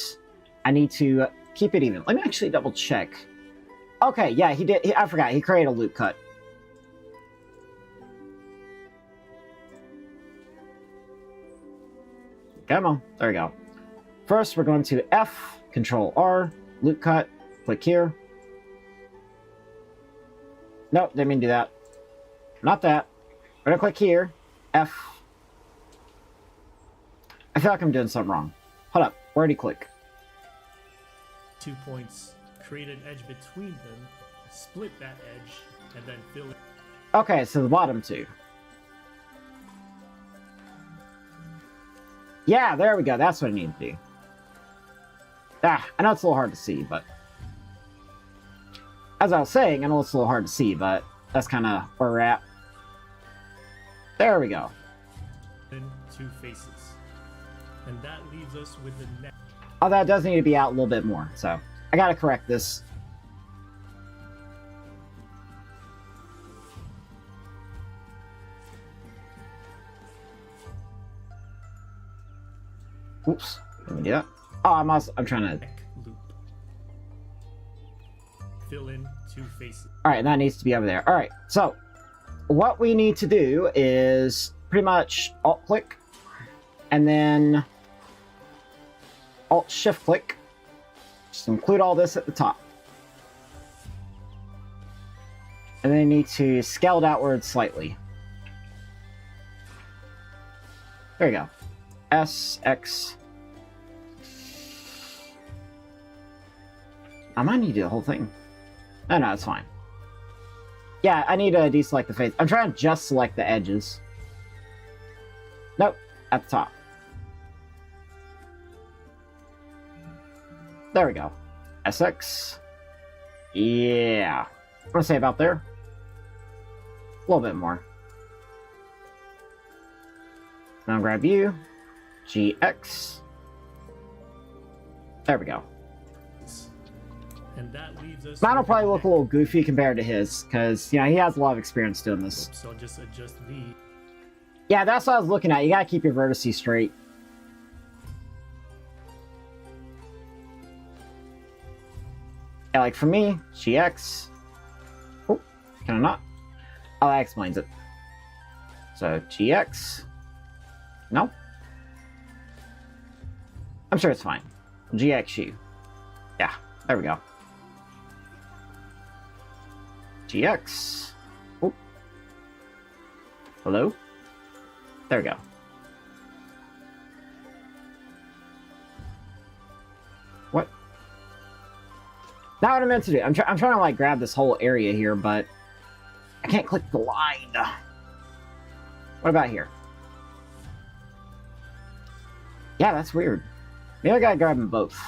I need to keep it even. Let me actually double check. Okay, yeah, he did. I forgot. He created a loop cut. Come on. There we go. First, we're going to F, Control R, loop cut, click here. Nope, didn't mean to do that. Not that. We're going to click here, F. I feel like I'm doing something wrong. Hold up. Where'd he click? 2 points. Create an edge between them, split that edge, and then fill it. Okay, so the bottom two. Yeah, there we go. That's what I need to do. Ah, I know it's a little hard to see, but... As I was saying, I know it's a little hard to see, but that's kind of where we're at. There we go. Then 2 faces. And that leaves us with the neck. Oh, that does need to be out a little bit more, so I gotta correct this. Oops, let me do that. Oh, I'm trying to... Neck loop. Fill in 2 faces. Alright, that needs to be over there. Alright, so what we need to do is pretty much Alt-click, and then Alt-Shift-click. Just include all this at the top. And then you need to scale it outward slightly. There you go. S, X. I might need to do the whole thing. Oh, no, it's fine. Yeah, I need to deselect the face. I'm trying to just select the edges. Nope, at the top. There we go. SX. Yeah. I'm gonna say about there. A little bit more. Now grab you. GX. There we go. And that leaves us. Mine will probably look a little goofy compared to his, because, you know, he has a lot of experience doing this. So I'll just adjust V. Yeah, that's what I was looking at. You gotta keep your vertices straight. Yeah, like for me, GX. Oh, can I not? Oh, that explains it. So, GX. No. I'm sure it's fine. GXU. Yeah, there we go. GX. Oh. Hello? There we go. What? Not what I meant to do. I'm trying to like grab this whole area here, but I can't click the line. What about here? Yeah, that's weird. Maybe I gotta grab them both.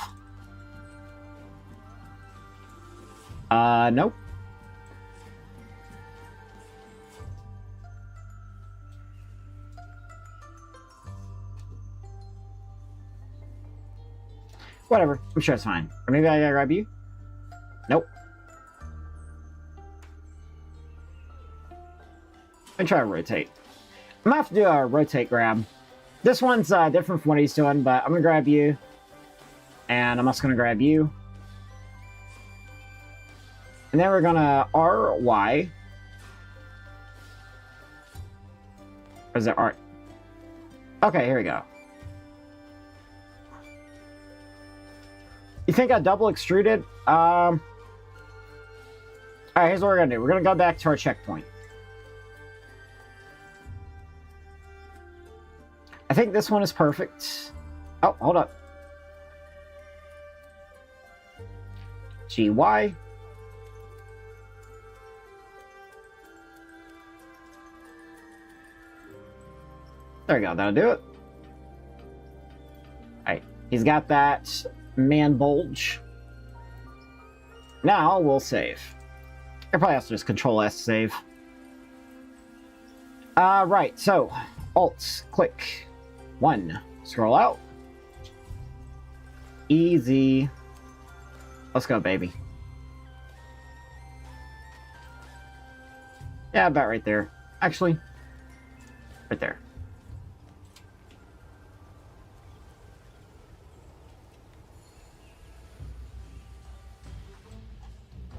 Nope. Whatever. I'm sure it's fine. Or maybe I gotta grab you? Nope. Let me try to rotate. I'm gonna have to do a rotate grab. This one's different from what he's doing, but I'm gonna grab you. And I'm also gonna grab you. And then we're gonna RY. Or is it R? Okay, here we go. You think I double extruded? Alright, here's what we're gonna do. We're gonna go back to our checkpoint. I think this one is perfect. Oh, hold up. GY. There we go, that'll do it. Alright, he's got that man bulge. Now we'll save. I probably have to just Control S to save. Right, so Alt, click. 1. Scroll out. Easy. Let's go, baby. Yeah, about right there. Actually, right there.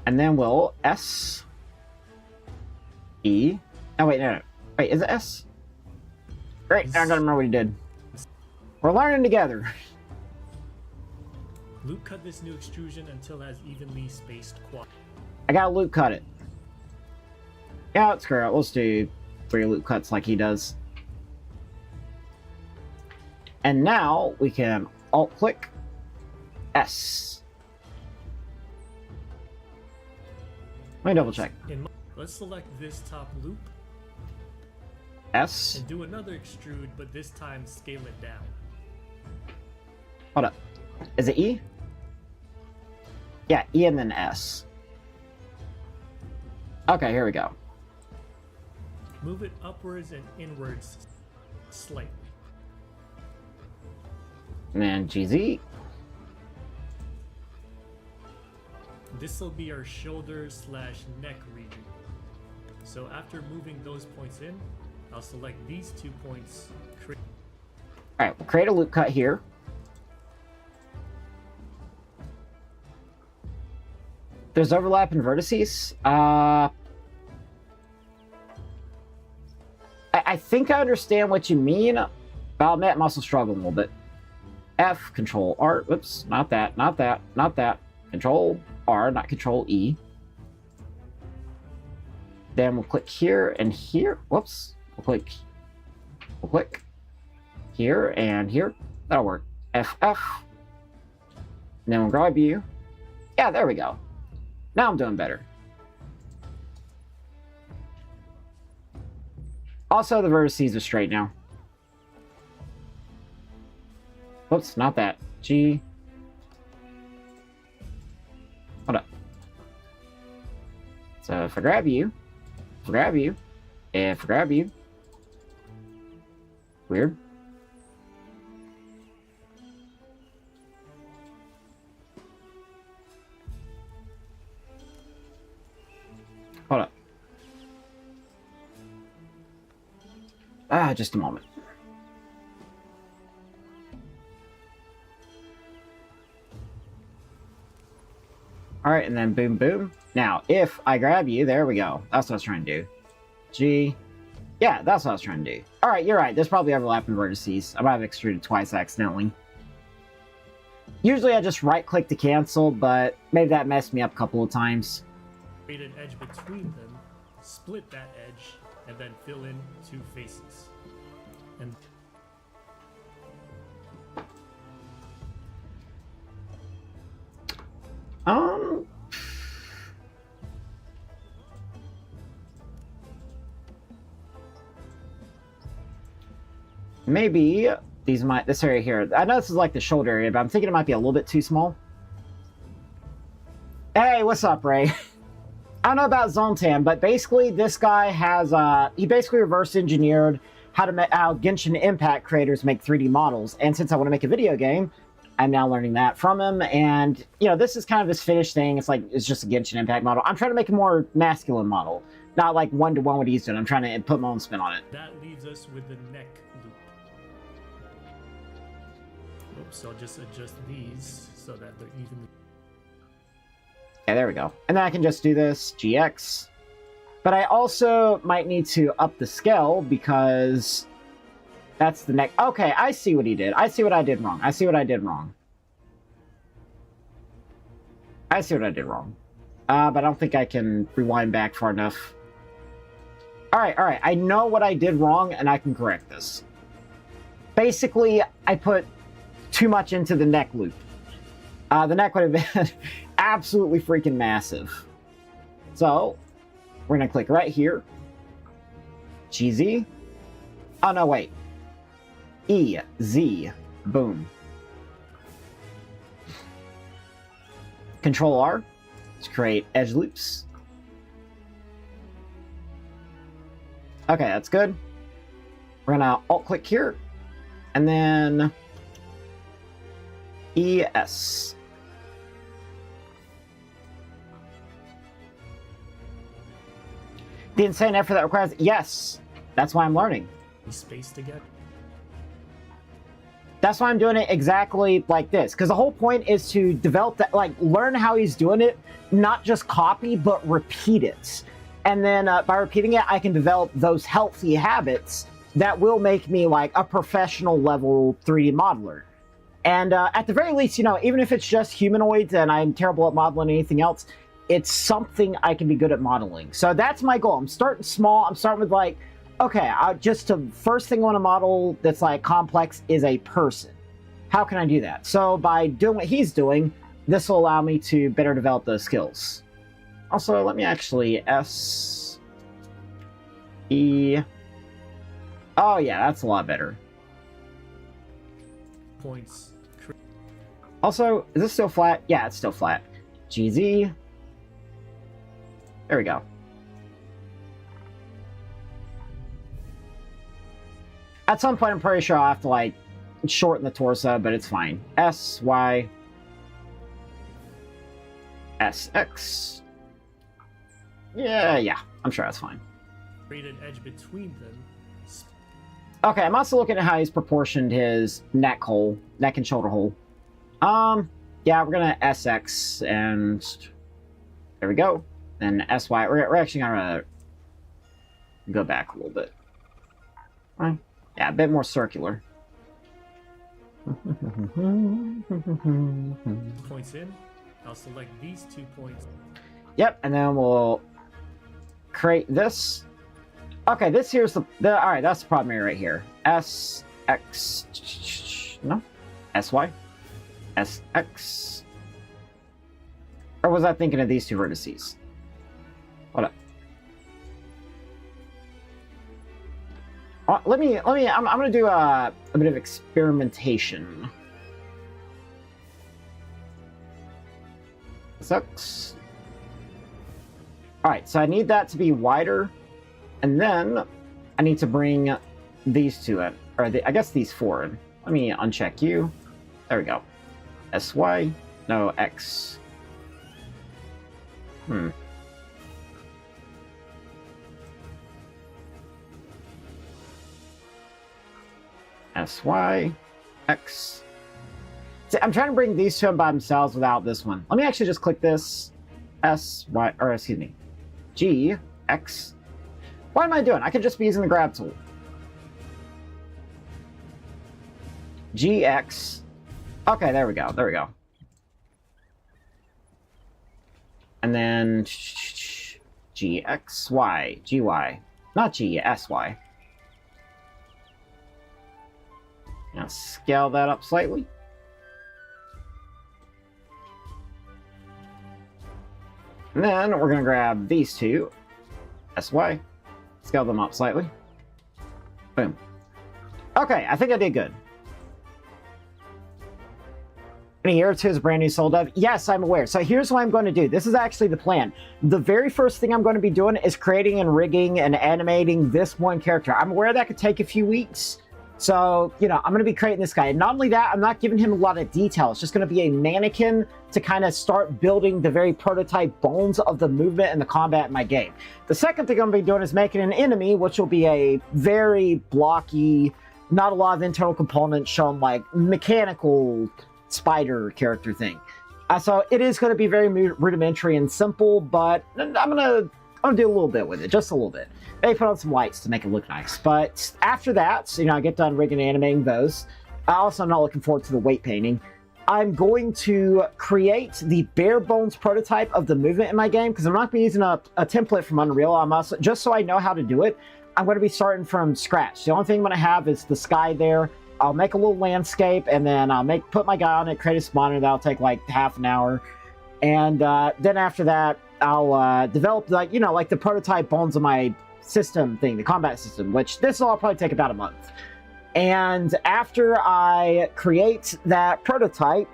And then we'll S, E. Oh, wait, no. Wait, is it S? Great, I don't remember what he did. We're learning together. Loop cut this new extrusion until it has evenly spaced quad. I gotta loop cut it. Yeah, let's screw it. Let's do 3 loop cuts like he does. And now we can alt-click S. Let me double check. Let's select this top loop S. and do another extrude, but this time scale it down. Hold up. Is it E? Yeah, E and then S. Okay, here we go. Move it upwards and inwards slightly. And then GZ. This will be our shoulder/neck region. So after moving those points in, I'll select these 2 points. Alright, we'll create a loop cut here. There's overlap in vertices. I think I understand what you mean, but I'll admit I'm also struggling a little bit. F, Control R, whoops, not that, not that, not that. Control R, not Control E. Then we'll click here and here. Whoops. We'll click here and here. That'll work. FF. And then we'll grab you. Yeah, there we go. Now I'm doing better. Also, the vertices are straight now. Whoops, not that. G. Hold up. So if I grab you, if I grab you, if I grab you. Weird. Hold up. Just a moment. Alright, and then boom, boom. Now, if I grab you, there we go. That's what I was trying to do. G. Yeah, that's what I was trying to do. Alright, you're right. There's probably overlapping vertices. I might have extruded twice accidentally. Usually I just right-click to cancel, but maybe that messed me up a couple of times. Create an edge between them, split that edge, and then fill in 2 faces. And maybe these might, this area here. I know this is like the shoulder area, but I'm thinking it might be a little bit too small. Hey, what's up, Ray? I don't know about Zontan, but basically this guy has, he basically reverse engineered how Genshin Impact creators make 3D models. And since I want to make a video game, I'm now learning that from him. And, you know, this is kind of his finished thing. It's like, it's just a Genshin Impact model. I'm trying to make a more masculine model. Not like one-to-one what he's doing. I'm trying to put my own spin on it. that leaves us with the neck loop. Oops, I'll just adjust these so that they're evenly. Okay, there we go. And then I can just do this, GX. But I also might need to up the scale because that's the neck. Okay, I see what he did. I see what I did wrong. I see what I did wrong. I see what I did wrong. But I don't think I can rewind back far enough. Alright. I know what I did wrong, and I can correct this. Basically, I put too much into the neck loop. The neck would have been absolutely freaking massive. So, we're going to click right here. GZ. Oh, no, wait. E, Z, boom. Control R to create edge loops. Okay, that's good. We're gonna alt-click here, and then ES. The insane effort that requires... Yes! That's why I'm learning. Space to get. That's why I'm doing it exactly like this. Because the whole point is to develop that, like, learn how he's doing it, not just copy, but repeat it. And then by repeating it, I can develop those healthy habits that will make me, like, a professional level 3D modeler. And at the very least, you know, even if it's just humanoids and I'm terrible at modeling anything else, it's something I can be good at modeling. So that's my goal. I'm starting small. I'm starting with, like, okay, first thing I want to model that's, like, complex is a person. How can I do that? So by doing what he's doing, this will allow me to better develop those skills. Also, let me actually S... E... Oh, yeah, that's a lot better. Points. Also, is this still flat? Yeah, it's still flat. GZ. There we go. At some point, I'm pretty sure I'll have to, like, shorten the torso, but it's fine. S, Y, S, X. Yeah, I'm sure that's fine. Create an edge between them. Okay, I'm also looking at how he's proportioned his neck and shoulder hole. Yeah, we're gonna SX, and there we go. Then SY, we're actually gonna go back a little bit. Right. Yeah, a bit more circular. Points in. I'll select these 2 points. Yep, and then we'll create this. Okay, this here's the all right, that's the problem area right here. S, X, no, SY, SX. Or was I thinking of these two vertices? Hold up. I'm gonna do a bit of experimentation. Sucks. Alright, so I need that to be wider, and then I need to bring these two in, or I guess these forward. Let me uncheck you. There we go. SY, no, X. SY, X. See, I'm trying to bring these two in by themselves without this one. Let me actually just click this. SY, or excuse me, G, X. What am I doing? I could just be using the grab tool. GX. Okay, there we go. There we go. And then GXY, GY, not G, SY. Now scale that up slightly. And then we're going to grab these two, SY, scale them up slightly. Boom. Okay, I think I did good. And here it is, brand new Soul Dev. Yes, I'm aware. So here's what I'm going to do. This is actually the plan. The very first thing I'm going to be doing is creating and rigging and animating this one character. I'm aware that could take a few weeks. So, you know, I'm going to be creating this guy. And not only that, I'm not giving him a lot of detail. It's just going to be a mannequin to kind of start building the very prototype bones of the movement and the combat in my game. The second thing I'm going to be doing is making an enemy, which will be a very blocky, not a lot of internal components shown, like mechanical spider character thing. So it is going to be very rudimentary and simple, but I'm gonna do a little bit with it, just a little bit. Maybe put on some lights to make it look nice. But after that, you know, I get done rigging and animating those. I also am not looking forward to the weight painting. I'm going to create the bare bones prototype of the movement in my game, because I'm not going to be using a template from Unreal. I'm also, just so I know how to do it, I'm going to be starting from scratch. The only thing I'm going to have is the sky there. I'll make a little landscape, and then I'll put my guy on it, create a spawner. That'll take like half an hour. And then after that, I'll develop, like, you know, like the prototype bones of my system thing, the combat system, which this will probably take about a month. And after I create that prototype,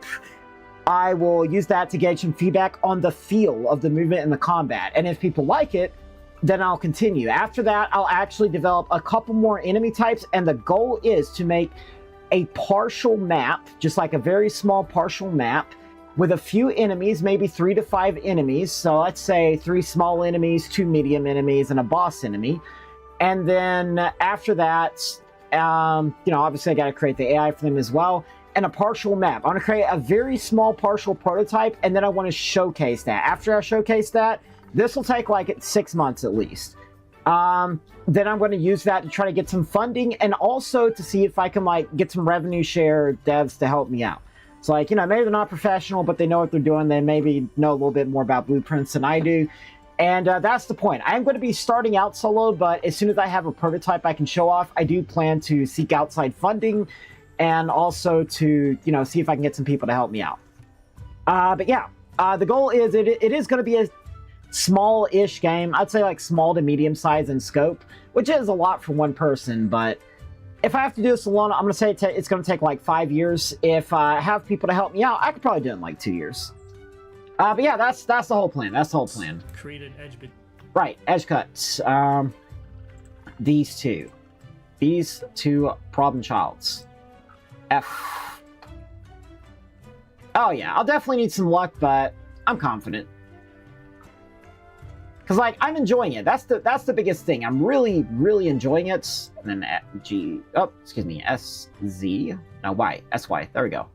I will use that to get some feedback on the feel of the movement and the combat. And if people like it, then I'll continue. After that, I'll actually develop a couple more enemy types, and the goal is to make a partial map, just like a very small partial map, with a few enemies, maybe 3 to 5 enemies. So let's say 3 small enemies, 2 medium enemies, and a boss enemy. And then after that, obviously I got to create the AI for them as well. And a partial map. I want to create a very small partial prototype, and then I want to showcase that. After I showcase that, this will take like 6 months at least. Then I'm going to use that to try to get some funding, and also to see if I can like get some revenue share devs to help me out. So like, maybe they're not professional, but they know what they're doing. They maybe know a little bit more about blueprints than I do. And that's the point. I am going to be starting out solo, but as soon as I have a prototype I can show off, I do plan to seek outside funding, and also to, see if I can get some people to help me out. But yeah, the goal is it is going to be a small-ish game. I'd say like small to medium size in scope, which is a lot for one person, but if I have to do this alone, I'm going to say it's going to take like 5 years. If I have people to help me out, I could probably do it in like 2 years. But yeah, that's the whole plan. That's the whole plan. Create an edge bit. Right, edge cuts. These two problem childs. F. Oh yeah, I'll definitely need some luck, but I'm confident. Cause like I'm enjoying it. That's the biggest thing. I'm really, really enjoying it. And then SZ. No, Y. SY. There we go.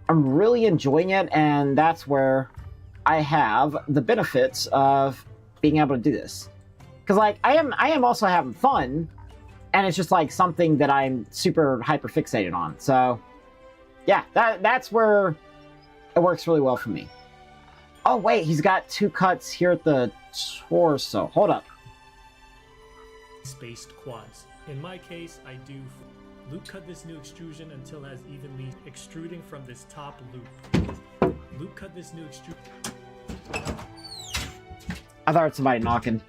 I'm really enjoying it, and that's where I have the benefits of being able to do this. Cause like I am also having fun, and it's just like something that I'm super hyper fixated on. So yeah, that's where it works really well for me. Oh wait, he's got 2 cuts here at the torso. Hold up. Spaced quads. In my case, I do loop cut this new extrusion until it has evenly extruding from this top loop. Loop cut this new extrusion. I thought it was somebody knocking.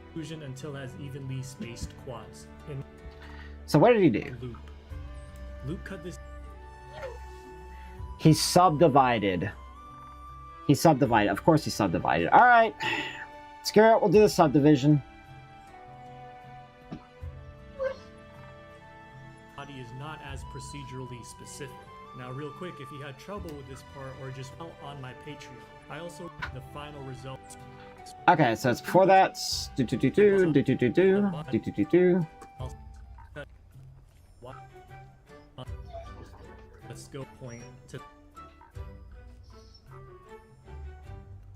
Extrusion until it has evenly spaced quads. So what did he do? Loop cut this. He subdivided. He subdivided. Of course he subdivided. Alright. Screw it. We'll do the subdivision. Body is not as procedurally specific. Now real quick, if you had trouble with this part or just on my Patreon, I also the final results. Okay, so it's before that. Let's go point to.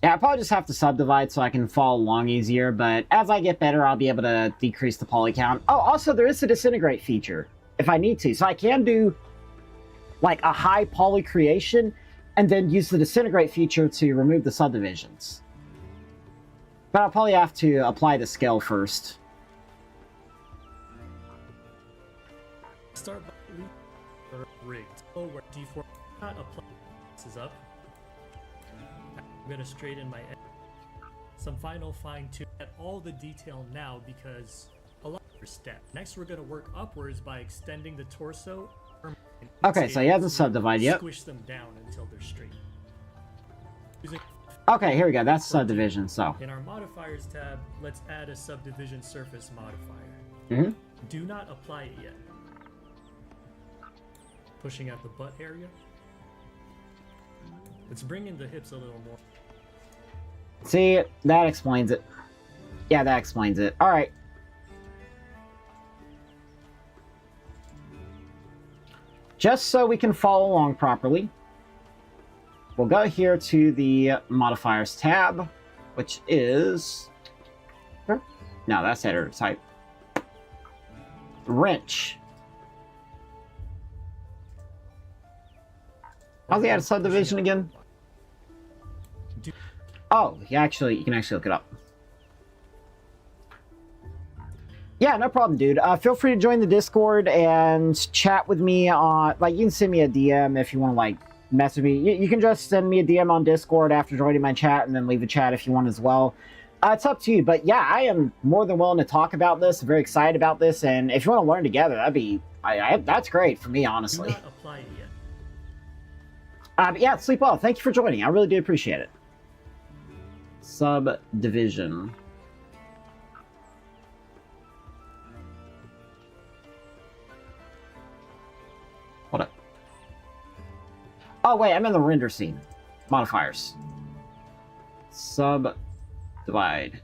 Yeah, I probably just have to subdivide so I can follow along easier, but as I get better, I'll be able to decrease the poly count. Oh, also, there is a disintegrate feature, if I need to. So I can do, like, a high poly creation, and then use the disintegrate feature to remove the subdivisions. But I'll probably have to apply the scale first. Start by rigged. Oh, where D4 not apply. This is up. I'm gonna straighten my edge. Some final fine tune at all the detail now because a lot of step. Next, we're gonna work upwards by extending the torso. Okay, so he hasn't subdivided yet. Squish them down until they're straight. Okay, here we go. That's subdivision. So in our modifiers tab, let's add a subdivision surface modifier. Mm-hmm. Do not apply it yet. Pushing out the butt area. Let's bring in the hips a little more. See, that explains it. Yeah, that explains it. All right. Just so we can follow along properly, we'll go here to the modifiers tab, which is... No, that's header type. Wrench. How's he add a subdivision again? Oh, you can actually look it up. Yeah, no problem, dude. Feel free to join the Discord and chat with me on, like, you can send me a DM if you want to, like, message me. You can just send me a DM on Discord after joining my chat and then leave a chat if you want as well. It's up to you, but yeah, I am more than willing to talk about this. I'm very excited about this, and if you want to learn together, that'd be, that's great for me, honestly. Do not apply it yet. But yeah, sleep well. Thank you for joining. I really do appreciate it. Subdivision. Oh, wait, I'm in the render scene. Modifiers. Subdivide.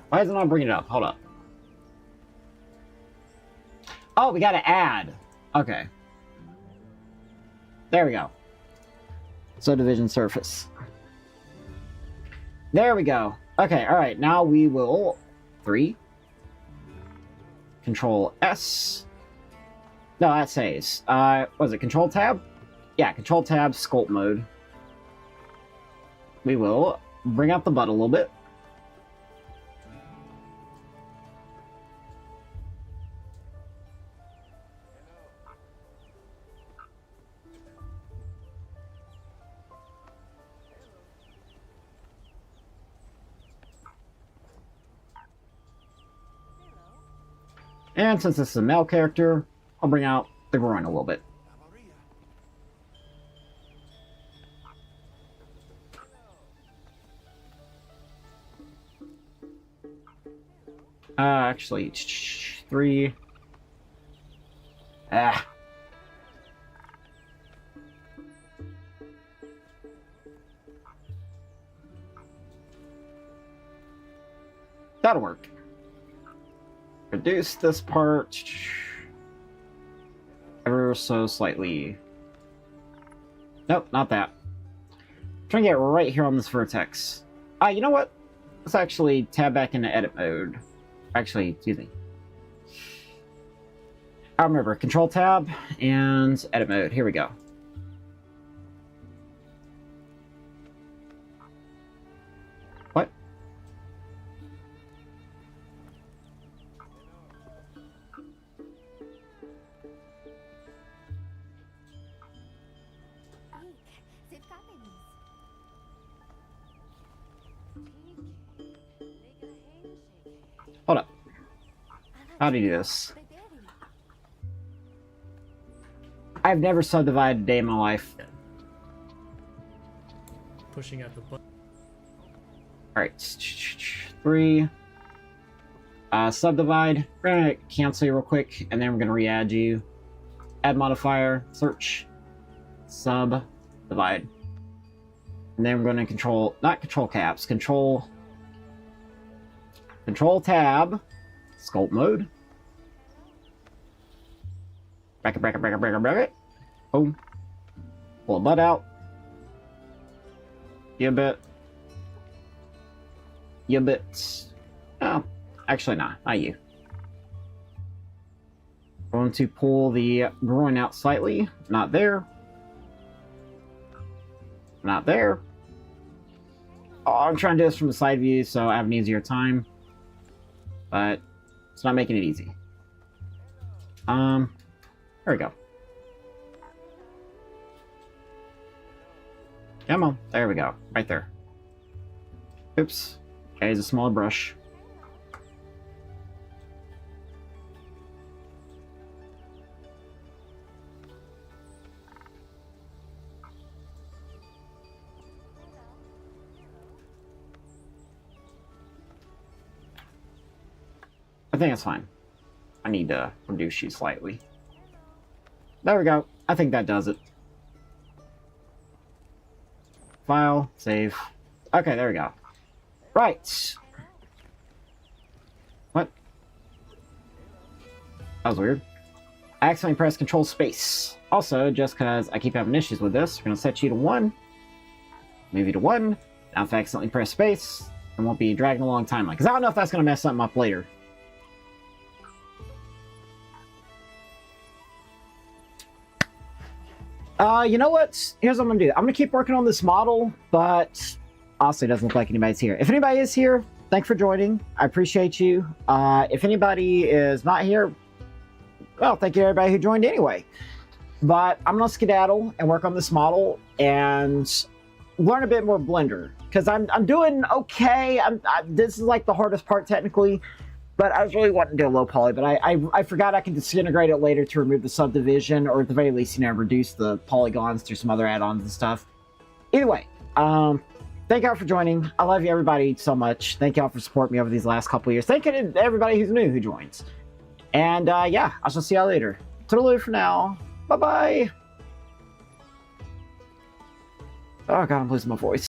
Why is it not bringing it up? Hold up. Oh, we gotta add. Okay. There we go. Subdivision surface. There we go. Okay, alright. Now we will... 3. Control S. No, that saves. Was it Control Tab? Yeah, Control Tab, Sculpt Mode. We will bring out the butt a little bit. And since this is a male character, I'll bring out the groin a little bit. Actually, 3. That'll work. Reduce this part ever so slightly. Nope, not that. I'm trying to get right here on this vertex. You know what? Let's actually tab back into edit mode. Actually, excuse me. I remember, Control Tab and edit mode. Here we go. What? Hold up. How do you do this? I've never subdivided a day in my life. Pushing at the button. Alright. 3. Subdivide. We're gonna cancel you real quick, and then we're gonna re-add you. Add modifier. Search. Subdivide. And then we're gonna control... Not control caps. Control Tab. Sculpt mode. Bracket. Boom. Pull the butt out. You bit. Oh, actually not you. Going to pull the groin out slightly. Not there. Not there. Oh, I'm trying to do this from the side view so I have an easier time. But it's not making it easy. There we go. Come on. There we go. Right there. Oops. Okay, it's a smaller brush. I think it's fine. I need to reduce you slightly. There we go. I think that does it. File, save. Okay, there we go. Right. What? That was weird. I accidentally pressed Control Space. Also, just because I keep having issues with this, we're going to set you to 1. Move you to 1. Now if I accidentally press Space, it won't be dragging a long timeline. Because I don't know if that's going to mess something up later. You know what? Here's what I'm going to do. I'm going to keep working on this model, but honestly, it doesn't look like anybody's here. If anybody is here, thanks for joining. I appreciate you. If anybody is not here, well, thank you to everybody who joined anyway. But I'm going to skedaddle and work on this model and learn a bit more Blender. Because I'm doing okay. This is like the hardest part technically. But I was really wanting to do a low poly, but I forgot I can disintegrate it later to remove the subdivision, or at the very least, reduce the polygons through some other add-ons and stuff. Either way, thank y'all for joining. I love you, everybody, so much. Thank y'all for supporting me over these last couple years. Thank you to everybody who's new who joins. And, yeah, I shall see y'all later. Toodaloo for now. Bye-bye. Oh, God, I'm losing my voice.